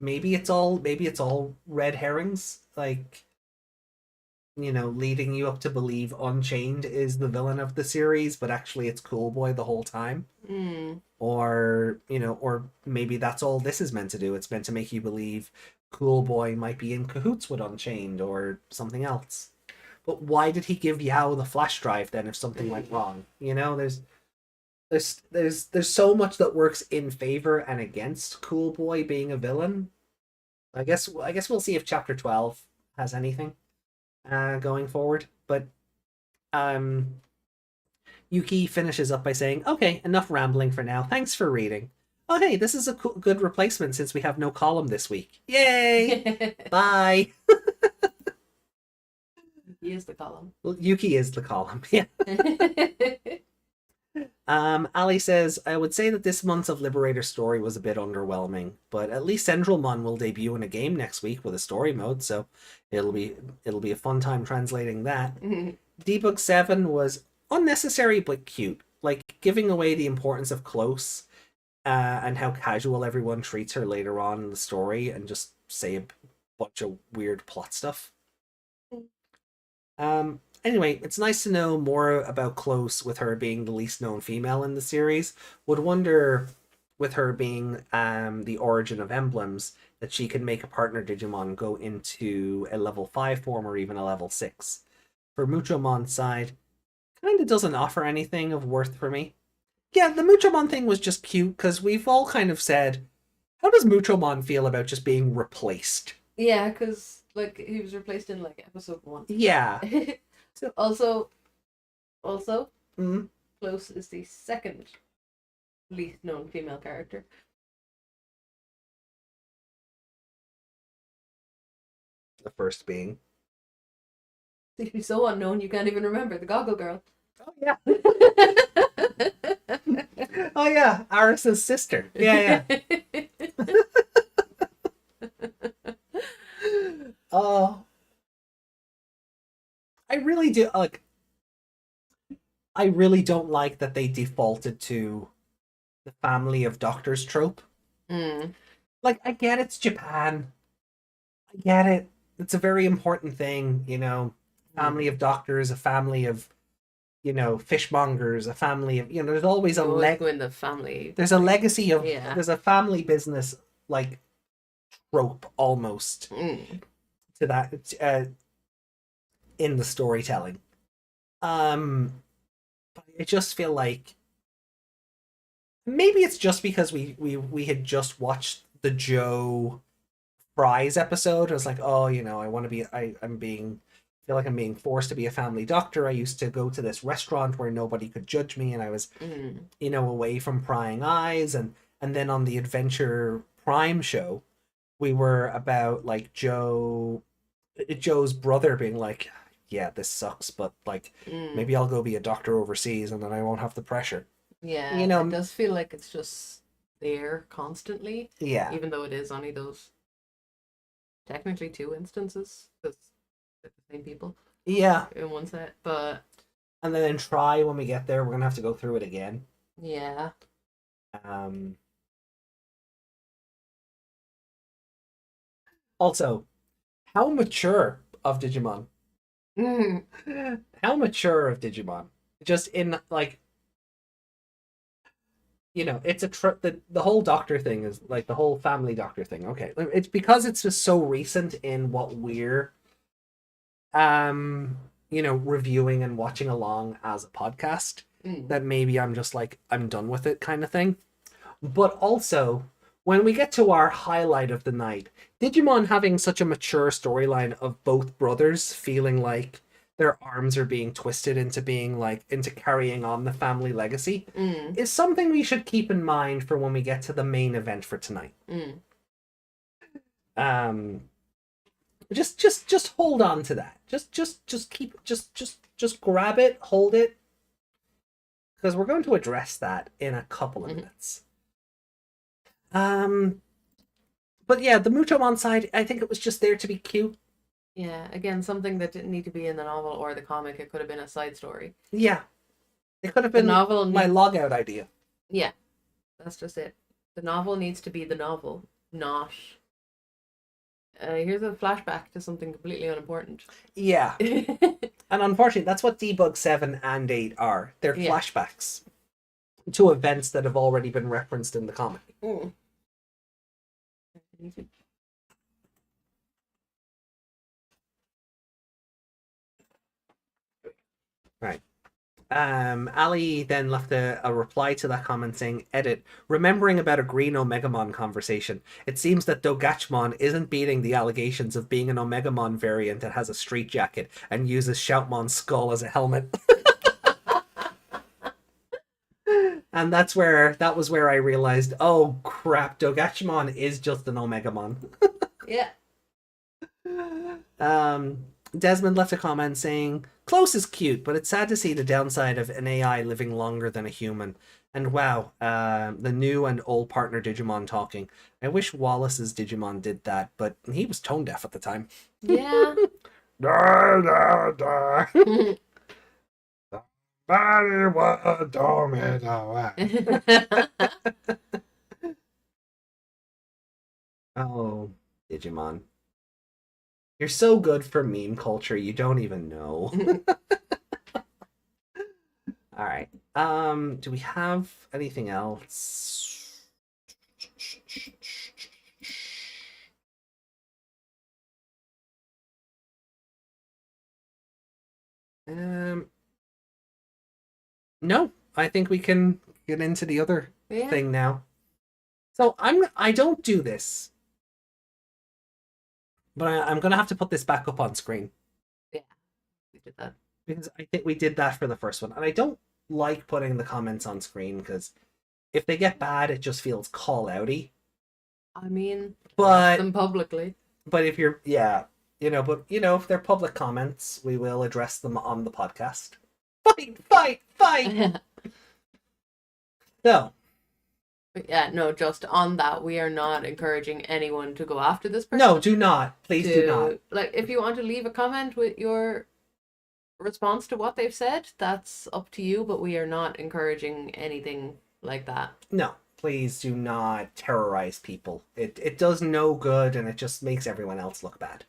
it's all red herrings, like, you know, leading you up to believe Unchained is the villain of the series, but actually it's Cool Boy the whole time. Or, you know, or maybe that's all this is meant to do. It's meant to make you believe Cool Boy might be in cahoots with Unchained or something else. But why did he give Yao the flash drive then if something went wrong? You know, there's so much that works in favor and against Cool Boy being a villain. I guess we'll see if chapter 12 has anything going forward. But Yuki finishes up by saying, "Okay, enough rambling for now. Thanks for reading. Oh, hey, this is a good replacement since we have no column this week. Yay! Bye." He is the column. Well, Yuki is the column. Yeah. Ali says, "I would say that this month's of Liberator story was a bit underwhelming, but at least Centralmon will debut in a game next week with a story mode, so it'll be a fun time translating that." Debug 7 was unnecessary but cute, like giving away the importance of Close and how casual everyone treats her later on in the story, and just say a bunch of weird plot stuff. Anyway, it's nice to know more about Close with her being the least known female in the series. Would wonder, with her being the origin of emblems, that she can make a partner Digimon go into a level 5 form or even a level 6. For Muchomon's side, kind of doesn't offer anything of worth for me. Yeah, the Muchomon thing was just cute because we've all kind of said, how does Muchomon feel about just being replaced? Yeah, because like he was replaced in like episode 1. Yeah. Also, Mhm. Close is the second least known female character. The first being. She's so unknown you can't even remember the Goggle Girl. Oh yeah. Oh yeah, Aris's sister. Yeah, yeah. Oh, I really do like. I really don't like that they defaulted to the family of doctors trope. Like, I get it's Japan. I get it. It's a very important thing, you know. Family of doctors, a family of, you know, fishmongers, a family of, you know, there's always go in the family. There's a legacy of, Yeah. There's a family business like trope almost to that in the storytelling. But I just feel like maybe it's just because we had just watched the Joe Fry's episode. I was like, oh, you know, I want to be feel like I'm being forced to be a family doctor. I used to go to this restaurant where nobody could judge me, and I was you know, away from prying eyes. And then on the Adventure Prime show, we were about like Joe's brother being like, yeah, this sucks, but like maybe I'll go be a doctor overseas and then I won't have the pressure. Yeah, you know, it does feel like it's just there constantly. Yeah, even though it is only those technically 2 instances, because they're the same people. Yeah, in one set, but and then in Try, when we get there, we're gonna have to go through it again. Yeah. Also, how mature of Digimon? How mature of Digimon? Just in like, you know, it's the whole doctor thing is like the whole family doctor thing. Okay, it's because it's just so recent in what we're, you know, reviewing and watching along as a podcast that maybe I'm just like, I'm done with it kind of thing. But also, when we get to our highlight of the night, Digimon having such a mature storyline of both brothers feeling like their arms are being twisted into being like, into carrying on the family legacy is something we should keep in mind for when we get to the main event for tonight. Just hold on to that. Just grab it, hold it, because we're going to address that in a couple of minutes. But yeah, the Muchomon side, I think it was just there to be cute. Yeah, again, something that didn't need to be in the novel or the comic. It could have been a side story. Yeah, it could have been my logout idea. Yeah, that's just it. The novel needs to be the novel, not here's a flashback to something completely unimportant. Yeah. And unfortunately, that's what Debug 7 and 8 are. They're flashbacks to events that have already been referenced in the comic. Right. Ali then left a reply to that comment saying, edit, remembering about a green Omegamon conversation. It seems that Dogachmon isn't beating the allegations of being an Omegamon variant that has a street jacket and uses Shoutmon's skull as a helmet. And that was where I realized, oh crap, Dogachmon is just an Omegamon. Yeah. Jesmon left a comment saying, close is cute, but it's sad to see the downside of an AI living longer than a human. And wow, the new and old partner Digimon talking. I wish Wallace's Digimon did that, but he was tone deaf at the time. Yeah. Da, da, da. Somebody was told me to wait. Oh, Digimon. You're so good for meme culture, you don't even know. Alright. Do we have anything else? No, I think we can get into the other thing now. So I don't do this, but I'm gonna have to put this back up on screen. Yeah, we did that because I think we did that for the first one, and I don't like putting the comments on screen because if they get bad, it just feels call outy. I mean, but them publicly. But if you're if they're public comments, we will address them on the podcast. Fight! So. Yeah, no, just on that, we are not encouraging anyone to go after this person. No, do not. Please do not. Like, if you want to leave a comment with your response to what they've said, that's up to you, but we are not encouraging anything like that. No, please do not terrorize people. It does no good, and it just makes everyone else look bad.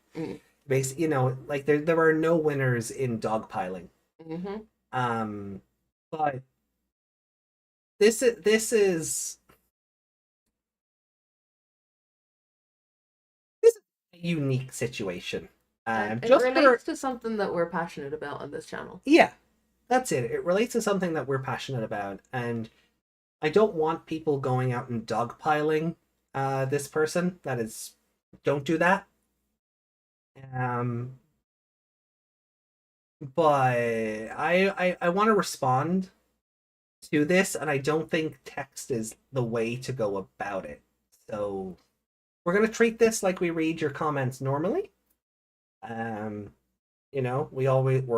Like there are no winners in dogpiling. Mm-hmm. But this is a unique situation. It relates to something that we're passionate about on this channel. Yeah, that's it. It relates to something that we're passionate about, and I don't want people going out and dogpiling this person. Don't do that. But I want to respond to this, and I don't think text is the way to go about it. So we're going to treat this like we read your comments normally. We're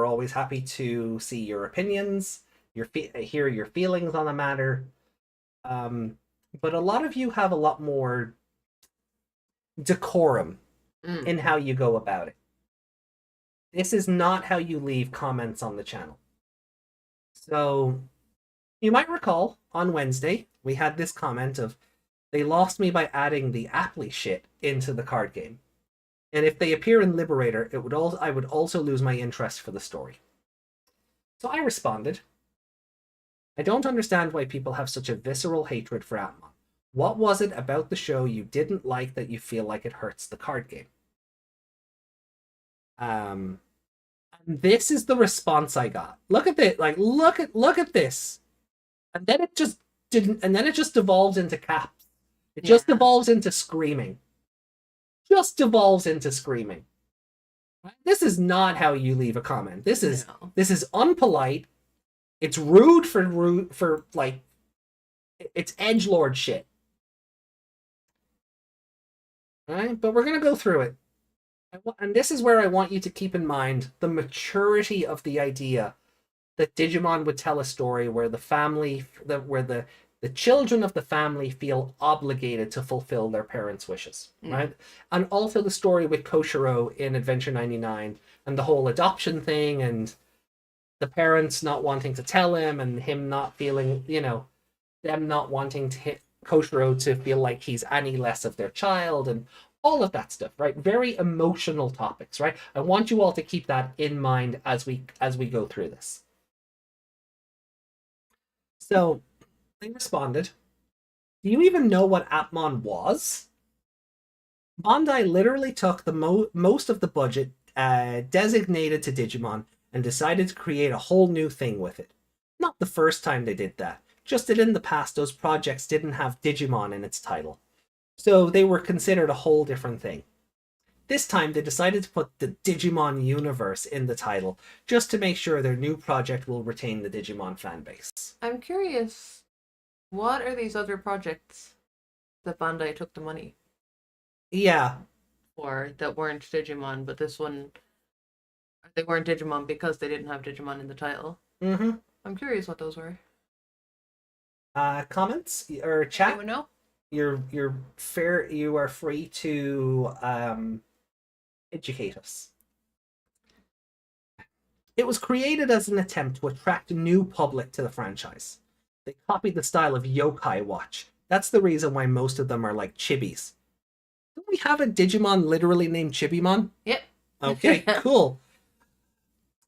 always happy to see your opinions, hear your feelings on the matter. But a lot of you have a lot more decorum in how you go about it. This is not how you leave comments on the channel. So you might recall on Wednesday, we had this comment of, they lost me by adding the Apply shit into the card game. And if they appear in Liberator, I would also lose my interest for the story. So I responded, I don't understand why people have such a visceral hatred for Appmon. What was it about the show you didn't like that you feel like it hurts the card game? And this is the response I got. Look at this. Like, look at this. And then it just devolves into caps. It just devolves into screaming. This is not how you leave a comment. This is unpolite. It's rude for like, it's edgelord shit. All right, but we're gonna go through it. And this is where I want you to keep in mind the maturity of the idea that Digimon would tell a story where the children of the family feel obligated to fulfill their parents' wishes, right? And also the story with Koshiro in Adventure 99 and the whole adoption thing and the parents not wanting to tell him and him not feeling, them not wanting Koshiro to feel like he's any less of their child and all of that stuff, right? Very emotional topics, right? I want you all to keep that in mind as we go through this. So they responded, do you even know what Appmon was? Bandai literally took the most of the budget designated to Digimon and decided to create a whole new thing with it. the first time they did that, just that in the past those projects didn't have Digimon in its title. So they were considered a whole different thing. This time they decided to put the Digimon universe in the title, just to make sure their new project will retain the Digimon fan base. I'm curious, what are these other projects that Bandai took the money Yeah, for that weren't Digimon, but this one, they weren't Digimon because they didn't have Digimon in the title? mm-hmm. I'm curious what those were. Comments or chat? Anyone know? You are free to educate us. It was created as an attempt to attract a new public to the franchise. They copied the style of Yokai Watch. That's the reason why most of them are like chibis. Don't we have a Digimon literally named Chibimon? Yep. Okay, cool.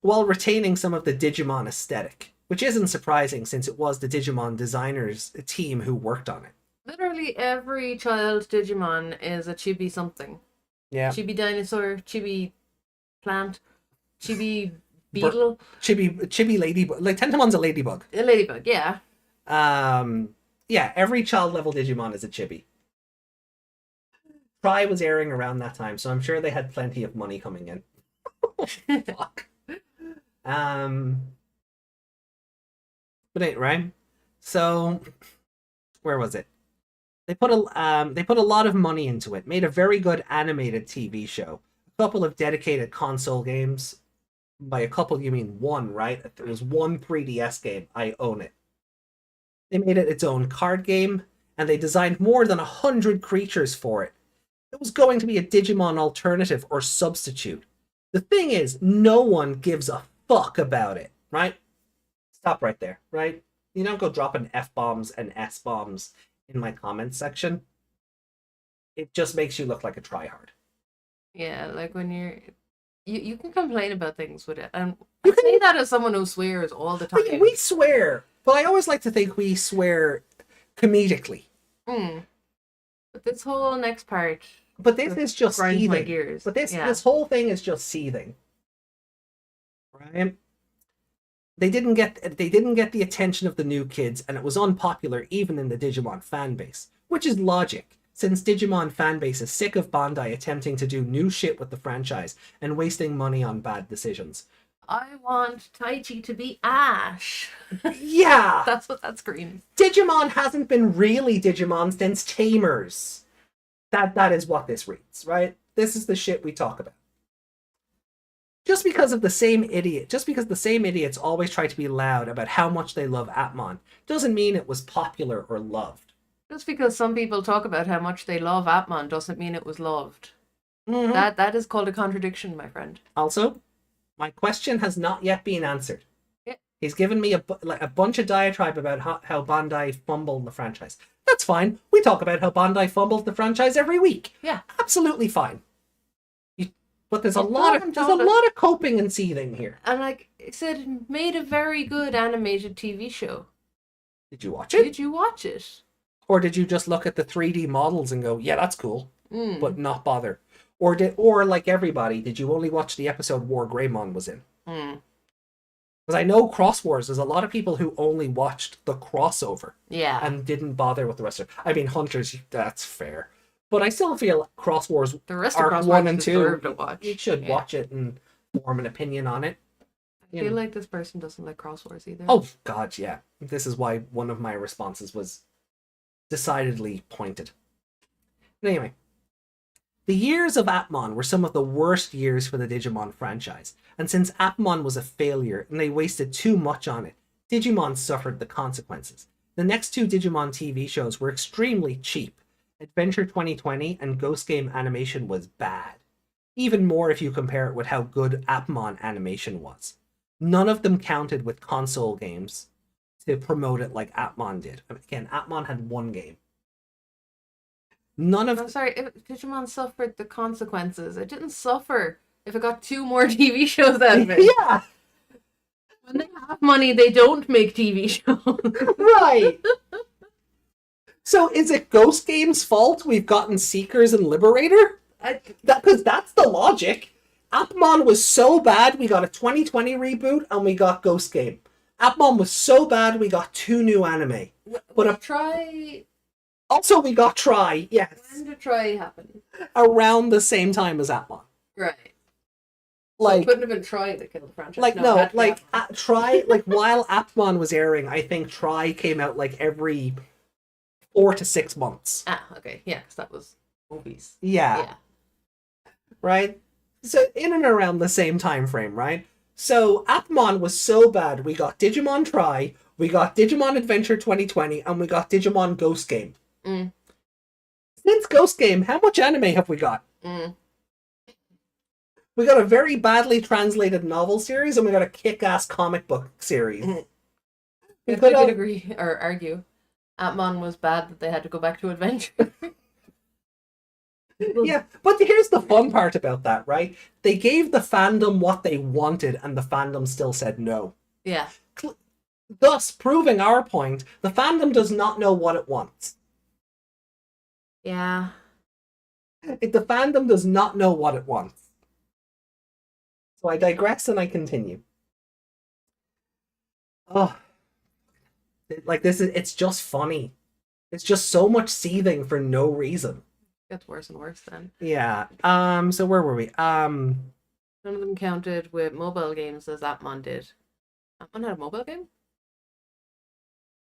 While retaining some of the Digimon aesthetic, which isn't surprising since it was the Digimon designers team who worked on it. Literally every child Digimon is a chibi something. Yeah. Chibi dinosaur, chibi plant, chibi beetle. Chibi ladybug. Like Tentamon's a ladybug. A ladybug, yeah. Yeah, every child level Digimon is a chibi. Try was airing around that time, so I'm sure they had plenty of money coming in. Fuck. But ain't right. So where was it? They put a lot of money into it, made a very good animated TV show, a couple of dedicated console games. By a couple, you mean one, right? If there was one 3DS game, I own it. They made it its own card game, and they designed more than 100 creatures for it. It was going to be a Digimon alternative or substitute. The thing is, no one gives a fuck about it, right? Stop right there, right? You don't go dropping F-bombs and S-bombs in my comments section. It just makes you look like a tryhard. Yeah, like when you can complain about things with it. And You I can- say that as someone who swears all the time. We swear, but I always like to think we swear comedically. But this whole next part But this is just grinds my seething. gears. But this Yeah. this whole thing is just seething. Right? They didn't get the attention of the new kids, and it was unpopular even in the Digimon fan base, which is logic, since Digimon fan base is sick of Bandai attempting to do new shit with the franchise and wasting money on bad decisions. I want Taichi to be Ash. Yeah! That's what that screams. Digimon hasn't been really Digimon since Tamers. That is what this reads, right? This is the shit we talk about. Just because the same idiots always try to be loud about how much they love Atmon, doesn't mean it was popular or loved. Just because some people talk about how much they love Atmon doesn't mean it was loved. Mhm. That is called a contradiction, my friend. Also, my question has not yet been answered. Yeah. He's given me a bunch of diatribe about how Bandai fumbled the franchise. That's fine. We talk about how Bandai fumbled the franchise every week. Yeah. Absolutely fine. But there's a It's lot not of a there's a total- lot of coping and seething here. And like I said, it made a very good animated TV show. Did you watch it? Did you watch it? Or did you just look at the 3D models and go, yeah, that's cool, Mm. but not bother? Or like everybody, did you only watch the episode War Greymon was in? Mm. Because I know Cross Wars, there's a lot of people who only watched the crossover Yeah. and didn't bother with the rest of it. I mean, Hunters, that's fair. But I still feel Cross Wars The rest of Arc Cross 1 Wars and 2, deserve to watch. you should Yeah. watch it and form an opinion on it. I feel like this person doesn't like Cross Wars either. Oh, God, yeah. This is why one of my responses was decidedly pointed. Anyway, the years of Atmon were some of the worst years for the Digimon franchise, and since Atmon was a failure and they wasted too much on it, Digimon suffered the consequences. The next two Digimon TV shows were extremely cheap. Adventure 2020 and Ghost Game animation was bad. Even more if you compare it with how good Atmon animation was. None of them counted with console games to promote it like Atmon did. Again, Atmon had one game. None I'm of sorry, Digimon suffered the consequences. It didn't suffer if it got 2 more TV shows out of it. yeah, When they have money, they don't make TV shows. right. So is it Ghost Game's fault we've gotten Seekers and Liberator? Because that's the logic. Atmon was so bad we got a 2020 reboot and we got Ghost Game. Appmon was so bad we got 2 new anime. But a try. Also, we got Try, yes, When did try happen? around the same time as Appmon. Right. Like, So it couldn't have been Try that killed the franchise. like it no, had to be like Appmon. Try, like while Appmon was airing, I think Try came out like every 4 to 6 months. Okay, yeah, because that was movies. Yeah. Yeah. Right? So in and around the same time frame, right? So Appmon was so bad, we got Digimon Try, we got Digimon Adventure 2020, and we got Digimon Ghost Game. Mm. Since Ghost Game, how much anime have we got? Mm. We got a very badly translated novel series, and we got a kick-ass comic book series. Mhm. We If could they have- could agree or argue, Appmon was bad that they had to go back to Adventure. Yeah, but here's the fun part about that, right? They gave the fandom what they wanted, and the fandom still said no. Yeah. Thus, proving our point, the fandom does not know what it wants. Yeah. The fandom does not know what it wants. So I digress and I continue. Oh, like it's just funny. It's just so much seething for no reason. Gets worse and worse then. Yeah. So where were we? None of them counted with mobile games as Appmon did. Appmon had a mobile game?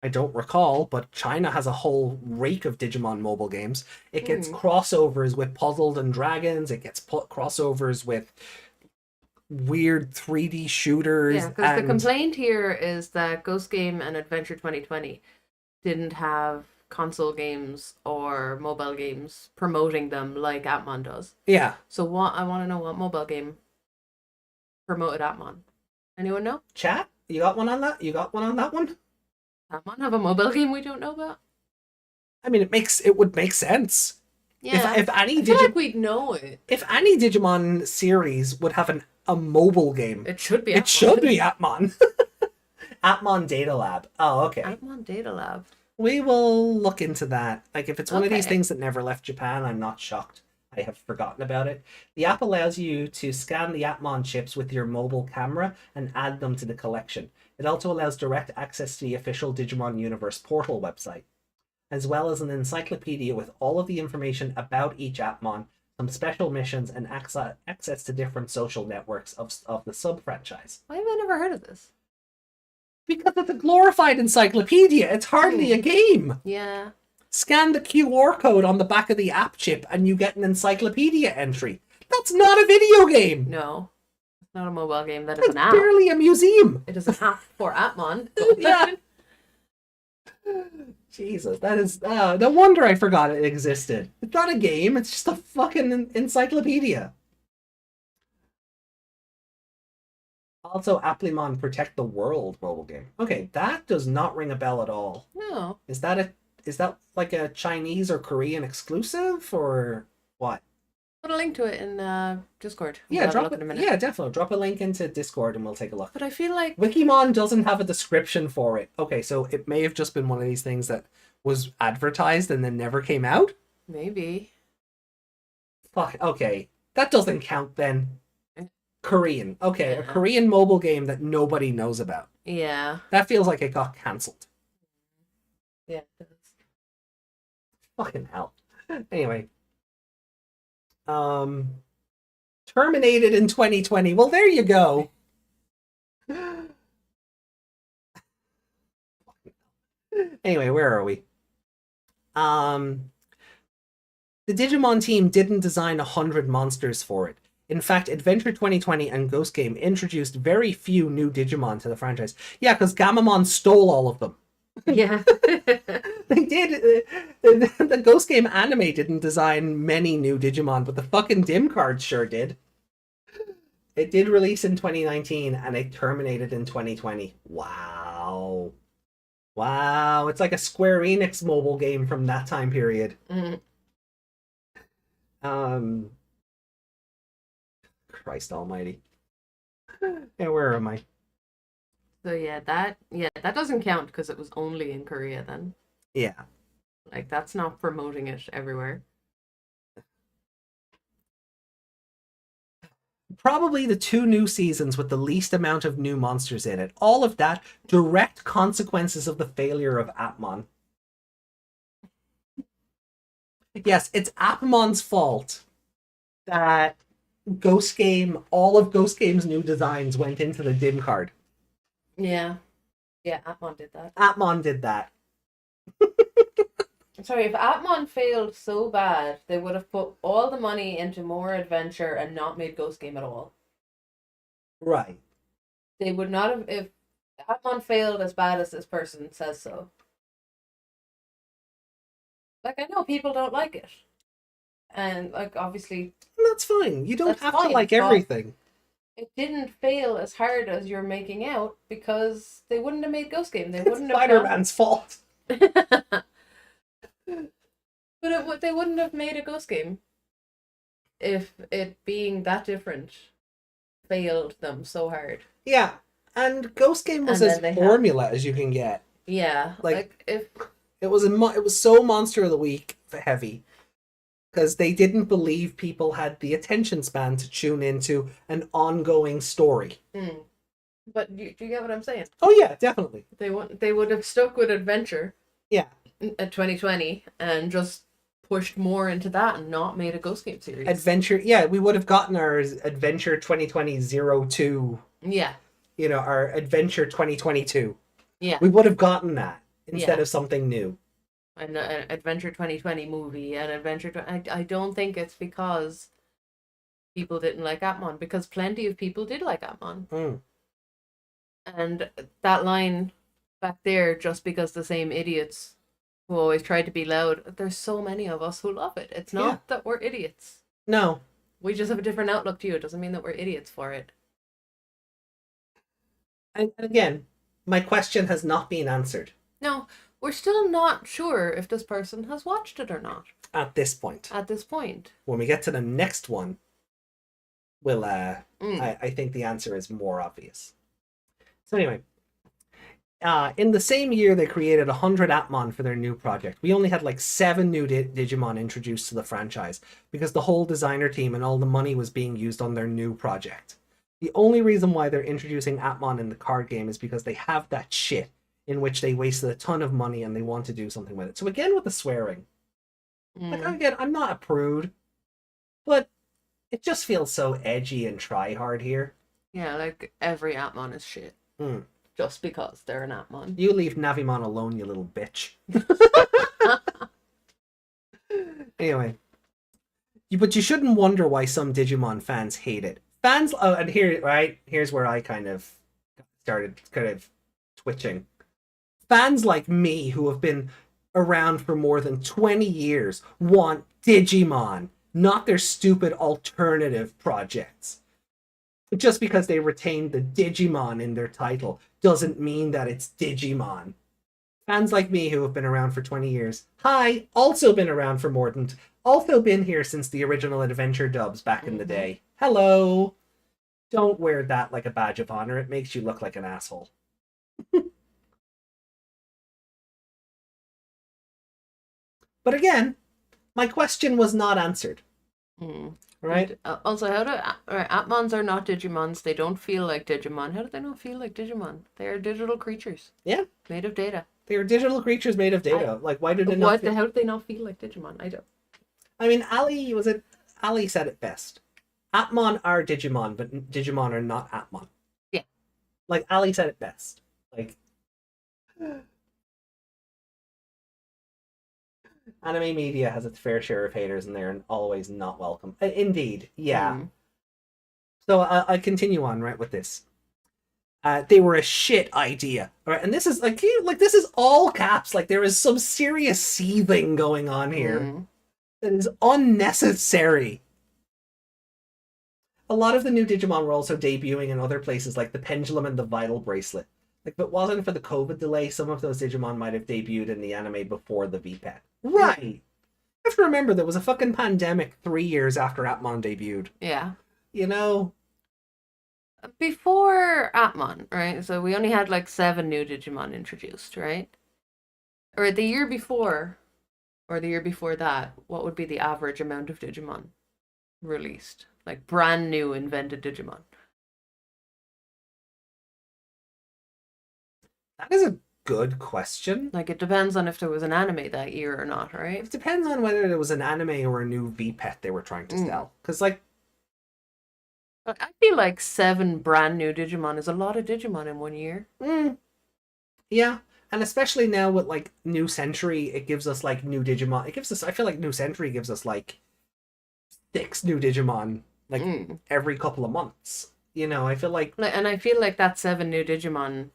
I don't recall, but China has a whole rake of Digimon mobile games. It gets Hmm. crossovers with Puzzled and Dragons. It gets crossovers with weird 3D shooters. Yeah, because the and complaint here is that Ghost Game and Adventure 2020 didn't have console games or mobile games promoting them like Appmon does. yeah, So I want to know what mobile game promoted Appmon. Anyone know? chat. You got one on that? You got one on that one? Appmon have a mobile game we don't know about? I mean, it would make sense. Yeah. If any I feel like we'd know it. if any Digimon series would have a mobile game, It should be it Appmon. should be Appmon. Appmon Data Lab. Oh, okay. Appmon Data Lab. We will look into that. Like, if it's one of these Okay. things that never left Japan, I'm not shocked. I have forgotten about it. The app allows you to scan the Appmon chips with your mobile camera and add them to the collection. It also allows direct access to the official Digimon Universe portal website, as well as an encyclopedia with all of the information about each Appmon, some special missions, and access to different social networks of the sub-franchise. Why have I never heard of this? Because it's a glorified encyclopedia. It's hardly a game. Yeah. Scan the QR code on the back of the app chip and you get an encyclopedia entry. That's not a video game. No. It's not a mobile game. That is It's an app. barely a museum. It is an app for Appmon. Yeah. Jesus, that is... no wonder I forgot it existed. It's not a game, it's just a fucking encyclopedia. Also, Applimon Protect the World mobile game. Okay, that does not ring a bell at all. No. Is that like a Chinese or Korean exclusive or what? Put a link to it in Discord. We'll Yeah, have a drop look it. in a minute. Yeah, definitely. Drop a link into Discord and we'll take a look. But I feel like Wikimon doesn't have a description for it. Okay, so it may have just been one of these things that was advertised and then never came out. maybe. Fuck. Okay, that doesn't count then. Korean. Okay, a Yeah. Korean mobile game that nobody knows about. Yeah. That feels like it got cancelled. Yeah, it does. Fucking hell. Anyway. Terminated in 2020. Well, there you go. Anyway, where are we? The Digimon team didn't design 100 monsters for it. In fact, Adventure 2020 and Ghost Game introduced very few new Digimon to the franchise. Yeah, because Gamamon stole all of them. Yeah. They did. The Ghost Game anime didn't design many new Digimon, but the fucking Dim cards sure did. It did release in 2019 and it terminated in 2020. Wow. Wow, it's like a Square Enix mobile game from that time period. Mhm. Christ almighty. Yeah, where am I? So that doesn't count because it was only in Korea then. Yeah. Like that's not promoting it everywhere. Probably the 2 new seasons with the least amount of new monsters in it. All of that direct consequences of the failure of Atmon. Yes, it's Atmon's fault that all of Ghost Game's new designs went into the dim card. Yeah. Yeah, Atmon did that. Atmon did that. Sorry, if Atmon failed so bad, they would have put all the money into more adventure and not made Ghost Game at all. Right. They would not have, if Atmon failed as bad as this person says so. Like, I know people don't like it. And, like, obviously... That's fine. You don't That's have fine, to like but- everything. It didn't fail as hard as you're making out because they wouldn't have made Ghost Game. They wouldn't It's have Spider-Man's fault. But they wouldn't have made a Ghost Game if it being that different failed them so hard. Yeah, and Ghost Game was And as then they formula as you can get. Yeah, Like- if It was so Monster of the Week heavy because they didn't believe people had the attention span to tune into an ongoing story. But do you get what I'm saying? Oh yeah, definitely. They would have stuck with adventure Yeah. at 2020 and just pushed more into that and not made a Ghost Game series. Adventure, yeah, we would have gotten our Adventure 2020-02, Yeah, our Adventure 2022. yeah. We would have gotten that instead Yeah. of something new. An Adventure 2020 movie, an Adventure... I don't think it's because people didn't like Atmon, because plenty of people did like Atmon. Mm. And that line back there, just because the same idiots who always try to be loud, there's so many of us who love it. It's not Yeah. that we're idiots. No. We just have a different outlook to you. It doesn't mean that we're idiots for it. And again, my question has not been answered No, we're still not sure if this person has watched it or not at this point. at this point. When we get to the next one, we'll I think the answer is more obvious. So anyway, in the same year they created 100 Atmon for their new project. We only had like 7 new Digimon introduced to the franchise because the whole designer team and all the money was being used on their new project. The only reason why they're introducing Atmon in the card game is because they have that shit in which they wasted a ton of money and they want to do something with it. So again with the swearing. Like again, I'm not a prude, but it just feels so edgy and try hard here. Yeah, like every Atmon is shit. Mm. Just because they're an Atmon. You leave Navimon alone, you little bitch. Anyway. But you shouldn't wonder why some Digimon fans hate it. Fans, and here's where I kind of started twitching. Fans like me who have been around for more than 20 years want Digimon, not their stupid alternative projects. Just because they retained the Digimon in their title doesn't mean that it's Digimon. Fans like me who have been around for 20 years, also been around for more than, also been here since the original Adventure dubs back in the day. Hello! Don't wear that like a badge of honor, it makes you look like an asshole. But again, my question was not answered. Right? Also, Atmons are not Digimons. They don't feel like Digimon. How do they not feel like Digimon? They are digital creatures. Yeah. Made of data. They are digital creatures made of data. Why did they not How do they not feel like Digimon? I don't. I mean, Ali said it best. Atmon are Digimon, but Digimon are not Atmon. Yeah. Like, Ali said it best. Like, anime media has its fair share of haters, and they're always not welcome. Indeed, yeah. So I continue on right with this. They were a shit idea, all right? And this is this is all caps. Like there is some serious seething going on here. That is unnecessary. A lot of the new Digimon were also debuting in other places, like the Pendulum and the Vital Bracelet. Like, if it wasn't for the COVID delay, some of those Digimon might have debuted in the anime before the VPET. Right. You have to remember there was a fucking pandemic 3 years after Atmon debuted. Yeah. You know? Before Atmon, right? So we only had like 7 new Digimon introduced, right? Or the year before, or the year before that, what would be the average amount of Digimon released Like brand new invented Digimon. That is a good question. Like it depends on if there was an anime that year or not, right? It depends on whether there was an anime or a new V-Pet they were trying to sell. Because, like, But I feel like 7 brand new Digimon is a lot of Digimon in 1 year. yeah. And especially now with, like, New Century, it gives us, like, new Digimon. It gives us, I feel like New Century gives us, like, 6 new Digimon, like, every couple of months. You know, I feel like... And I feel like that 7 new Digimon,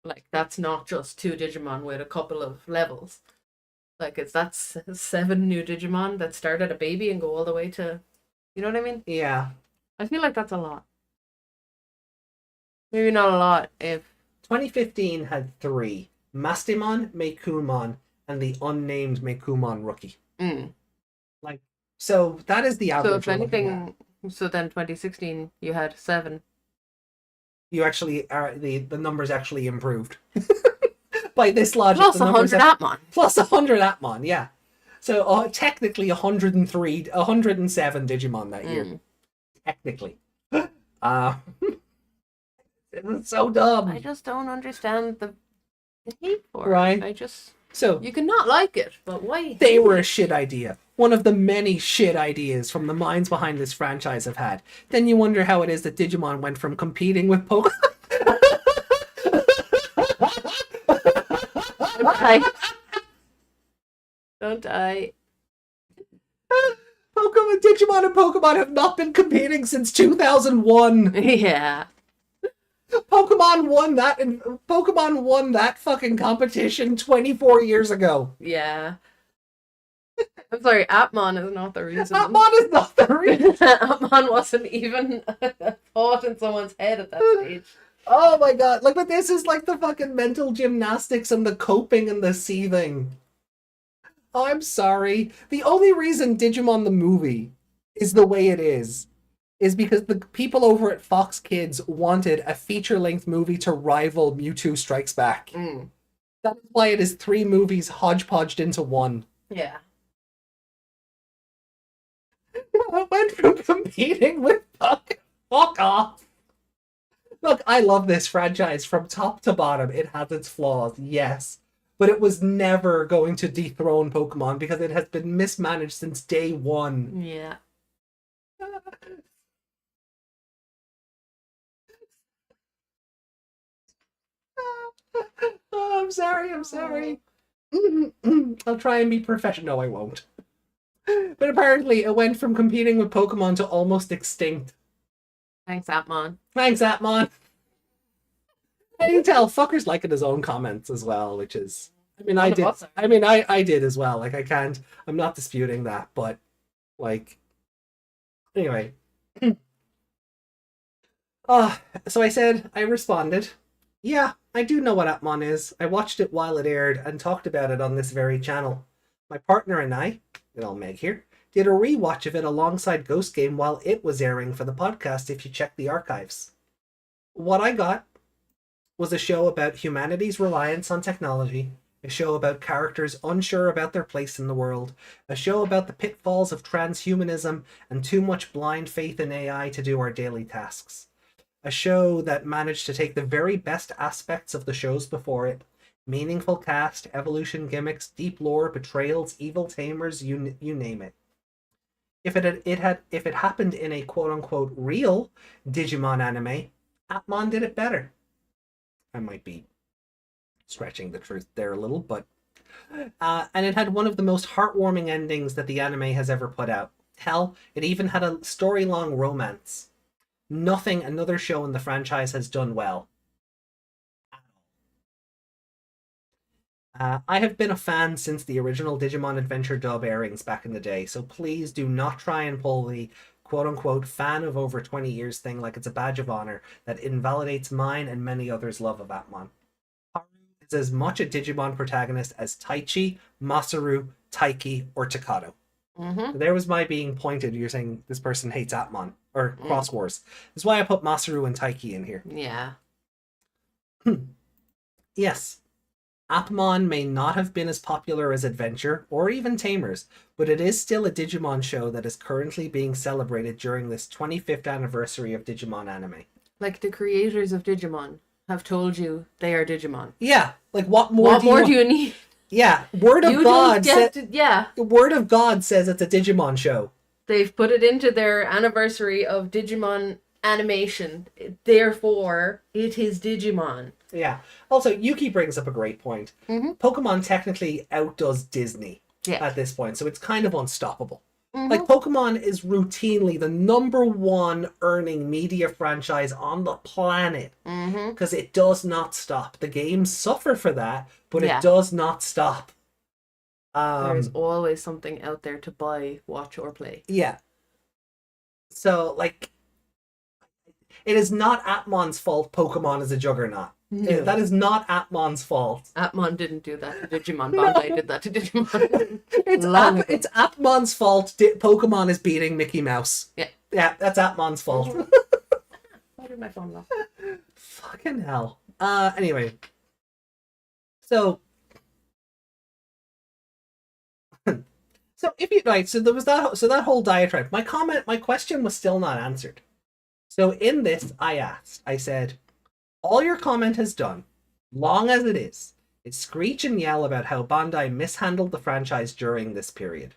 like, that's not just 2 Digimon with a couple of levels. Like, that's 7 new Digimon that start at a baby and go all the way to... You know what I mean? Yeah. I feel like that's a lot. Maybe not a lot if... 2015 had 3. Mastimon, Meikumon, and the unnamed Meikumon rookie. Like, so that is the average. So if anything, so then 2016 you had 7. You actually are the numbers actually improved by this logic. Plus the 100 Atmon. Plus 100 Atmon, yeah. So technically 107 Digimon that year. Technically. It's so dumb. I just don't understand the hate for Right. it. I just... So You cannot like it, but why? they were a shit idea. One of the many shit ideas from the minds behind this franchise have had. Then you wonder how it is that Digimon went from competing with Pokemon. Don't I? Digimon and Pokemon have not been competing since 2001. Yeah. Pokemon won that fucking competition 24 years ago. Yeah. I'm sorry, Atmon is not the reason. Atmon is not the reason. Atmon wasn't even a thought in someone's head at that stage. Oh my god. Like, but this is like the fucking mental gymnastics and the coping and the seething. Oh, I'm sorry. The only reason Digimon the movie is the way it is because the people over at Fox Kids wanted a feature-length movie to rival Mewtwo Strikes Back. That is why it is 3 movies hodgepodged into one. Yeah. I went from competing with fuck off. Look, I love this franchise from top to bottom. It has its flaws, yes. But it was never going to dethrone Pokemon because it has been mismanaged since day one. Yeah. Oh, I'm sorry. I'll try and be professional. No, I won't. But apparently it went from competing with Pokemon to almost extinct. Thanks, Atmon. Thanks, Atmon. I can tell fucker's liking his own comments as well, which is... I did as well. Like, I'm not disputing that, but, like... Anyway. So I responded, yeah, I do know what Atmon is. I watched it while it aired and talked about it on this very channel. My partner and I, little Meg here, did a rewatch of it alongside Ghost Game while it was airing for the podcast if you check the archives. What I got was a show about humanity's reliance on technology, a show about characters unsure about their place in the world, a show about the pitfalls of transhumanism and too much blind faith in AI to do our daily tasks. A show that managed to take the very best aspects of the shows before it, meaningful cast, evolution gimmicks, deep lore, betrayals, evil tamers, you name it. If it happened in a quote-unquote real Digimon anime, Atmon did it better. I might be stretching the truth there a little, but... and it had one of the most heartwarming endings that the anime has ever put out. Hell, it even had a story-long romance. Nothing another show in the franchise has done well. I have been a fan since the original Digimon Adventure dub airings back in the day, so please do not try and pull the quote-unquote fan of over 20 years thing like it's a badge of honor that invalidates mine and many others' love of Atmon. Haru is as much a Digimon protagonist as Taichi, Masaru, Taiki, or Takato. There was my being pointed. You're saying this person hates Atmon or Cross Wars. That's why I put Masaru and Taiki in here. Yeah. Yes. Appmon may not have been as popular as Adventure or even Tamers, but it is still a Digimon show that is currently being celebrated during this 25th anniversary of Digimon anime. Like the creators of Digimon have told you they are Digimon. Yeah, like what more do you need? Yeah, Word of You God don't get yeah. Word of God says it's a Digimon show. They've put it into their anniversary of Digimon animation. Therefore, it is Digimon. Yeah. Also, Yuki brings up a great point. Mhm. Pokemon technically outdoes Disney Yeah. at this point, so it's kind of unstoppable. Mhm. Like, Pokemon is routinely the #1 earning media franchise on the planet because it does not stop. The games suffer for that, but Yeah. it does not stop. There's always something out there to buy, watch, or play. Yeah. So, like, it is not Appmon's fault Pokemon is a juggernaut. No. That is not Appmon's fault. Appmon didn't do that to Digimon. Bandai did that to Digimon. It's Appmon's fault Pokemon is beating Mickey Mouse. Yeah. Yeah, that's Appmon's fault. Why did my phone go? Fucking hell. Anyway. So if you right, so there was that whole diatribe. My question was still not answered. So in this, I said, all your comment has done, long as it is screech and yell about how Bandai mishandled the franchise during this period.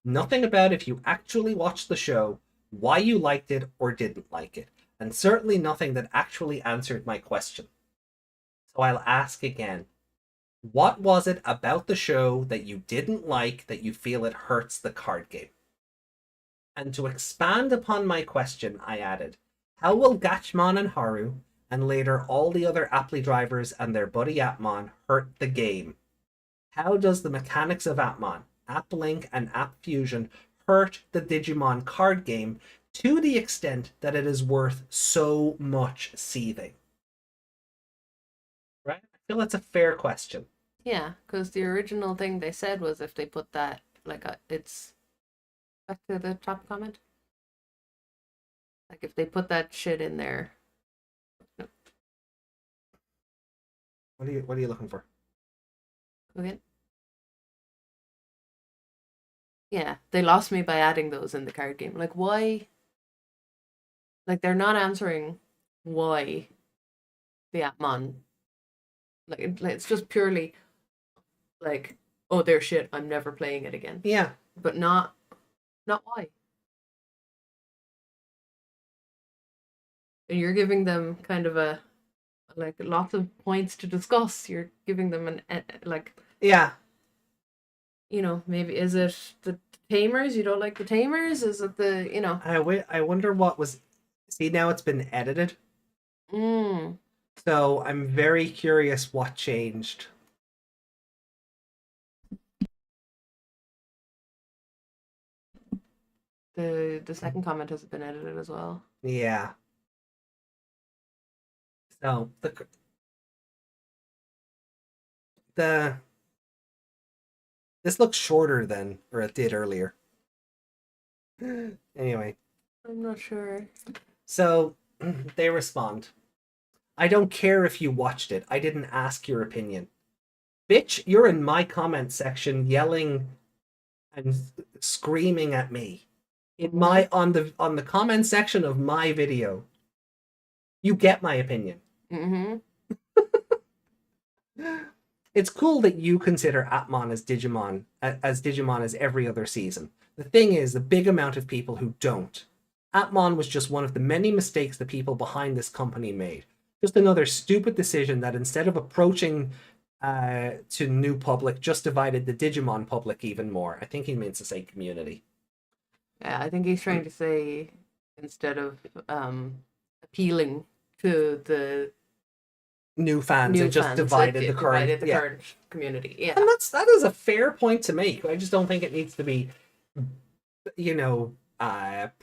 Nothing about if you actually watched the show, why you liked it or didn't like it, and certainly nothing that actually answered my question. So I'll ask again. What was it about the show that you didn't like that you feel it hurts the card game? And to expand upon my question, I added, how will Gatchmon and Haru, and later all the other Apply drivers and their buddy Appmon, hurt the game? How does the mechanics of Appmon, Applink, and App Fusion hurt the Digimon card game to the extent that it is worth so much seething? Right? I feel that's a fair question. Yeah, because the original thing they said was if they put that, it's back to the top comment. Like if they put that shit in there. No, What are you looking for? again. Yeah, they lost me by adding those in the card game. Like why? Like they're not answering why the Appmon. Like it's just purely like, oh, they're shit, I'm never playing it again. Yeah. But not why. And you're giving them kind of a lots of points to discuss. You're giving them Yeah. Maybe is it the Tamers? You don't like the Tamers? Is it the I wonder what was. See, now it's been edited. So I'm very curious what changed. the second comment has been edited as well. Yeah. So this looks shorter than it did earlier. Anyway, I'm not sure. so they respond. I don't care if you watched it. I didn't ask your opinion. Bitch, you're in my comment section yelling and screaming at me. On the comment section of my video. You get my opinion. Mm-hmm. It's cool that you consider Appmon as Digimon as every other season. The thing is, the big amount of people who don't. Appmon was just one of the many mistakes the people behind this company made. Just another stupid decision that instead of approaching to new public, just divided the Digimon public even more. I think he means to say community. Yeah, I think he's trying to say instead of appealing to the New fans, it just divided the current current community. Yeah, and that is a fair point to make. I just don't think it needs to be,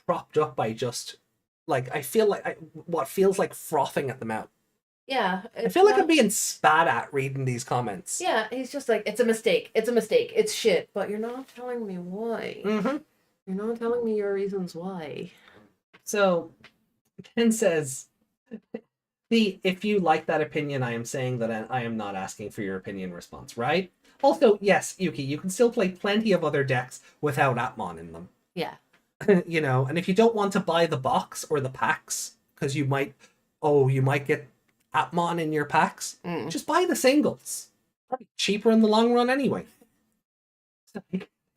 propped up by just like I feel like what feels like frothing at the mouth. Yeah, I feel like I'm being spat at reading these comments. Yeah, he's just like, it's a mistake, it's shit, but you're not telling me why. Mm-hmm. You're not telling me your reasons why. So, Ken says, See, if you like that opinion, I am saying that I am not asking for your opinion response, right? Also, yes, Yuki, you can still play plenty of other decks without Atmon in them. Yeah. You know, and if you don't want to buy the box or the packs, because you might get Atmon in your packs, just buy the singles. Probably cheaper in the long run anyway.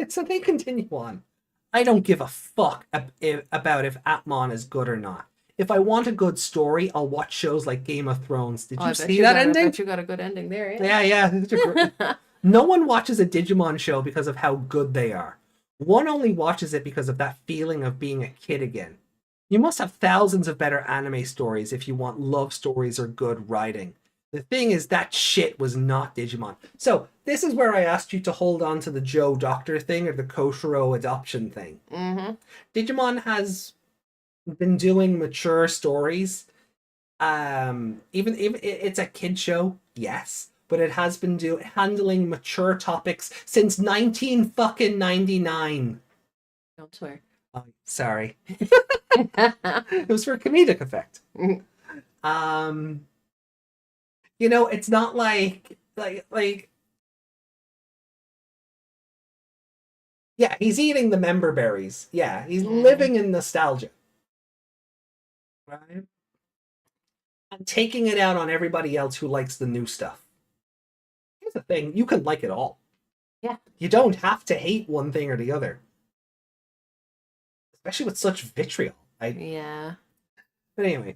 So they continue on. I don't give a fuck about if Atmon is good or not. If I want a good story, I'll watch shows like Game of Thrones. Did you see that ending? I bet you got a good ending there. Yeah. No one watches a Digimon show because of how good they are. One only watches it because of that feeling of being a kid again. You must have thousands of better anime stories if you want love stories or good writing. The thing is, that shit was not Digimon. So, this is where I asked you to hold on to the Joe Doctor thing or the Koshiro adoption thing. Mm-hmm. Digimon has been doing mature stories. Even it's a kid show, yes, but it has been handling mature topics since 1999. Don't swear. Oh, sorry. It was for comedic effect. You know, it's not like yeah, he's eating the member berries. Yeah, he's living in nostalgia. Right? And taking it out on everybody else who likes the new stuff. Here's the thing, you can like it all. Yeah. You don't have to hate one thing or the other. Especially with such vitriol. Yeah. But anyway.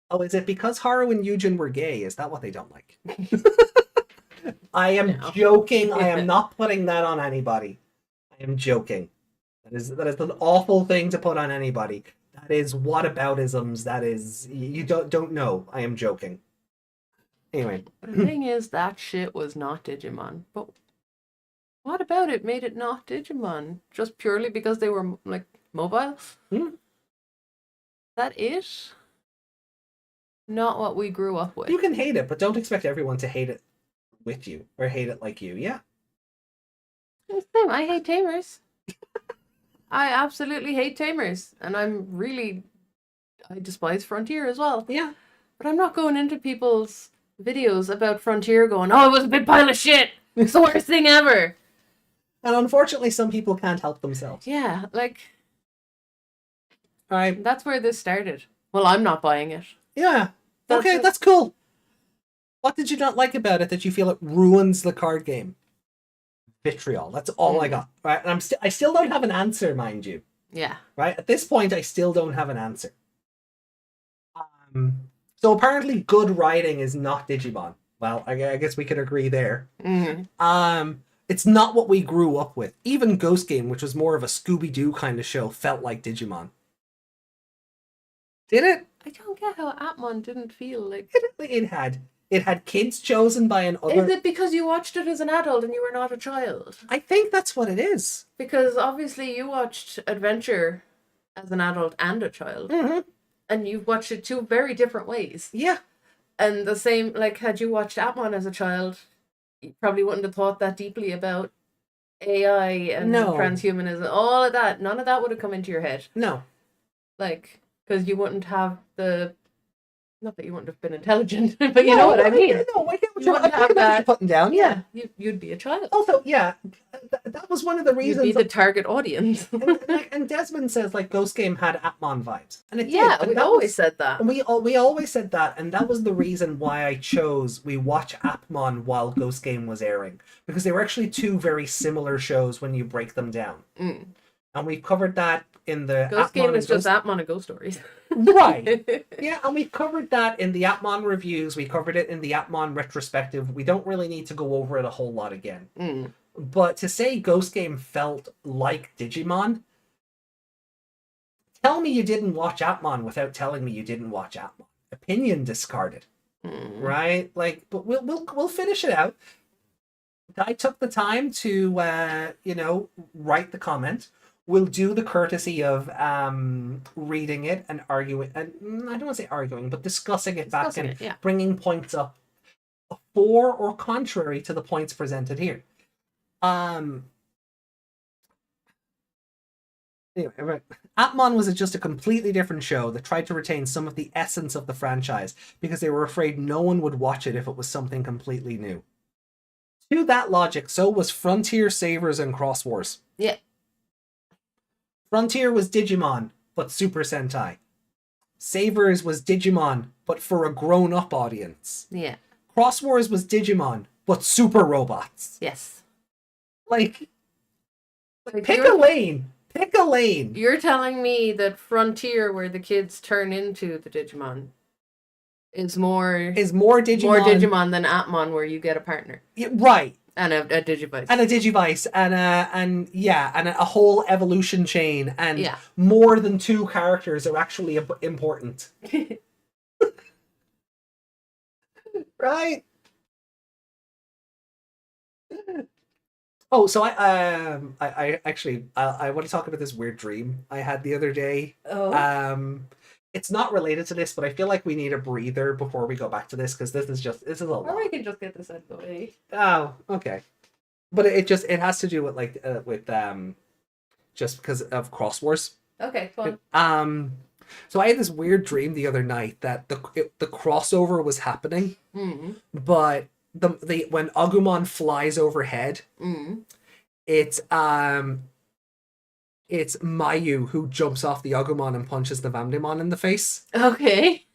Oh, is it because Haru and Yujin were gay? Is that what they don't like? I am joking. I am not putting that on anybody. I am joking. That is an awful thing to put on anybody. That is whataboutisms. That is, you don't know. I am joking. Anyway. The thing is, that shit was not Digimon. But what about it made it not Digimon? Just purely because they were, like, mobile? That it? Not what we grew up with. You can hate it, but don't expect everyone to hate it with you or hate it like you. Yeah. It's the same. I hate tamers. I absolutely hate tamers. And I despise Frontier as well. Yeah. But I'm not going into people's videos about Frontier going, oh, it was a big pile of shit. It's the worst thing ever. And unfortunately, some people can't help themselves. Yeah, like... Alright. That's where this started. Well, I'm not buying it. Yeah. That's cool. What did you not like about it that you feel it ruins the card game? Vitriol. That's all I got. Right? And I still don't have an answer, mind you. Yeah. Right? At this point, I still don't have an answer. So apparently good writing is not Digimon. Well, I guess we could agree there. Mm-hmm. It's not what we grew up with. Even Ghost Game, which was more of a Scooby-Doo kind of show, felt like Digimon. Did it? I don't get how Atmon didn't feel like... It had kids chosen by an other... Is it because you watched it as an adult and you were not a child? I think that's what it is. Because obviously you watched Adventure as an adult and a child. Mm-hmm. And you've watched it two very different ways. Yeah. And the same, like, had you watched Atmon as a child, you probably wouldn't have thought that deeply about AI and transhumanism. All of that. None of that would have come into your head. No. Like... Because you wouldn't have the... Not that you wouldn't have been intelligent, but you know what I mean. No, I get what You you're wouldn't have that. putting down. Yeah. You'd be a child. Also, yeah, that was one of the reasons... You'd be the target audience. and Jesmon says, like, Ghost Game had Atmon vibes. And it yeah, did. we always said that. And we always said that, and that was the reason why I chose we watch Atmon while Ghost Game was airing. Because they were actually two very similar shows when you break them down. And we've covered that in the Ghost Game is just Atmon and Ghost Stories. Right. Yeah, and we've covered that in the Atmon reviews. We covered it in the Atmon retrospective. We don't really need to go over it a whole lot again. But to say Ghost Game felt like Digimon, tell me you didn't watch Atmon without telling me you didn't watch Atmon. Opinion discarded. Right? Like, but we'll finish it out. I took the time to write the comment. We'll do the courtesy of reading it and arguing, and I don't want to say arguing, but discussing it back and bringing points up for or contrary to the points presented here. Anyway, Atmon was just a completely different show that tried to retain some of the essence of the franchise because they were afraid no one would watch it if it was something completely new. To that logic, so was Frontier, Savers, and Cross Wars. Yeah. Frontier was Digimon, but Super Sentai. Savers was Digimon, but for a grown-up audience. Yeah. Cross Wars was Digimon, but super robots. Yes. Like Like, pick a lane. Pick a lane. You're telling me that Frontier, where the kids turn into the Digimon, is more Digimon. more Digimon than Atmon, where you get a partner Yeah, right. and a Digivice. And a Digivice and a whole evolution chain and Yeah. more than two characters are actually important. Right? Oh, so I actually I want to talk about this weird dream I had the other day. Oh. It's not related to this, but I feel like we need a breather before we go back to this because this is a lot. Or we can just get this out of the way. Oh, okay. But it has to do with just because of Cross Wars. Okay, fun. So I had this weird dream the other night that the crossover was happening, but the when Agumon flies overhead, it's Mayu who jumps off the Agumon and punches the Vamdemon in the face. Okay.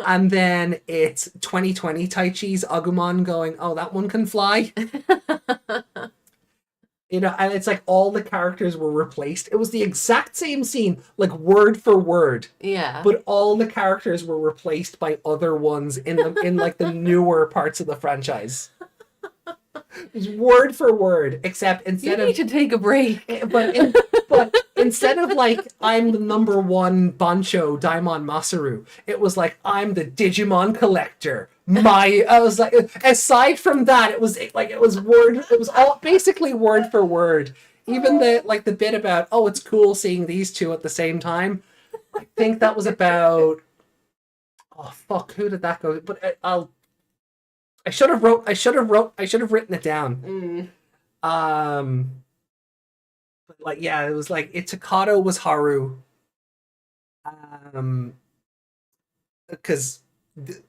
And then it's 2020 Taichi's Agumon going, oh, that one can fly. And it's like all the characters were replaced. It was the exact same scene, like word for word. Yeah. But all the characters were replaced by other ones in the newer parts of the franchise. It was word for word, except instead you need to take a break. But instead of like I'm the number one Bancho Daimon Masaru, it was like I'm the Digimon collector. I was like, aside from that, it was all basically word for word. Even the bit about it's cool seeing these two at the same time. I think that was about who did that go? But I should have written it down. But it was like Itakato was Haru. Because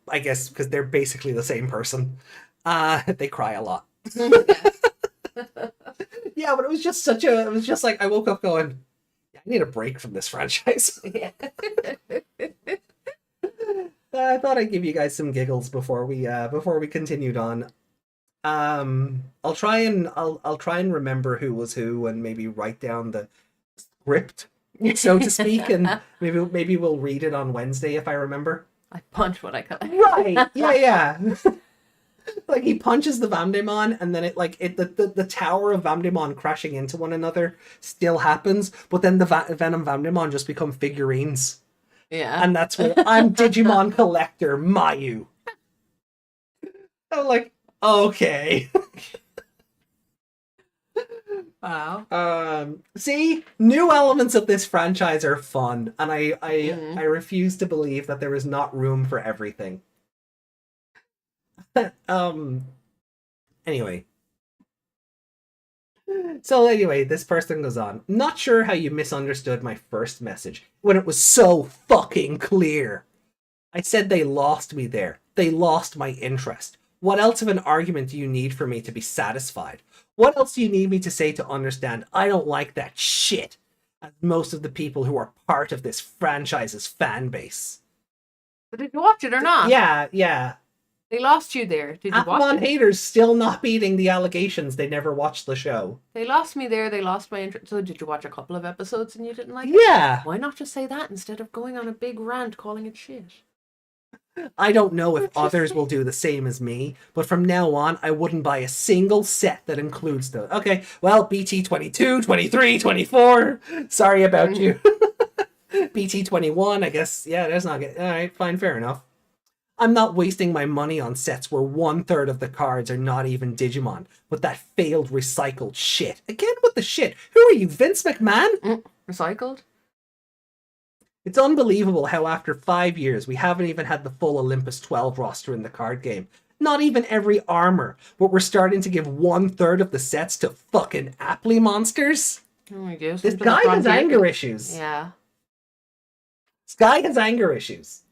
I guess because they're basically the same person. They cry a lot. Yeah, but it was just like I woke up going, I need a break from this franchise. Yeah. I thought I'd give you guys some giggles before we continued on. I'll try and remember who was who and maybe write down the script, so to speak, and maybe we'll read it on Wednesday if I remember. I punch what I cut. Right. Yeah. Like he punches the Vamdemon and then the tower of Vamdemon crashing into one another still happens, but then the Venom Vamdemon just become figurines. Yeah. And that's where I'm Digimon collector Mayu. I'm like, okay. Wow. See, new elements of this franchise are fun, and I refuse to believe that there is not room for everything. Anyway. So anyway, this person goes on. Not sure how you misunderstood my first message when it was so fucking clear. I said they lost me there. They lost my interest. What else of an argument do you need for me to be satisfied? What else do you need me to say to understand I don't like that shit, as most of the people who are part of this franchise's fan base? But did you watch it or not? Yeah. They lost you there. Did you watch Atmon it? haters still not beating the allegations they never watched the show. They lost me there. They lost my interest. So did you watch a couple of episodes and you didn't like it? Yeah. Why not just say that instead of going on a big rant calling it shit? I don't know if others will do the same as me, but from now on, I wouldn't buy a single set that includes the... Okay, well, BT 22, 23, 24, sorry about you. BT 21, I guess, yeah, that's not good. Alright, fine, fair enough. I'm not wasting my money on sets where 1/3 of the cards are not even Digimon, but that failed recycled shit. Again with the shit. Who are you, Vince McMahon? Recycled? It's unbelievable how after 5 years we haven't even had the full Olympus 12 roster in the card game. Not even every armor, but we're starting to give 1/3 of the sets to fucking Appley monsters? Oh my gosh. This guy has anger issues. Yeah. This guy has anger issues.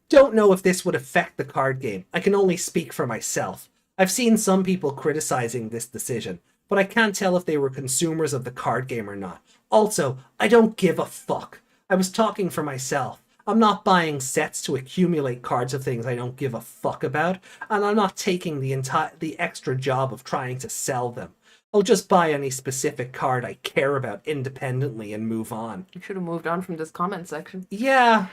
Don't know if this would affect the card game. I can only speak for myself. I've seen some people criticizing this decision, but I can't tell if they were consumers of the card game or not. Also, I don't give a fuck. I was talking for myself. I'm not buying sets to accumulate cards of things I don't give a fuck about, and I'm not taking the extra job of trying to sell them. I'll just buy any specific card I care about independently and move on. You should have moved on from this comment section. Yeah.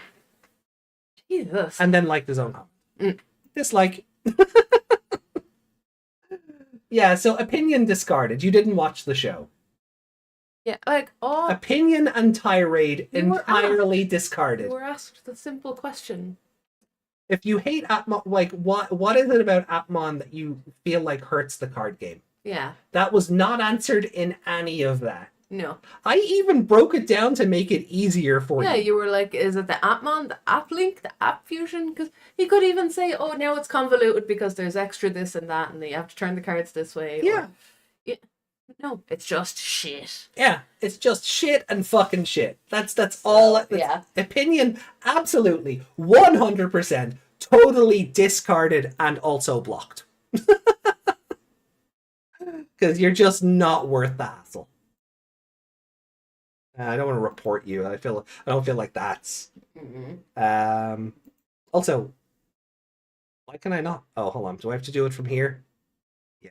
Jesus. And then liked his own comment. Dislike. Yeah, so opinion discarded. You didn't watch the show. Yeah, like, oh. Opinion and tirade entirely discarded. You were asked the simple question. If you hate Atmon, like, what is it about Atmon that you feel like hurts the card game? Yeah. That was not answered in any of that. No. I even broke it down to make it easier for you. Yeah, you were like, is it the Appmon, the app link, the app fusion? Because he could even say, oh, now it's convoluted because there's extra this and that, and you have to turn the cards this way. Yeah. No, it's just shit. Yeah, it's just shit and fucking shit. That's all. Yeah. Opinion, absolutely, 100%, totally discarded and also blocked. Because you're just not worth the hassle. I don't want to report you. I don't feel like that's. Mm-hmm. Also, why can I not? Oh, hold on. Do I have to do it from here? Yeah.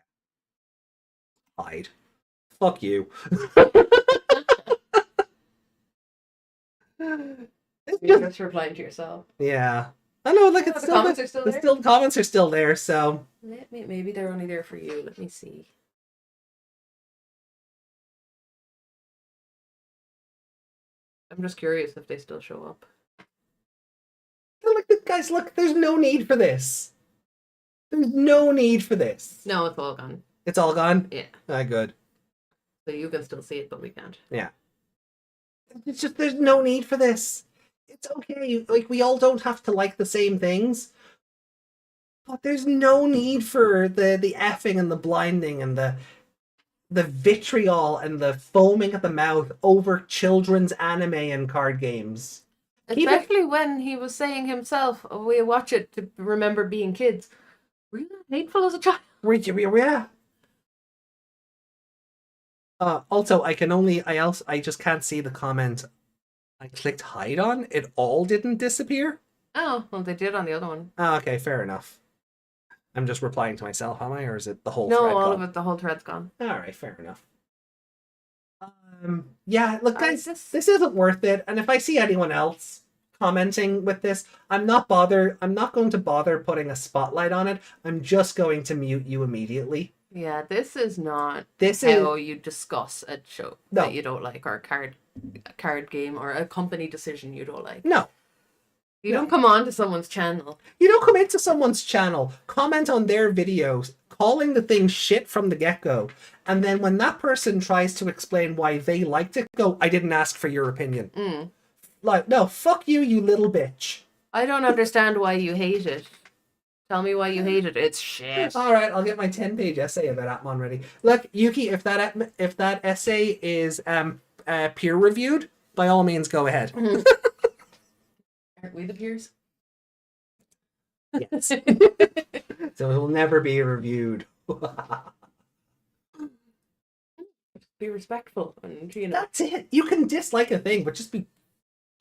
Hide. Fuck you. You're just replying to yourself. Yeah. I know, like, Oh, it's the still comments are still there? the comments are still there, so. Maybe they're only there for you. Let me see. I'm just curious if they still show up. Look, guys, look, there's no need for this. There's no need for this. No, it's all gone. It's all gone? Yeah. Ah, good. So you can still see it, but we can't. Yeah. It's just, there's no need for this. It's okay. Like, we all don't have to like the same things. But there's no need for the effing and the blinding and the vitriol and the foaming at the mouth over children's anime and card games. Especially when he was saying himself, oh, we watch it to remember being kids. Were you not hateful as a child? Yeah. Also, I just can't see the comment I clicked hide on. It all didn't disappear. Oh, well, they did on the other one. Oh, okay, fair enough. I'm just replying to myself, am I? Or is it the whole No, thread all gone? of it, the whole thread's gone. Alright, fair enough. Yeah, look, guys, this isn't worth it. And if I see anyone else commenting with this, I'm not going to bother putting a spotlight on it. I'm just going to mute you immediately. Yeah, this is not This how is you discuss a show No. that you don't like, or a card game, or a company decision you don't like. no. You don't come on to someone's channel. You don't come into someone's channel, comment on their videos, calling the thing shit from the get-go, and then when that person tries to explain why they liked it, go, I didn't ask for your opinion. Like, no, fuck you, you little bitch. I don't understand why you hate it. Tell me why you hate it. It's shit. Alright, I'll get my 10-page essay about Atmon ready. Look, Yuuki, if that essay is peer-reviewed, by all means, go ahead. Aren't we the peers? Yes. So it will never be reviewed. Be respectful, and That's it. You can dislike a thing, but just be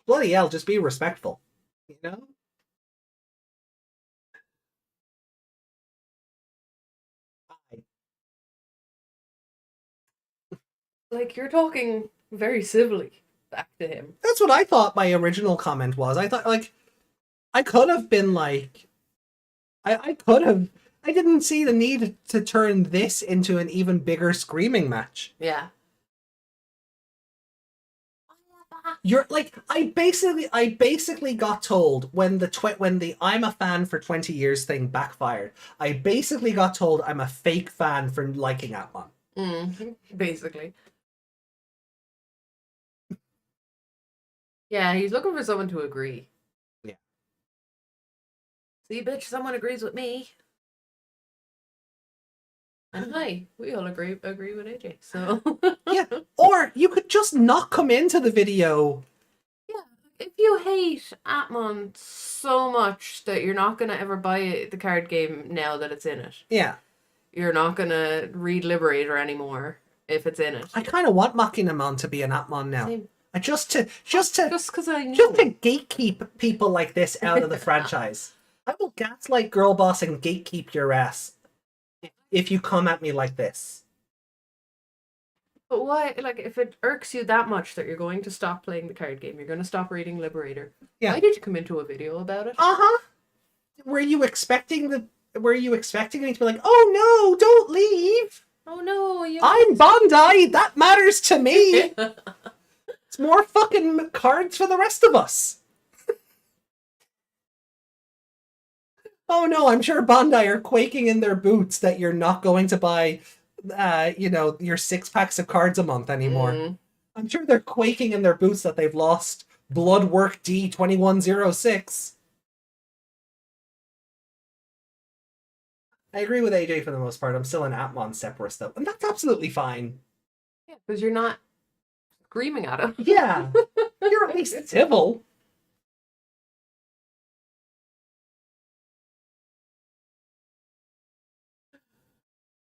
bloody hell, just be respectful. You know? like, you're talking very civilly back to him. That's what I thought my original comment was. I thought, like, I could have been like, I didn't see the need to turn this into an even bigger screaming match. Yeah. You're like, I basically got told when the I'm a fan for 20 years thing backfired. I basically got told I'm a fake fan for liking Atmon. Basically. Yeah, he's looking for someone to agree. Yeah. See, bitch, someone agrees with me. And hi, we all agree with AJ. So Yeah. Or you could just not come into the video. yeah, if you hate Atmon so much that you're not gonna ever buy the card game now that it's in it, Yeah. you're not gonna read Liberator anymore if it's in it. I kind of want Machinamon to be an Atmon now. Same. Just because I know. Just to gatekeep people like this out of the franchise. I will gaslight girl boss and gatekeep your ass if you come at me like this. But why? Like, if it irks you that much that you're going to stop playing the card game, you're going to stop reading Liberator. Yeah. Why did you come into a video about it? Were you expecting me to be like, oh no, don't leave? Oh no, I'm Bandai. That matters to me. It's more fucking cards for the rest of us. Oh no, I'm sure Bandai are quaking in their boots that you're not going to buy, your 6 packs of cards a month anymore. Mm. I'm sure they're quaking in their boots that they've lost Bloodwork D2106. I agree with AJ for the most part. I'm still an Atmon separatist though, and that's absolutely fine. Yeah, because you're not screaming at him. Yeah, you're at least civil.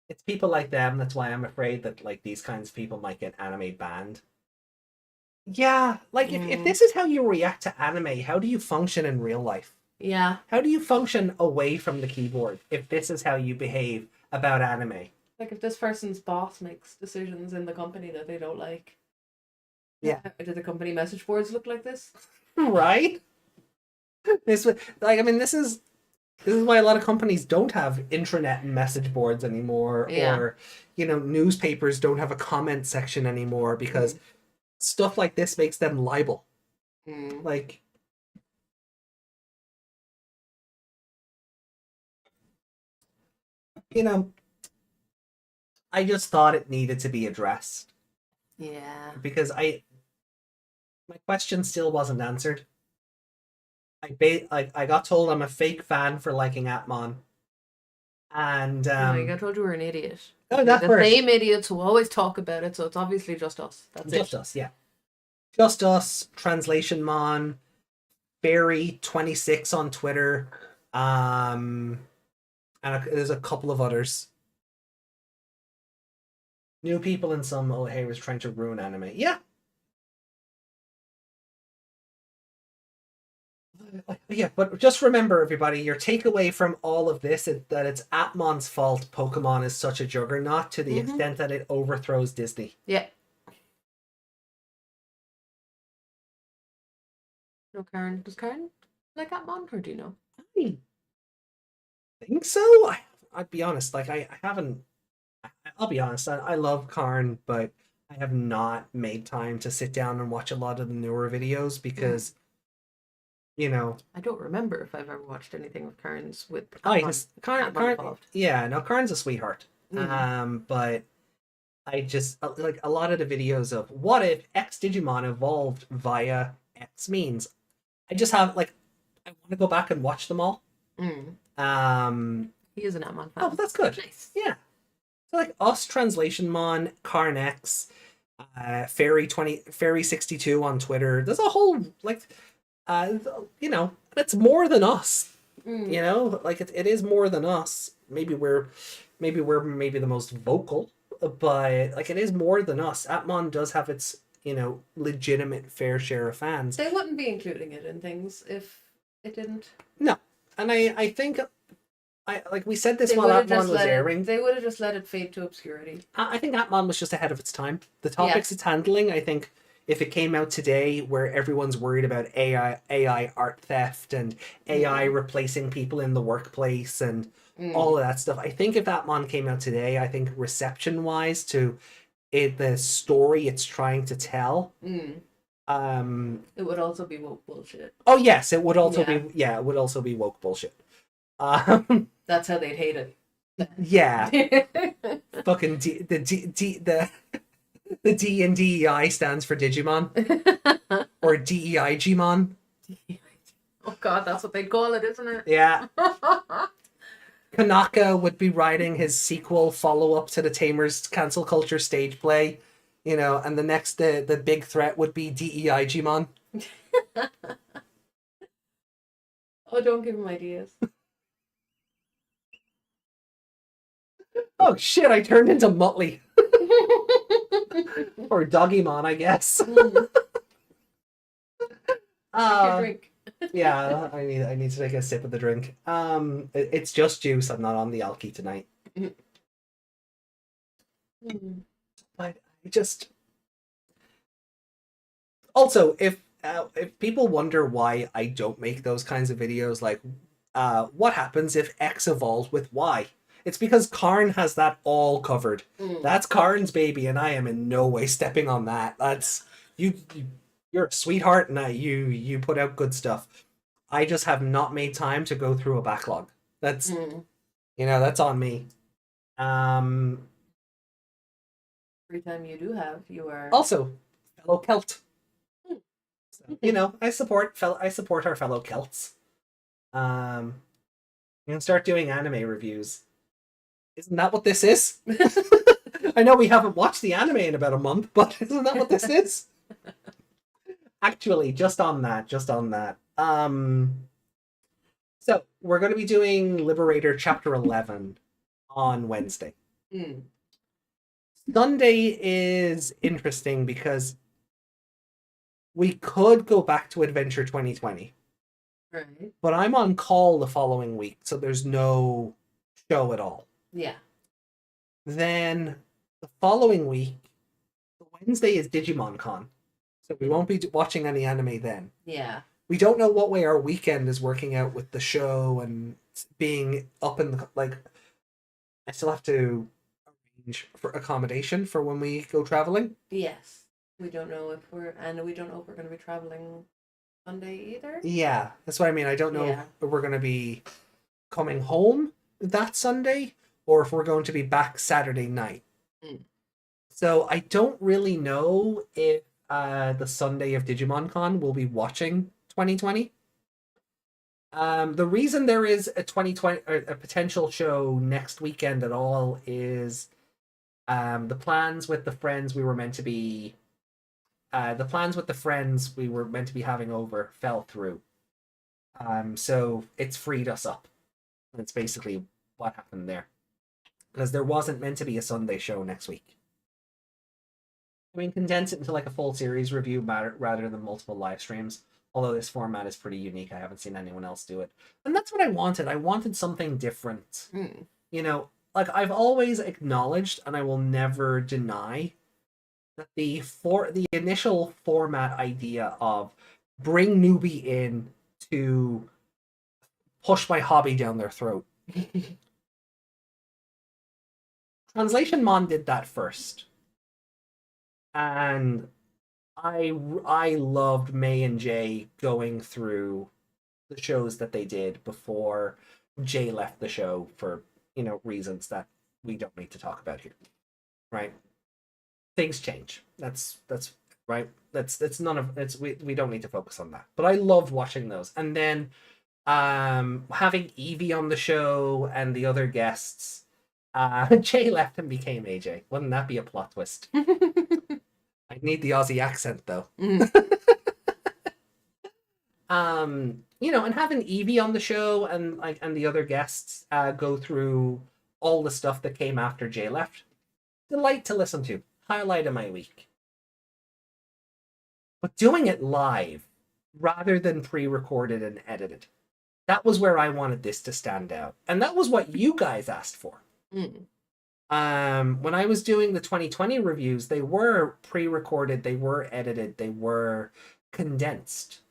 It's people like them. That's why I'm afraid that like these kinds of people might get anime banned. Yeah, like if this is how you react to anime, how do you function in real life? Yeah. How do you function away from the keyboard if this is how you behave about anime? Like if this person's boss makes decisions in the company that they don't like. Yeah. Do the company message boards look like this? Right? This is why a lot of companies don't have intranet and message boards anymore, or newspapers don't have a comment section anymore because stuff like this makes them liable. Like, I just thought it needed to be addressed. Yeah. Because my question still wasn't answered. I got told I'm a fake fan for liking Atmon. And no, you got told you were an idiot. Oh, that's the same idiots who always talk about it, so it's obviously just us. That's just us, yeah. Just us, Translation Mon, Fairy26 on Twitter, and there's a couple of others. New people and some hey was trying to ruin anime. Yeah. Yeah, but just remember, everybody, your takeaway from all of this is that it's Atmon's fault Pokemon is such a juggernaut to the extent that it overthrows Disney. Yeah. No, Karen. Does Karen like Atmon, or do you know? I think so. I'd be honest, like I haven't. I'll be honest. I love Karn, but I have not made time to sit down and watch a lot of the newer videos because. I don't remember if I've ever watched anything with Karn's with Karn, involved. Yeah, no, Karn's a sweetheart. But I just like a lot of the videos of what if X Digimon evolved via X means. I just have I want to go back and watch them all. He is an Atmon fan. Oh, that's good. Nice. Yeah. So us, Translation Mon, Karn X, Fairy62 on Twitter. There's a whole it's more than us. It is more than us. Maybe we're the most vocal, but it is more than us. Atmon does have its legitimate fair share of fans. They wouldn't be including it in things if it didn't. No, and I think we said this while Atmon was airing. They would have just let it fade to obscurity. I think Atmon was just ahead of its time. The topics it's handling, I think. If it came out today where everyone's worried about AI art theft and AI replacing people in the workplace and all of that stuff, I think if Atmon came out today, I think reception-wise to the story it's trying to tell, it would also be woke bullshit. Oh yes, it would also be. Yeah, it would also be woke bullshit. That's how they'd hate it. Yeah, fucking the D and DEI stands for Digimon. Or DEIGmon. Oh god, that's what they call it, isn't it? Yeah. Kanaka would be writing his sequel follow-up to the Tamers cancel culture stage play, and the next the big threat would be Digimon. Oh, don't give him ideas. Oh shit, I turned into Muttley. Or Doggymon, I guess. Your drink. Yeah, I need to take a sip of the drink. It's just juice. I'm not on the alky tonight. But I just also if people wonder why I don't make those kinds of videos, like what happens if X evolves with Y? It's because Karn has that all covered. That's Karn's baby, and I am in no way stepping on that. That's you're a sweetheart, and you put out good stuff. I just have not made time to go through a backlog. That's that's on me. Every time you do have, you are Also fellow Celt. So, I support our fellow Celts. You can start doing anime reviews. Isn't that what this is? I know we haven't watched the anime in about a month, but isn't that what this is? Actually, just on that. So we're going to be doing Liberator Chapter 11 on Wednesday. Sunday is interesting because we could go back to Adventure 2020. right. But I'm on call the following week, so there's no show at all. Yeah. Then the following week, Wednesday is Digimon Con. So we won't be watching any anime then. Yeah. We don't know what way our weekend is working out with the show and being up in the I still have to arrange for accommodation for when we go traveling. Yes. We don't know if we're going to be traveling Sunday either. Yeah, that's what I mean. I don't know Yeah. if we're going to be coming home that Sunday or if we're going to be back Saturday night. So I don't really know if the Sunday of Digimon Con will be watching 2020. The reason there is a 2020 or a potential show next weekend at all is the plans with the friends we were meant to be having over fell through. So it's freed us up. That's basically what happened there. Because there wasn't meant to be a Sunday show next week. I mean, condense it into like a full series review rather than multiple live streams. Although this format is pretty unique. I haven't seen anyone else do it. And that's what I wanted. I wanted something different. Like I've always acknowledged, and I will never deny, that the initial format idea of bring newbie in to push my hobby down their throat. Translation Mon did that first. And I loved May and Jay going through the shows that they did before Jay left the show for, reasons that we don't need to talk about here. Right? Things change. That's right. That's none of it's we don't need to focus on that. But I loved watching those. And then having Evie on the show and the other guests, Jay left and became AJ. Wouldn't that be a plot twist? I need the Aussie accent though. And having Evie on the show and the other guests go through all the stuff that came after Jay left. Delight to listen to. Highlight of my week. But doing it live rather than pre-recorded and edited. That was where I wanted this to stand out. And that was what you guys asked for. When I was doing the 2020 reviews, they were pre-recorded, they were edited, they were condensed.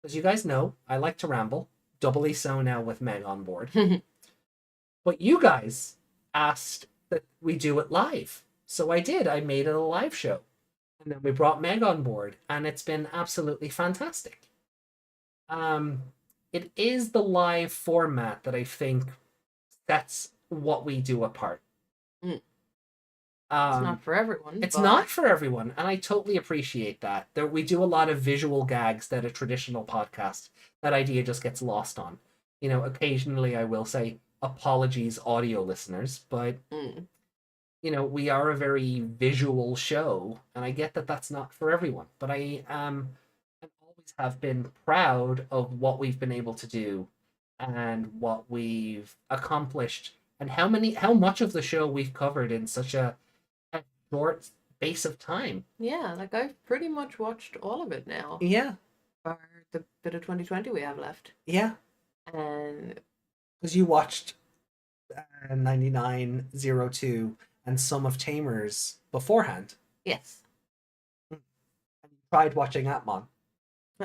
As you guys know, I like to ramble, doubly so now with Meg on board. But you guys asked that we do it live. So I did. I made it a live show. And then we brought Meg on board, and it's been absolutely fantastic. It is the live format that I think sets what we do apart. It's not for everyone. It's not for everyone, and I totally appreciate that. We do a lot of visual gags that a traditional podcast, that idea just gets lost on. Occasionally I will say, apologies, audio listeners, but Mm. you know, we are a very visual show, and I get that that's not for everyone, but I am and always have been proud of what we've been able to do and what we've accomplished and how much of the show we've covered in such a short space of time. Yeah, like I've pretty much watched all of it now. Yeah. For the bit of 2020 we have left. Yeah. And Because you watched 9902 and some of Tamer's beforehand. yes. And you tried watching Atmon.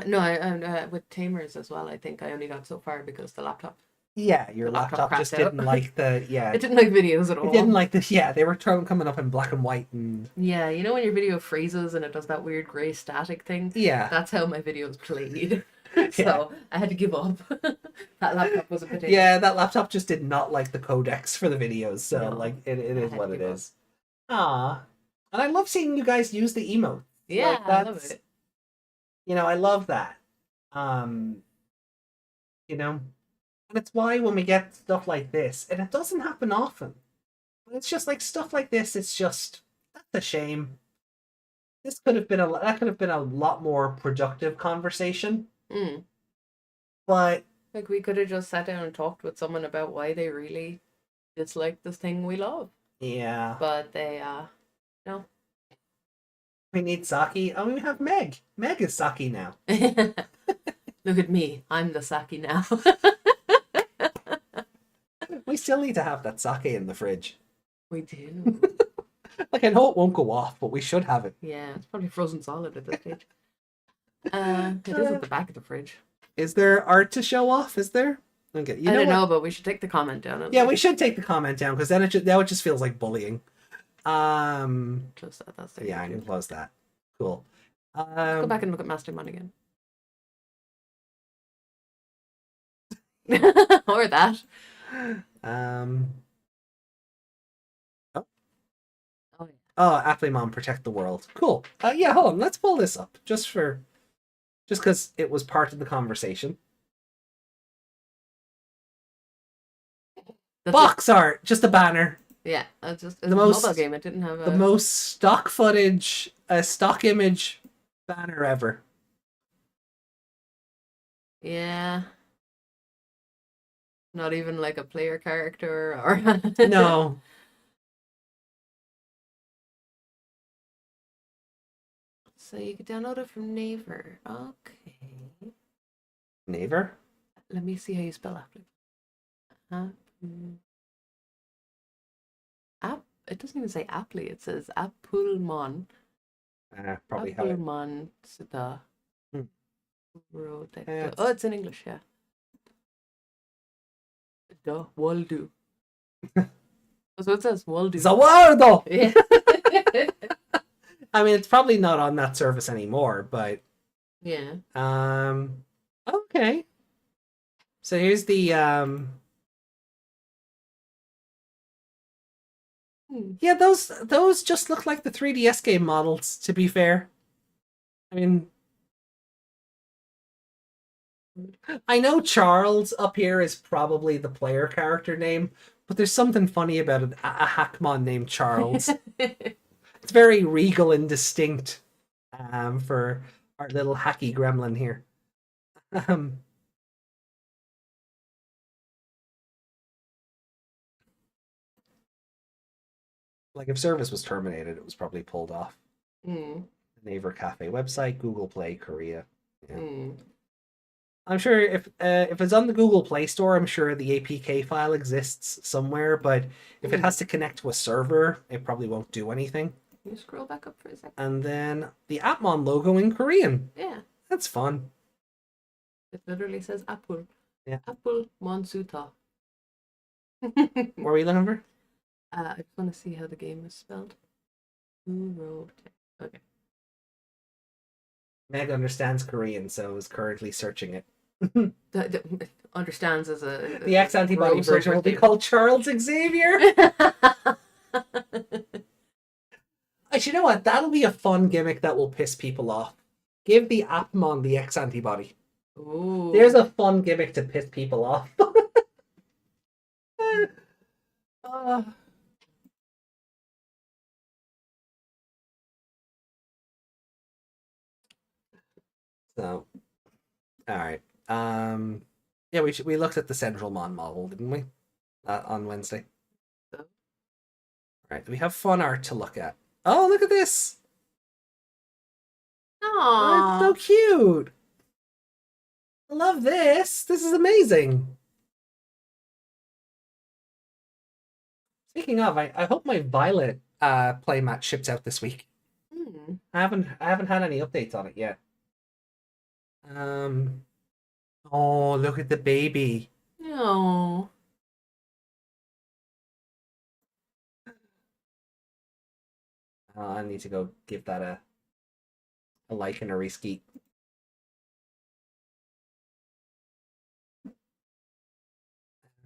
No, I with Tamers as well. I think I only got so far because the laptop. Yeah, your The laptop laptop just cracked out. didn't like the It didn't like videos at all. It didn't like the they were coming up in black and white and Yeah, you know when your video freezes and it does that weird grey static thing? yeah. That's how my videos played. So I had to give up. That laptop was a potato. Yeah, that laptop just did not like the codecs for the videos, so No, like it I is had what to it give up. is. Ah, and I love seeing you guys use the emote. Yeah, Like, I love that's- it. You know, I love that. You know, and it's why when we get stuff like this, and it doesn't happen often, but it's just like stuff like this. It's just that's a shame. This could have been that could have been a lot more productive conversation, Mm. but Like we could have just sat down and talked with someone about why they really dislike this thing we love. yeah. But they no. We need Saki. Oh, we have Meg. Meg is Saki now. Look at me. I'm the Saki now. We still need to have that sake in the fridge. We do. Like, I know it won't go off, but we should have it. Yeah, it's probably frozen solid at this stage. It is at the back of the fridge. Is there art to show off? Is there? Okay, you I know don't what? know, but we should take the comment down. Yeah, we should take the comment down because then now it just feels like bullying. Close that. That's the Yeah, I can close that. Cool. Go back and look at Mastermind again. Or that. Um. Oh, yeah. Oh, Applemon protect the world. Cool. Yeah, hold on. Let's pull this up just because it was part of the conversation. That's Box art, just a banner. Yeah, it's just The it's a most- mobile game. It didn't have The most stock footage, stock image banner ever. Yeah. Not even like a player character or No. So you could download it from Naver. Okay. Naver? Let me see how you spell Apple. It doesn't even say Apply. It says Applemon. Probably how it. Applemon the Hmm. road. Oh, it's in English, yeah. The Waldo. That's what it says, Waldo. Zawardo! Yeah. I mean, it's probably not on that service anymore, but Yeah. okay. So here's the yeah, those just look like the 3DS game models, to be fair. I mean, I know Charles up here is probably the player character name, but there's something funny about a Hackmon named Charles. It's very regal and distinct for our little hacky gremlin here. Like if service was terminated, it was probably pulled off. Mm, The Naver Cafe website, Google Play, Korea. Yeah. mm. I'm sure if it's on the Google Play Store, I'm sure the APK file exists somewhere, but if it has to connect to a server, it probably won't do anything. Can you scroll back up for a second? And then the Atmon logo in Korean. Yeah. That's fun. It literally says Apple. Yeah. Apple Monsuta. What were you looking for? I just want to see how the game is spelled. Okay. Meg understands Korean, so is currently searching it. Understands as a The X antibody gross version will be overthink. called Charles Xavier. Actually, you know what? That'll be a fun gimmick that will piss people off. Give the Appmon the X antibody. Ooh. There's a fun gimmick to piss people off. So, all right. Yeah, we looked at the Central Mon model, didn't we? On Wednesday. So? All right. We have fun art to look at. Oh, look at this! Oh, it's so Aww. cute. I love this. This is amazing. Speaking of, I hope my Violet playmat ships out this week. Hmm. I haven't had any updates on it yet. Oh, look at the baby. No. I need to go give that a like and a reskeet.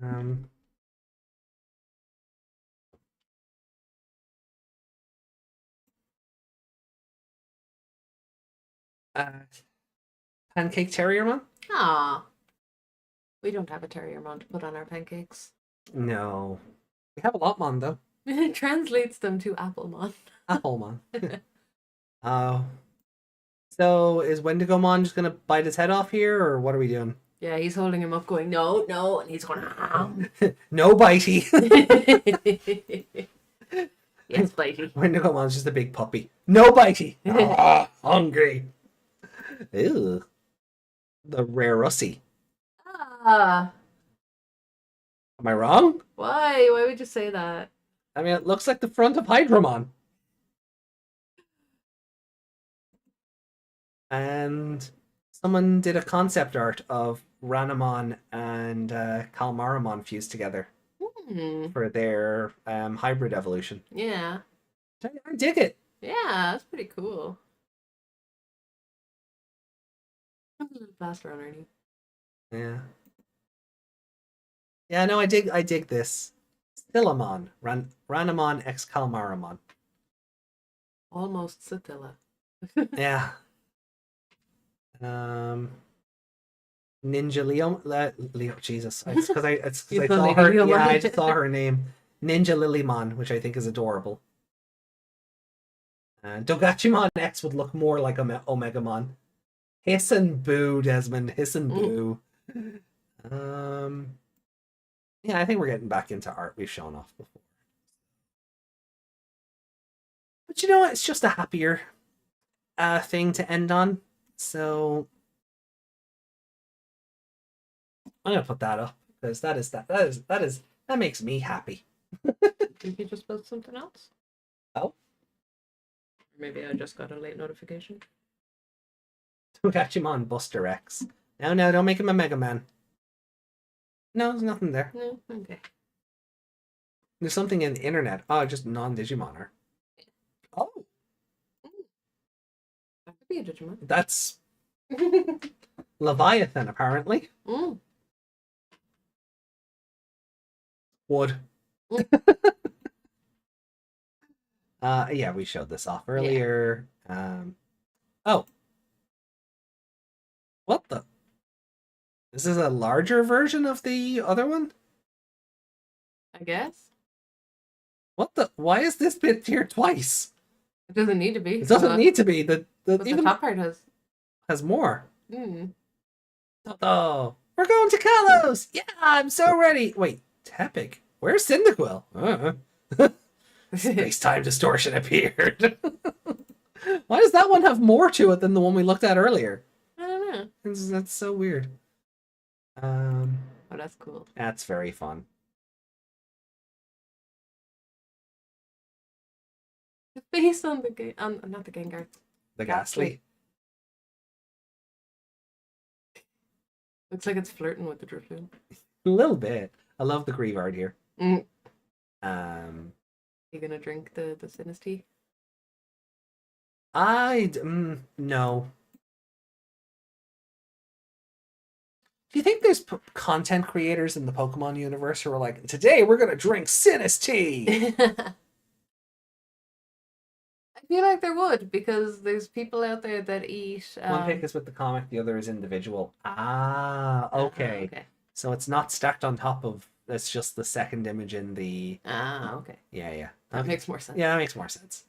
Um, uh, Pancake Terriermon? Aw. We don't have a Terriermon to put on our pancakes. No. We have a Lotmon, though. It translates them to Applemon. Applemon. Oh. So, is Wendigomon just going to bite his head off here, or what are we doing? Yeah, he's holding him up going, no, no, and he's going, No bitey. yes, bitey. Wendigomon's just a big puppy. No bitey. Ah, hungry. Ew. The rare Russie. Ah, Am I wrong? why? Why would you say that? I mean, it looks like the front of Hydramon. And someone did a concept art of Ranamon and Kalmaramon fused together for their hybrid evolution. Yeah. I dig it. Yeah, that's pretty cool. Have a little blaster on Ernie. Yeah. Yeah, no, I dig this. Stilamon, Ranamon x Kalmaramon. Almost Satilla. Yeah. Ninja Leo, Jesus. It's because I You saw thought her. Leo Yeah, I Mon. just saw her name. Ninja Lilymon, which I think is adorable. Dogachimon X would look more like Omegamon. Hiss and boo, Jesmon. Hiss and boo. Yeah, I think we're getting back into art we've shown off before. But you know what? It's just a happier thing to end on. So I'm gonna put that up because that makes me happy. Did you just post something else? Oh. Or maybe I just got a late notification. Dogachimon Buster X. No, don't make him a Mega Man. No, there's nothing there. No? Okay. There's something in the internet. Oh, just non-Digimon art. Oh, That could be a Digimon. that's Leviathan, apparently. Mm. Wood. Yeah, we showed this off earlier. Oh. What the? This is a larger version of the other one? I guess. What the? Why is this bit here twice? It doesn't need to be. It doesn't need to be. The But even the top part has more. Mm. Oh, we're going to Kalos! Yeah, I'm so ready. Wait, Tepic? Where's Cyndaquil? Space-time distortion appeared. Why does that one have more to it than the one we looked at earlier? I don't know. That's so weird. Oh, that's cool. That's very fun. It's based on the game, not the Gengar. The Ghastly. Looks like it's flirting with the Drifloon. A little bit. I love the Grievard here. Mm. Um, You gonna drink the Sinus tea? no. Do you think there's content creators in the Pokemon universe who are like, today we're gonna drink Sinus tea? I feel like there would, because there's people out there that eat. One pick is with the comic, the other is individual. Ah, okay. Okay. So it's not stacked on top of That's just the second image in the. Ah, okay. Yeah. That Okay. makes more sense. Yeah, that makes more sense.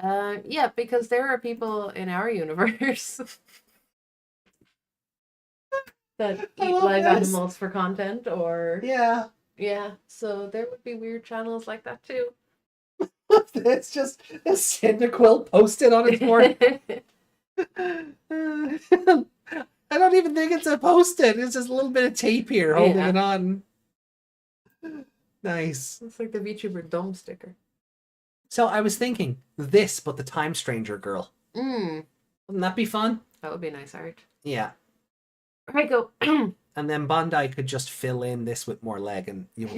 Yeah, because there are people in our universe that I eat love live this. animals for content, or Yeah. yeah, so there would be weird channels like that too. It's just a Cyndaquil posted on its board. I don't even think it's a post-it. It's just a little bit of tape here holding Yeah. it on. Nice. It's like the VTuber Dome sticker. So I was thinking this, but the Time Stranger girl. Wouldn't that be fun? That would be nice art. Yeah. Alright, go. And then Bandai could just fill in this with more leg, and you.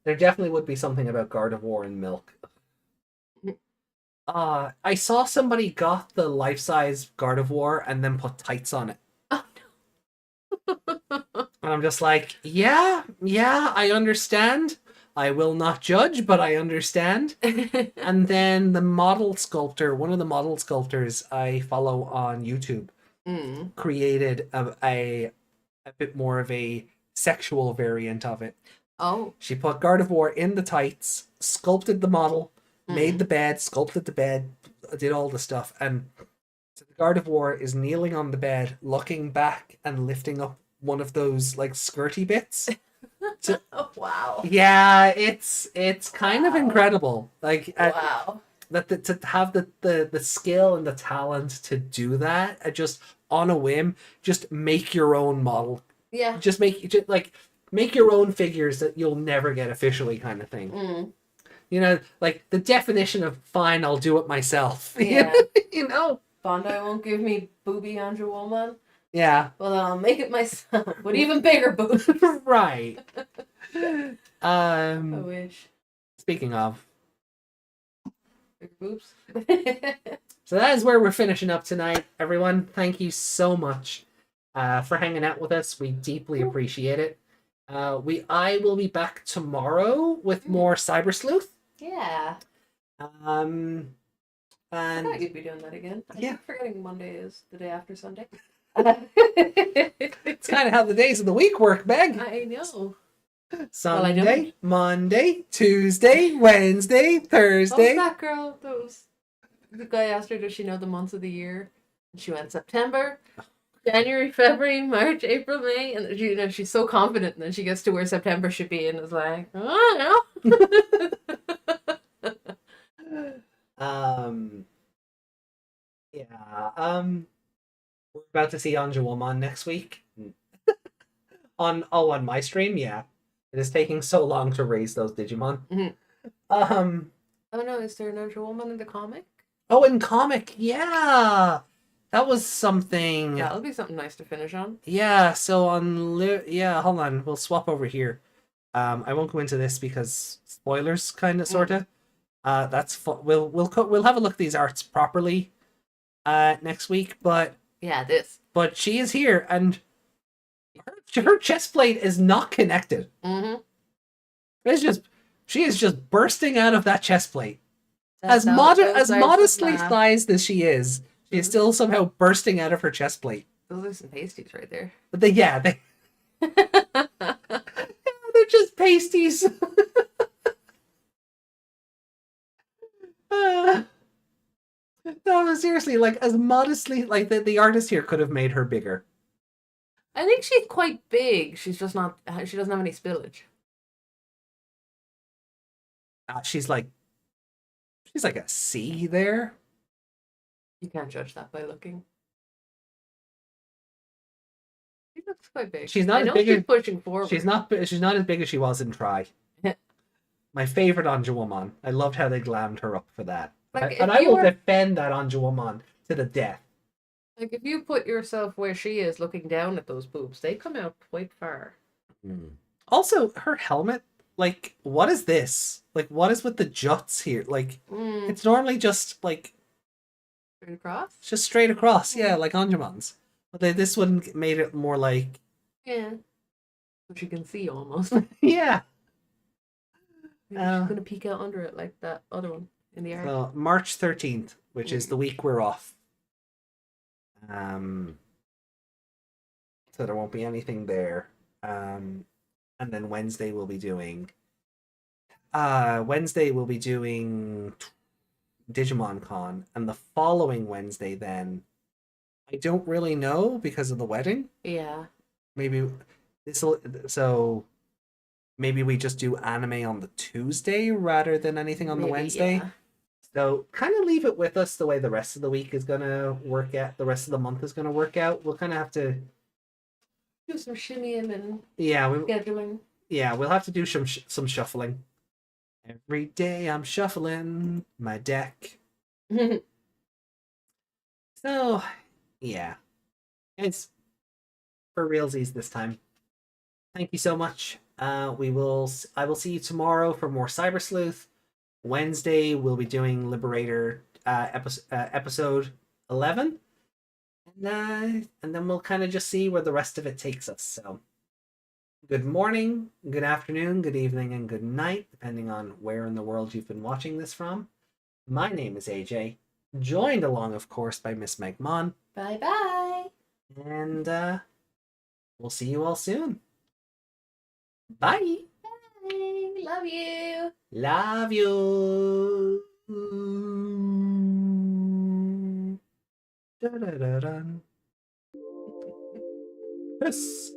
There definitely would be something about Gardevoir and milk. I saw somebody got the life-size Gardevoir and then put tights on it. Oh no. And I'm just like, yeah, I understand. I will not judge, but I understand. And then the model sculptor, one of the model sculptors I follow on YouTube, created a bit more of a sexual variant of it. Oh. She put Gardevoir in the tights, sculpted the model, made the bed, sculpted the bed, did all the stuff, and so the Gardevoir is kneeling on the bed, looking back and lifting up one of those like skirty bits. Oh, wow. Yeah, it's kind of incredible. Like Wow. to have the skill and the talent to do that, just on a whim, just make your own model. Yeah. Just make your own figures that you'll never get officially, kind of thing. You know, like the definition of fine, I'll do it myself. Yeah. You know, Bandai won't give me booby Andrew Woman. yeah. Well, then I'll make it myself with even bigger boobs. Right. I wish. Speaking of, Bigger boobs. so that is where we're finishing up tonight. Everyone, thank you so much for hanging out with us. We deeply appreciate it. I will be back tomorrow with more Cyber Sleuth. Yeah. I And thought you'd be doing that again. I Yeah. keep forgetting Monday is the day after Sunday. it's kind of how the days of the week work, Meg. I know. Sunday, Monday, Tuesday, Wednesday, What was Thursday. that girl? The guy asked her, does she know the months of the year? And she went September, January, February, March, April, May. And she's so confident. And then she gets to where September should be and is like, oh, I don't know. Yeah. We're about to see Anjouamon next week. on my stream, yeah. It is taking so long to raise those Digimon. Oh no, is there another woman in the comic? Oh, in comic, yeah. That was something. That'll be something nice to finish on. Yeah, so hold on. We'll swap over here. I won't go into this because spoilers, kind of, sorta. That's we'll have a look at these arts properly next week, but she is here, and her chest plate is not connected. She is just bursting out of that chest plate. As modestly sized as she is still somehow bursting out of her chest plate. Those are some pasties right there. But they're just pasties. No, seriously, like as modestly, like the artist here could have made her bigger. I think she's quite big. She's just not. She doesn't have any spillage. She's like a C there. You can't judge that by looking. She looks quite big. She's not I as know big she's as pushing forward. She's not as big as she was in Try. My favorite Anjouamon. I loved how they glammed her up for that. Like, And I will defend that Anjouamon to the death. Like, if you put yourself where she is looking down at those boobs, they come out quite far. Also, her helmet, like, what is this? Like, what is with the juts here? Like, it's normally just, like... Straight across? Just straight across, yeah, like Anjumon's. But this one made it more like... Yeah. Which you can see almost. Yeah. She's going to peek out under it like that other one in the art. So, March 13th, which is the week we're off. So there won't be anything there. And then Wednesday we'll be doing Digimon Con, and the following Wednesday then I don't really know because of the wedding. Yeah. Maybe maybe we just do anime on the Tuesday rather than anything on the Maybe, Wednesday. yeah. So kind of leave it with us the way the rest of the week is gonna work out. The rest of the month is gonna work out. We'll kind of have to Do some shimmying and scheduling. scheduling. Yeah, we'll have to do some shuffling. Every day I'm shuffling my deck. So, yeah. It's for realsies this time. Thank you so much. I will see you tomorrow for more Cyber Sleuth. Wednesday we'll be doing Liberator episode 11. And then we'll kind of just see where the rest of it takes us. So, good morning, good afternoon, good evening, and good night, depending on where in the world you've been watching this from. My name is AJ, joined along, of course, by Miss Megmon. Bye-bye. And we'll see you all soon. Bye. Bye. Love you. Love you. Da-da-da-dun. Yes.